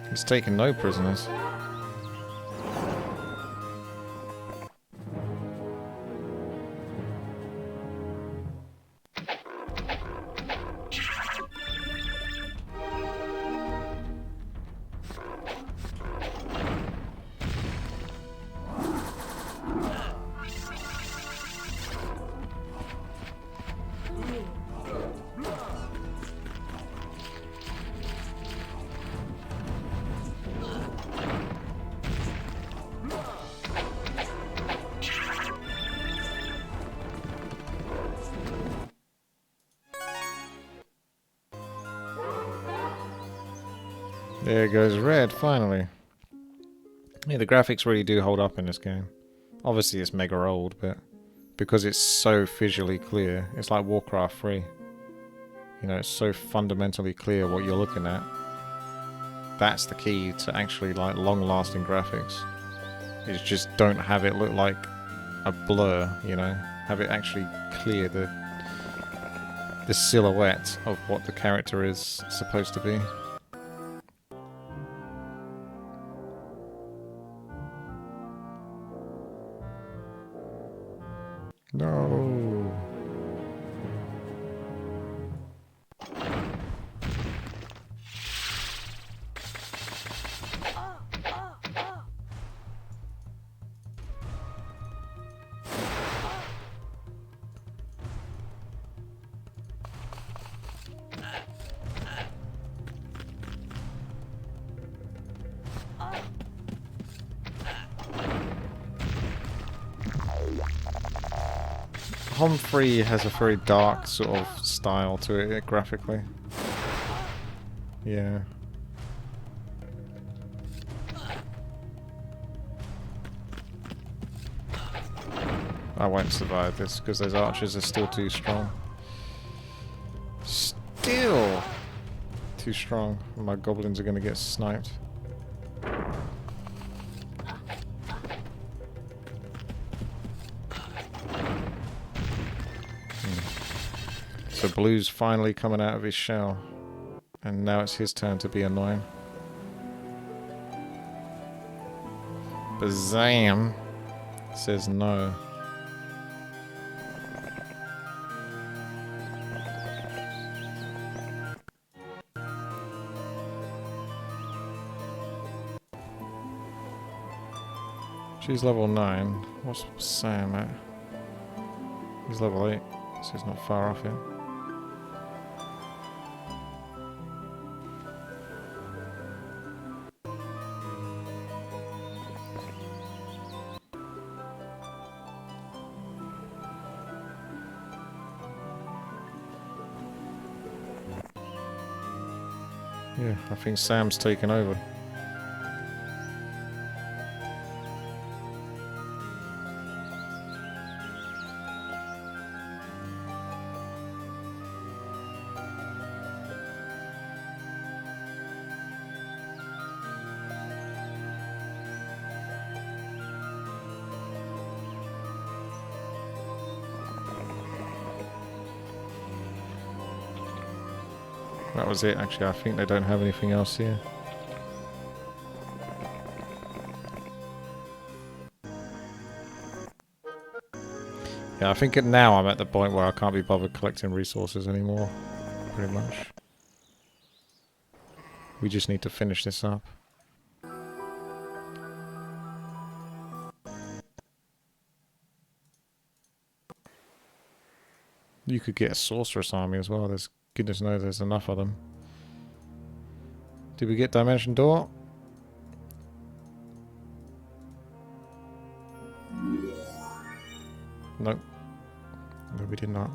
He's taken no prisoners. There goes red, finally. Yeah, the graphics really do hold up in this game. Obviously it's mega old, but because it's so visually clear, it's like Warcraft 3. You know, it's so fundamentally clear what you're looking at. That's the key to actually like long-lasting graphics. Is just don't have it look like a blur, you know? Have it actually clear the silhouette of what the character is supposed to be. No. Humphrey has a very dark sort of style to it graphically. Yeah. I won't survive this because those archers are still too strong. Still too strong. My goblins are going to get sniped. So Blue's finally coming out of his shell. And now it's his turn to be annoying. Bazam says no. She's level 9. What's Sam at? He's level 8, so he's not far off yet. Yeah, I think Sam's taken over. That was it, actually. I think they don't have anything else here. Yeah, I think now I'm at the point where I can't be bothered collecting resources anymore. Pretty much. We just need to finish this up. You could get a sorceress army as well. There's goodness knows there's enough of them. Did we get Dimension Door? Nope. No, we did not.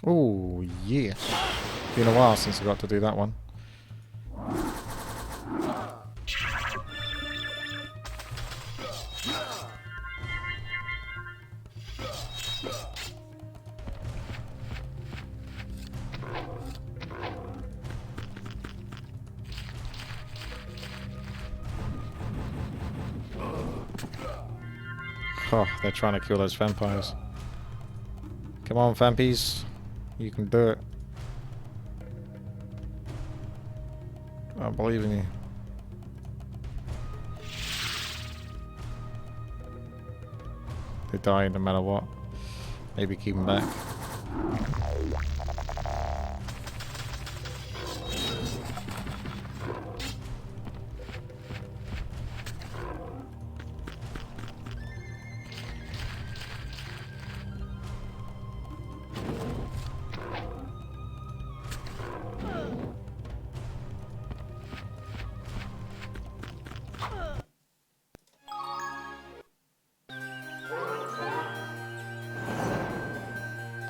Oh, yes. Been a while since I got to do that one. Oh, they're trying to kill those vampires. Come on, vampies. You can do it. I believe in you. They die no matter what. Maybe keep them back.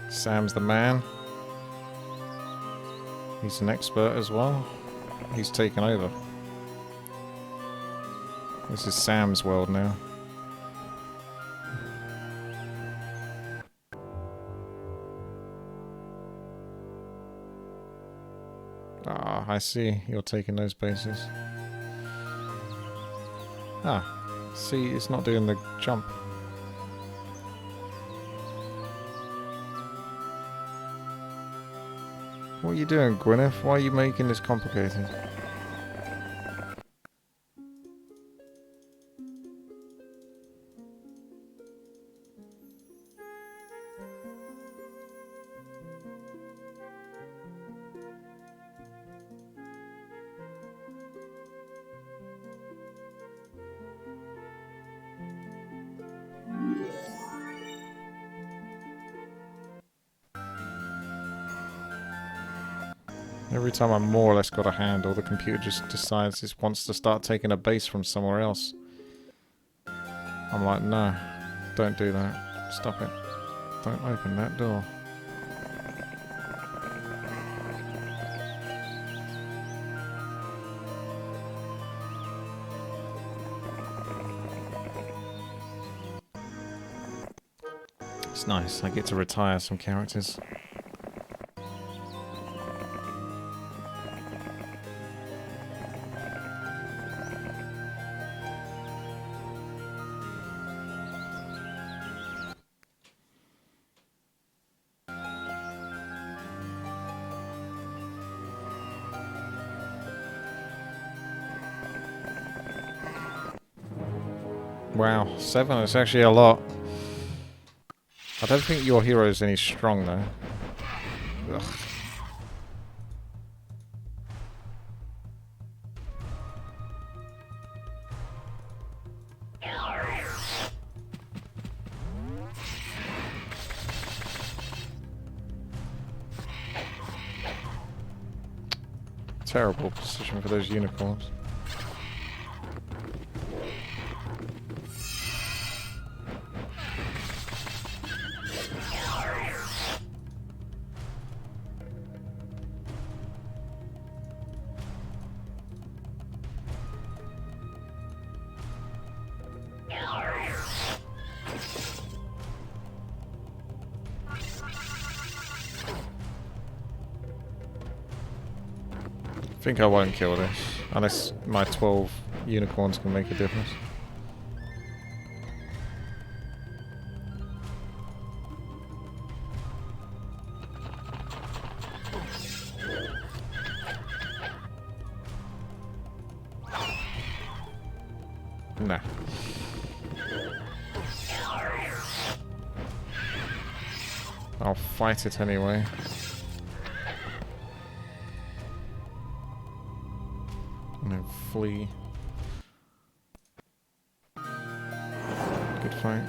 Sam's the man. He's an expert as well. He's taken over. This is Sam's world now. Ah, I see. You're taking those bases. Ah, see, it's not doing the jump. What are you doing, Gwyneth? Why are you making this complicated? Every time I'm more or less got a handle, the computer just decides it wants to start taking a base from somewhere else. I'm like, no, don't do that. Stop it. Don't open that door. It's nice, I get to retire some characters. Wow, 7 is actually a lot. I don't think your hero is any strong though. Ugh. Terrible position for those unicorns. I think I won't kill this, unless my 12 unicorns can make a difference. Nah. I'll fight it anyway. And then flee. Good fight.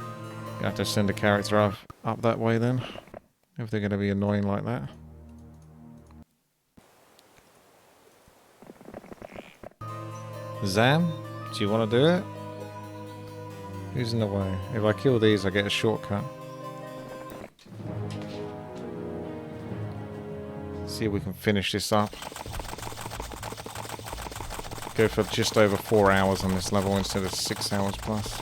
You have to send a character up that way then, if they're going to be annoying like that. Zam? Do you want to do it? Who's in the way? If I kill these, I get a shortcut. See if we can finish this up. Go for just over 4 hours on this level instead of 6 hours plus.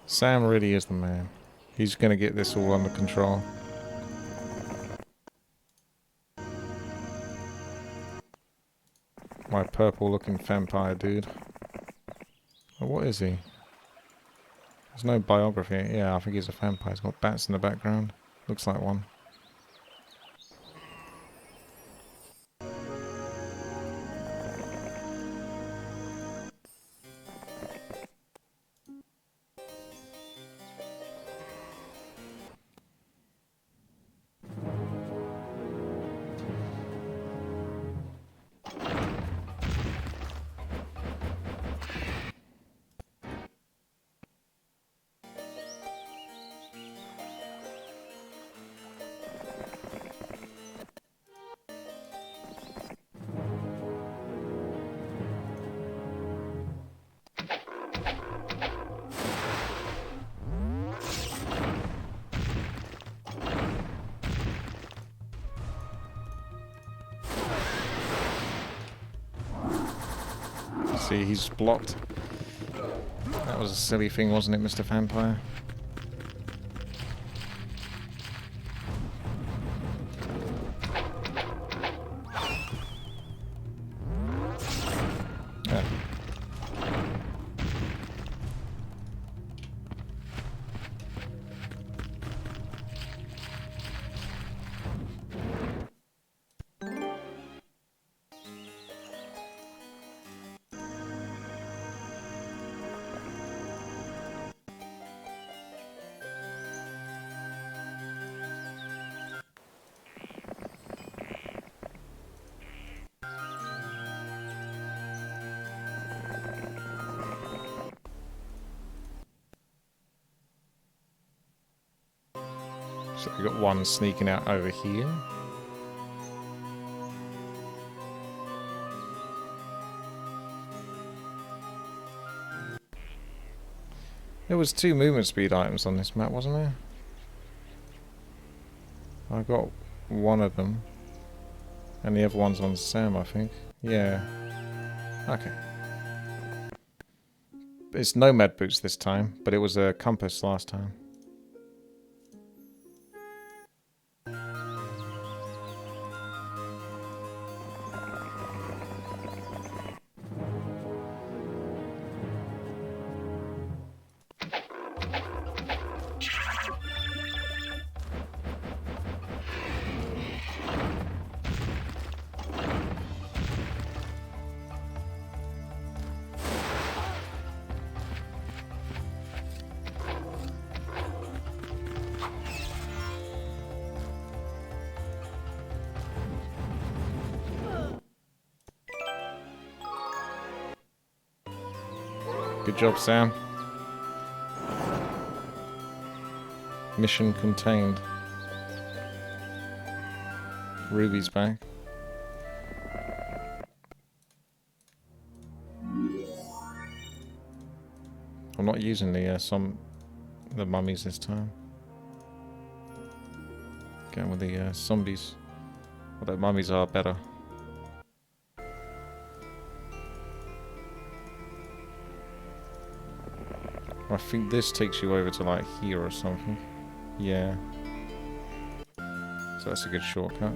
Sam really is the man. He's going to get this all under control. My purple looking vampire dude. Oh, what is he? There's no biography. Yeah, I think he's a vampire. He's got bats in the background. Looks like one. See, he's blocked. That was a silly thing, wasn't it, Mr. Vampire? Yeah. So we got one sneaking out over here. There was 2 movement speed items on this map, wasn't there? I got one of them. And the other one's on Sam, I think. Yeah. Okay. It's nomad boots this time, but it was a compass last time. Good job, Sam. Mission contained. Ruby's back. I'm not using the mummies this time. Going with the zombies. Although mummies are better. I think this takes you over to like here or something. Yeah. So that's a good shortcut.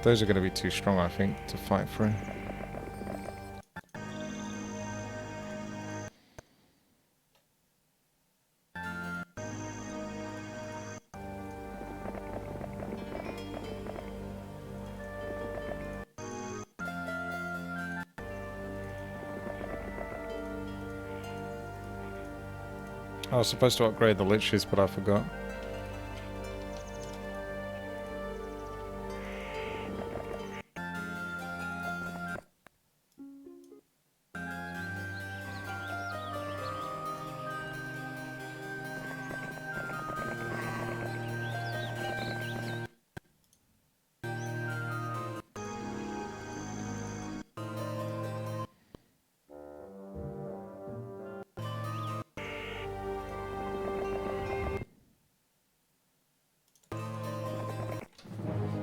Those are going to be too strong, I think, to fight through. I was supposed to upgrade the liches, but I forgot.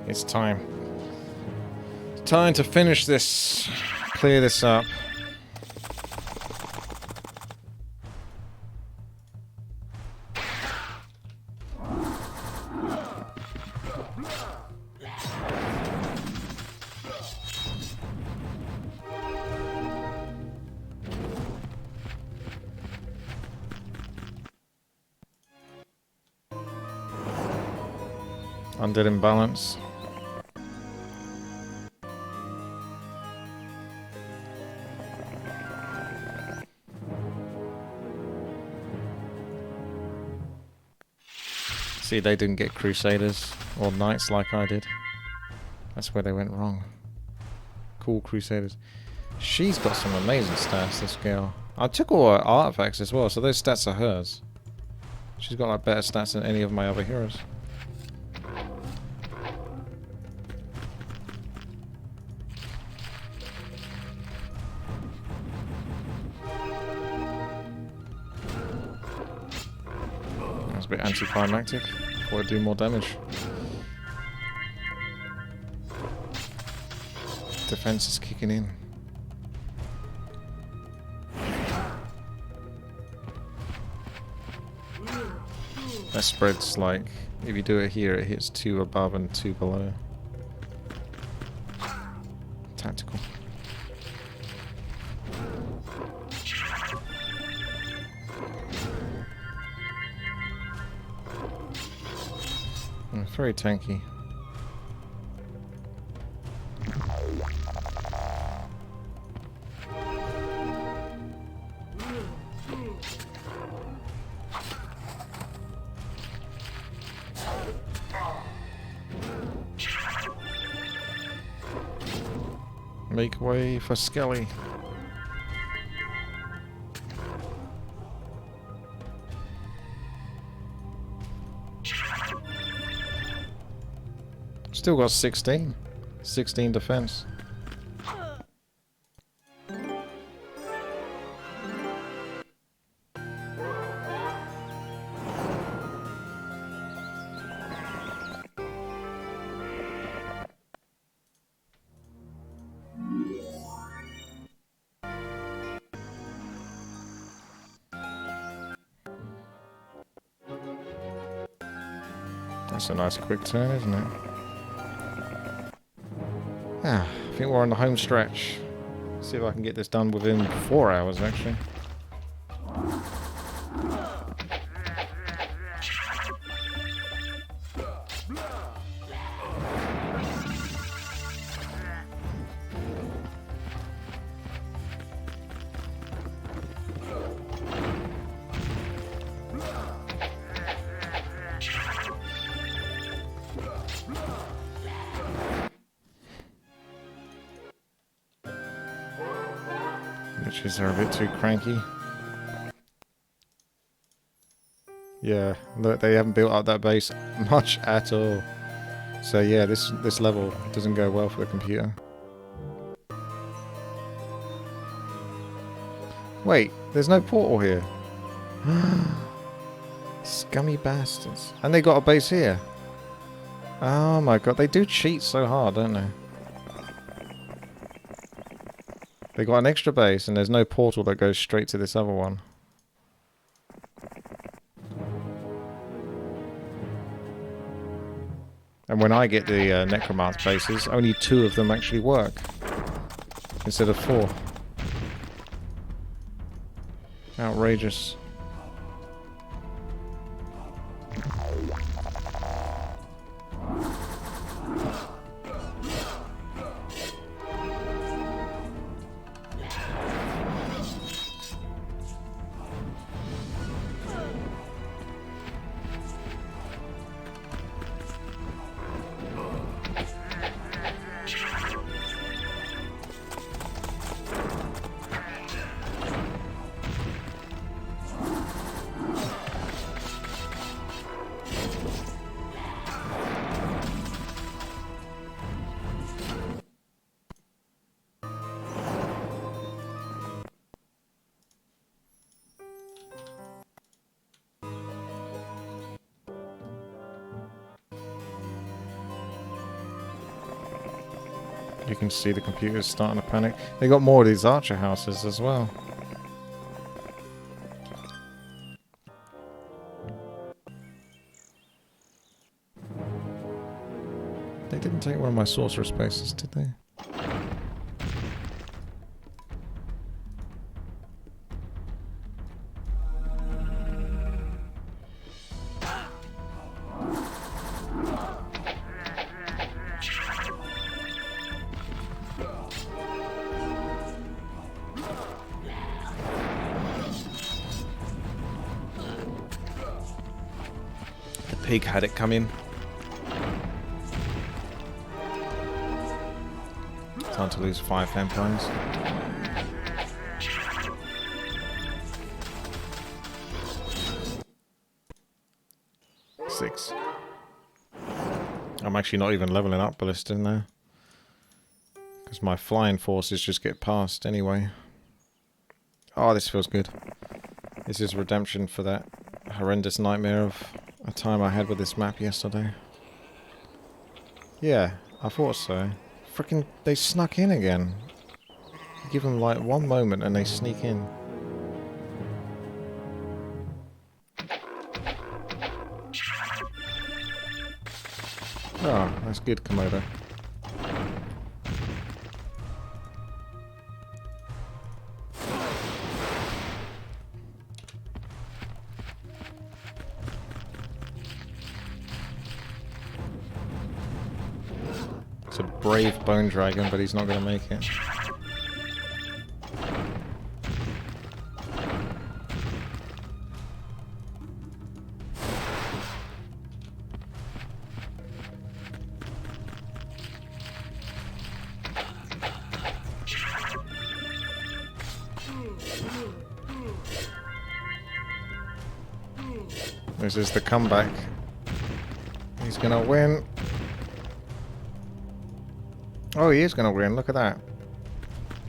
It's time. It's time to finish this. Clear this up. Undead imbalance. See, they didn't get Crusaders or Knights like I did. That's where they went wrong. Cool Crusaders. She's got some amazing stats, this girl. I took all her artifacts as well, so those stats are hers. She's got like better stats than any of my other heroes. That's a bit anticlimactic. Thought it'd do more damage. Defense is kicking in. That spreads like, if you do it here, it hits 2 above and 2 below. Tactical. Very tanky. Make way for Skelly. Still got 16. 16 defense. That's a nice quick turn, isn't it? Ah, I think we're on the home stretch. See if I can get this done within 4 hours, actually. Witches are a bit too cranky. Yeah, look, they haven't built up that base much at all. So yeah, this level doesn't go well for the computer. Wait, there's no portal here. Scummy bastards. And they got a base here. Oh my god, they do cheat so hard, don't they? They got an extra base and there's no portal that goes straight to this other one. And when I get the Necromance bases, only 2 of them actually work. Instead of 4. Outrageous. You can see the computers starting to panic. They got more of these archer houses as well. They didn't take one of my sorcerer spaces, did they? The pig had it coming. Time to lose 5 vampires. Six. I'm actually not even leveling up Ballista now. Because my flying forces just get past anyway. Oh, this feels good. This is redemption for that horrendous nightmare of a time I had with this map yesterday. Yeah, I thought so. Frickin' they snuck in again. You give them like one moment and they sneak in. Oh, that's good, Komodo. It's a brave bone dragon, but he's not going to make it. This is the comeback. He's going to win. Oh, he is going to win. Look at that.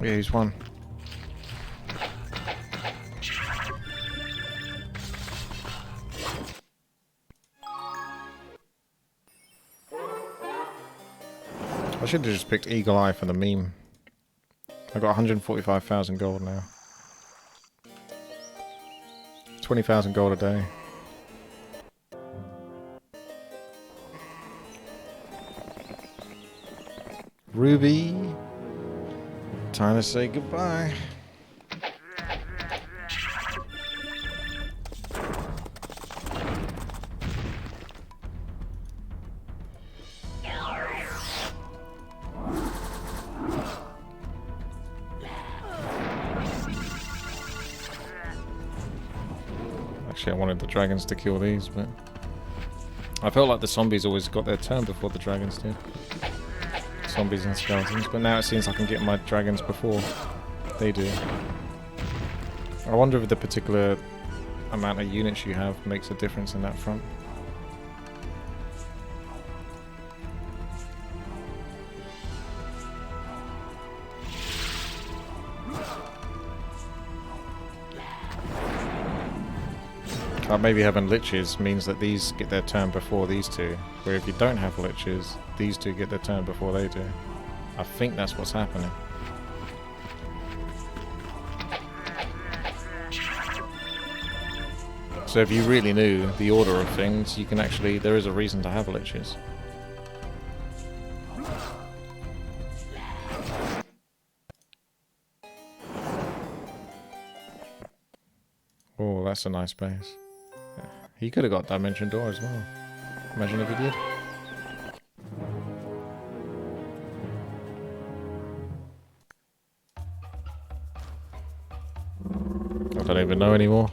Yeah, he's won. I should have just picked Eagle Eye for the meme. I've got 145,000 gold now. 20,000 gold a day. Ruby, time to say goodbye. Actually, I wanted the dragons to kill these, but I felt like the zombies always got their turn before the dragons did. Zombies and skeletons, but now it seems I can get my dragons before they do. I wonder if the particular amount of units you have makes a difference in that front. Maybe having liches means that these get their turn before these two, where if you don't have liches, these two get their turn before they do. I think that's what's happening. So if you really knew the order of things, you can actually, there is a reason to have liches. Oh, that's a nice base. He could have got Dimension Door as well. Imagine if he did. I don't even know anymore.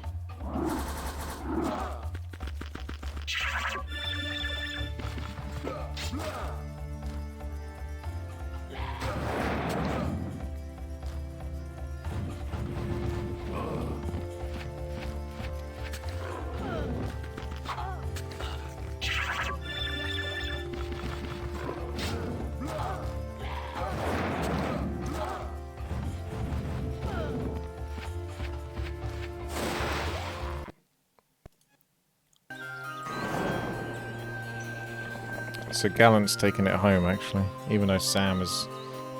So Gallant's taking it home, actually, even though Sam has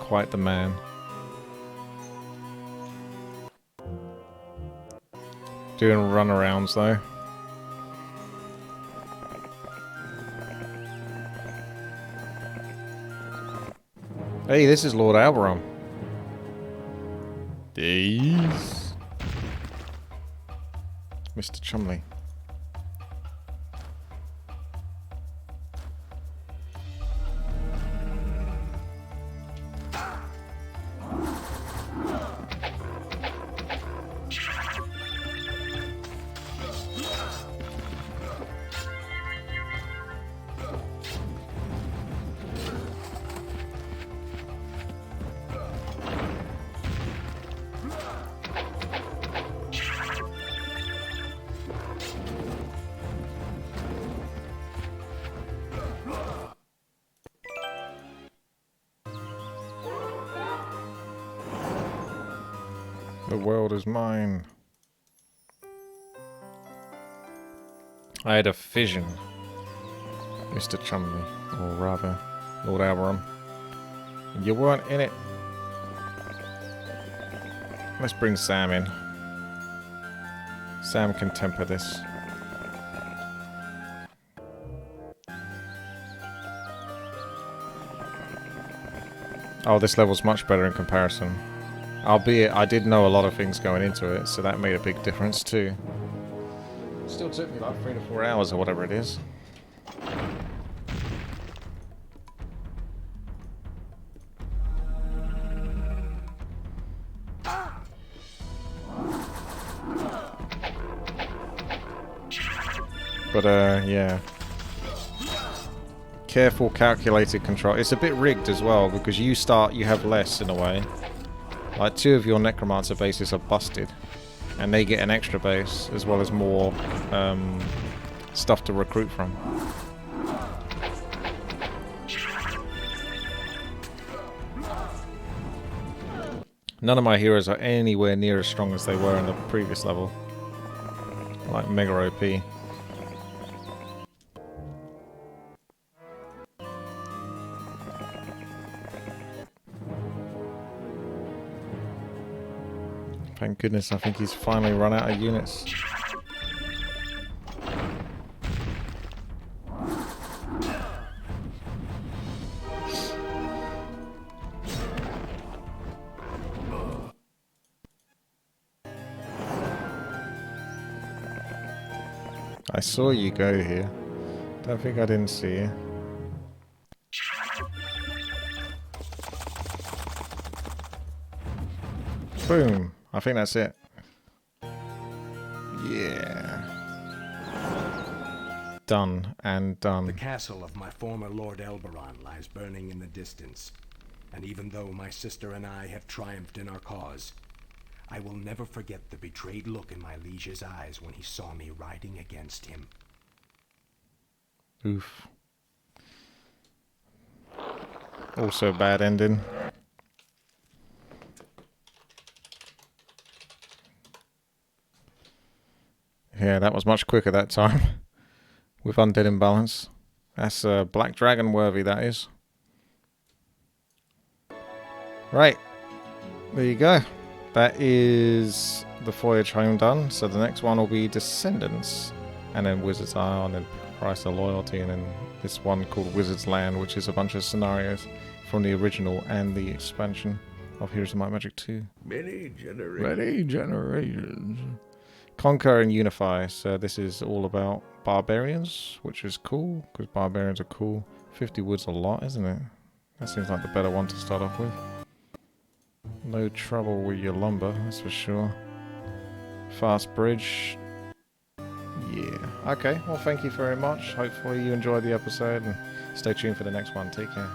quite the man. Doing runarounds though. Hey, this is Lord Alberon. These. Mr. Chumley. The world is mine. I had a vision, Mr. Chumley, or rather, Lord Alberon. You weren't in it. Let's bring Sam in. Sam can temper this. Oh, this level's much better in comparison. Albeit, I did know a lot of things going into it, so that made a big difference too. Still took me like 3 to 4 hours or whatever it is. But, yeah. Careful, calculated control. It's a bit rigged as well, because you have less in a way. Like 2 of your Necromancer bases are busted, and they get an extra base, as well as more stuff to recruit from. None of my heroes are anywhere near as strong as they were in the previous level. Like Mega OP. Thank goodness, I think he's finally run out of units. I saw you go here. Don't think I didn't see you. Boom. I think that's it. Yeah. Done and done. The castle of my former Lord Elberon lies burning in the distance. And even though my sister and I have triumphed in our cause, I will never forget the betrayed look in my liege's eyes when he saw me riding against him. Oof. Also a bad ending. Yeah, that was much quicker that time. With Undead Imbalance. That's Black Dragon worthy, that is. Right. There you go. That is the Voyage home done. So the next one will be Descendants. And then Wizard's Isle, and then Price of Loyalty, and then this one called Wizard's Land, which is a bunch of scenarios from the original and the expansion of Heroes of Might and Magic 2. Many generations. Many generations. Conquer and Unify. So this is all about barbarians, which is cool, because barbarians are cool. 50 wood's a lot, isn't it? That seems like the better one to start off with. No trouble with your lumber, that's for sure. Fast bridge. Yeah. Okay, well thank you very much. Hopefully you enjoyed the episode, and stay tuned for the next one. Take care.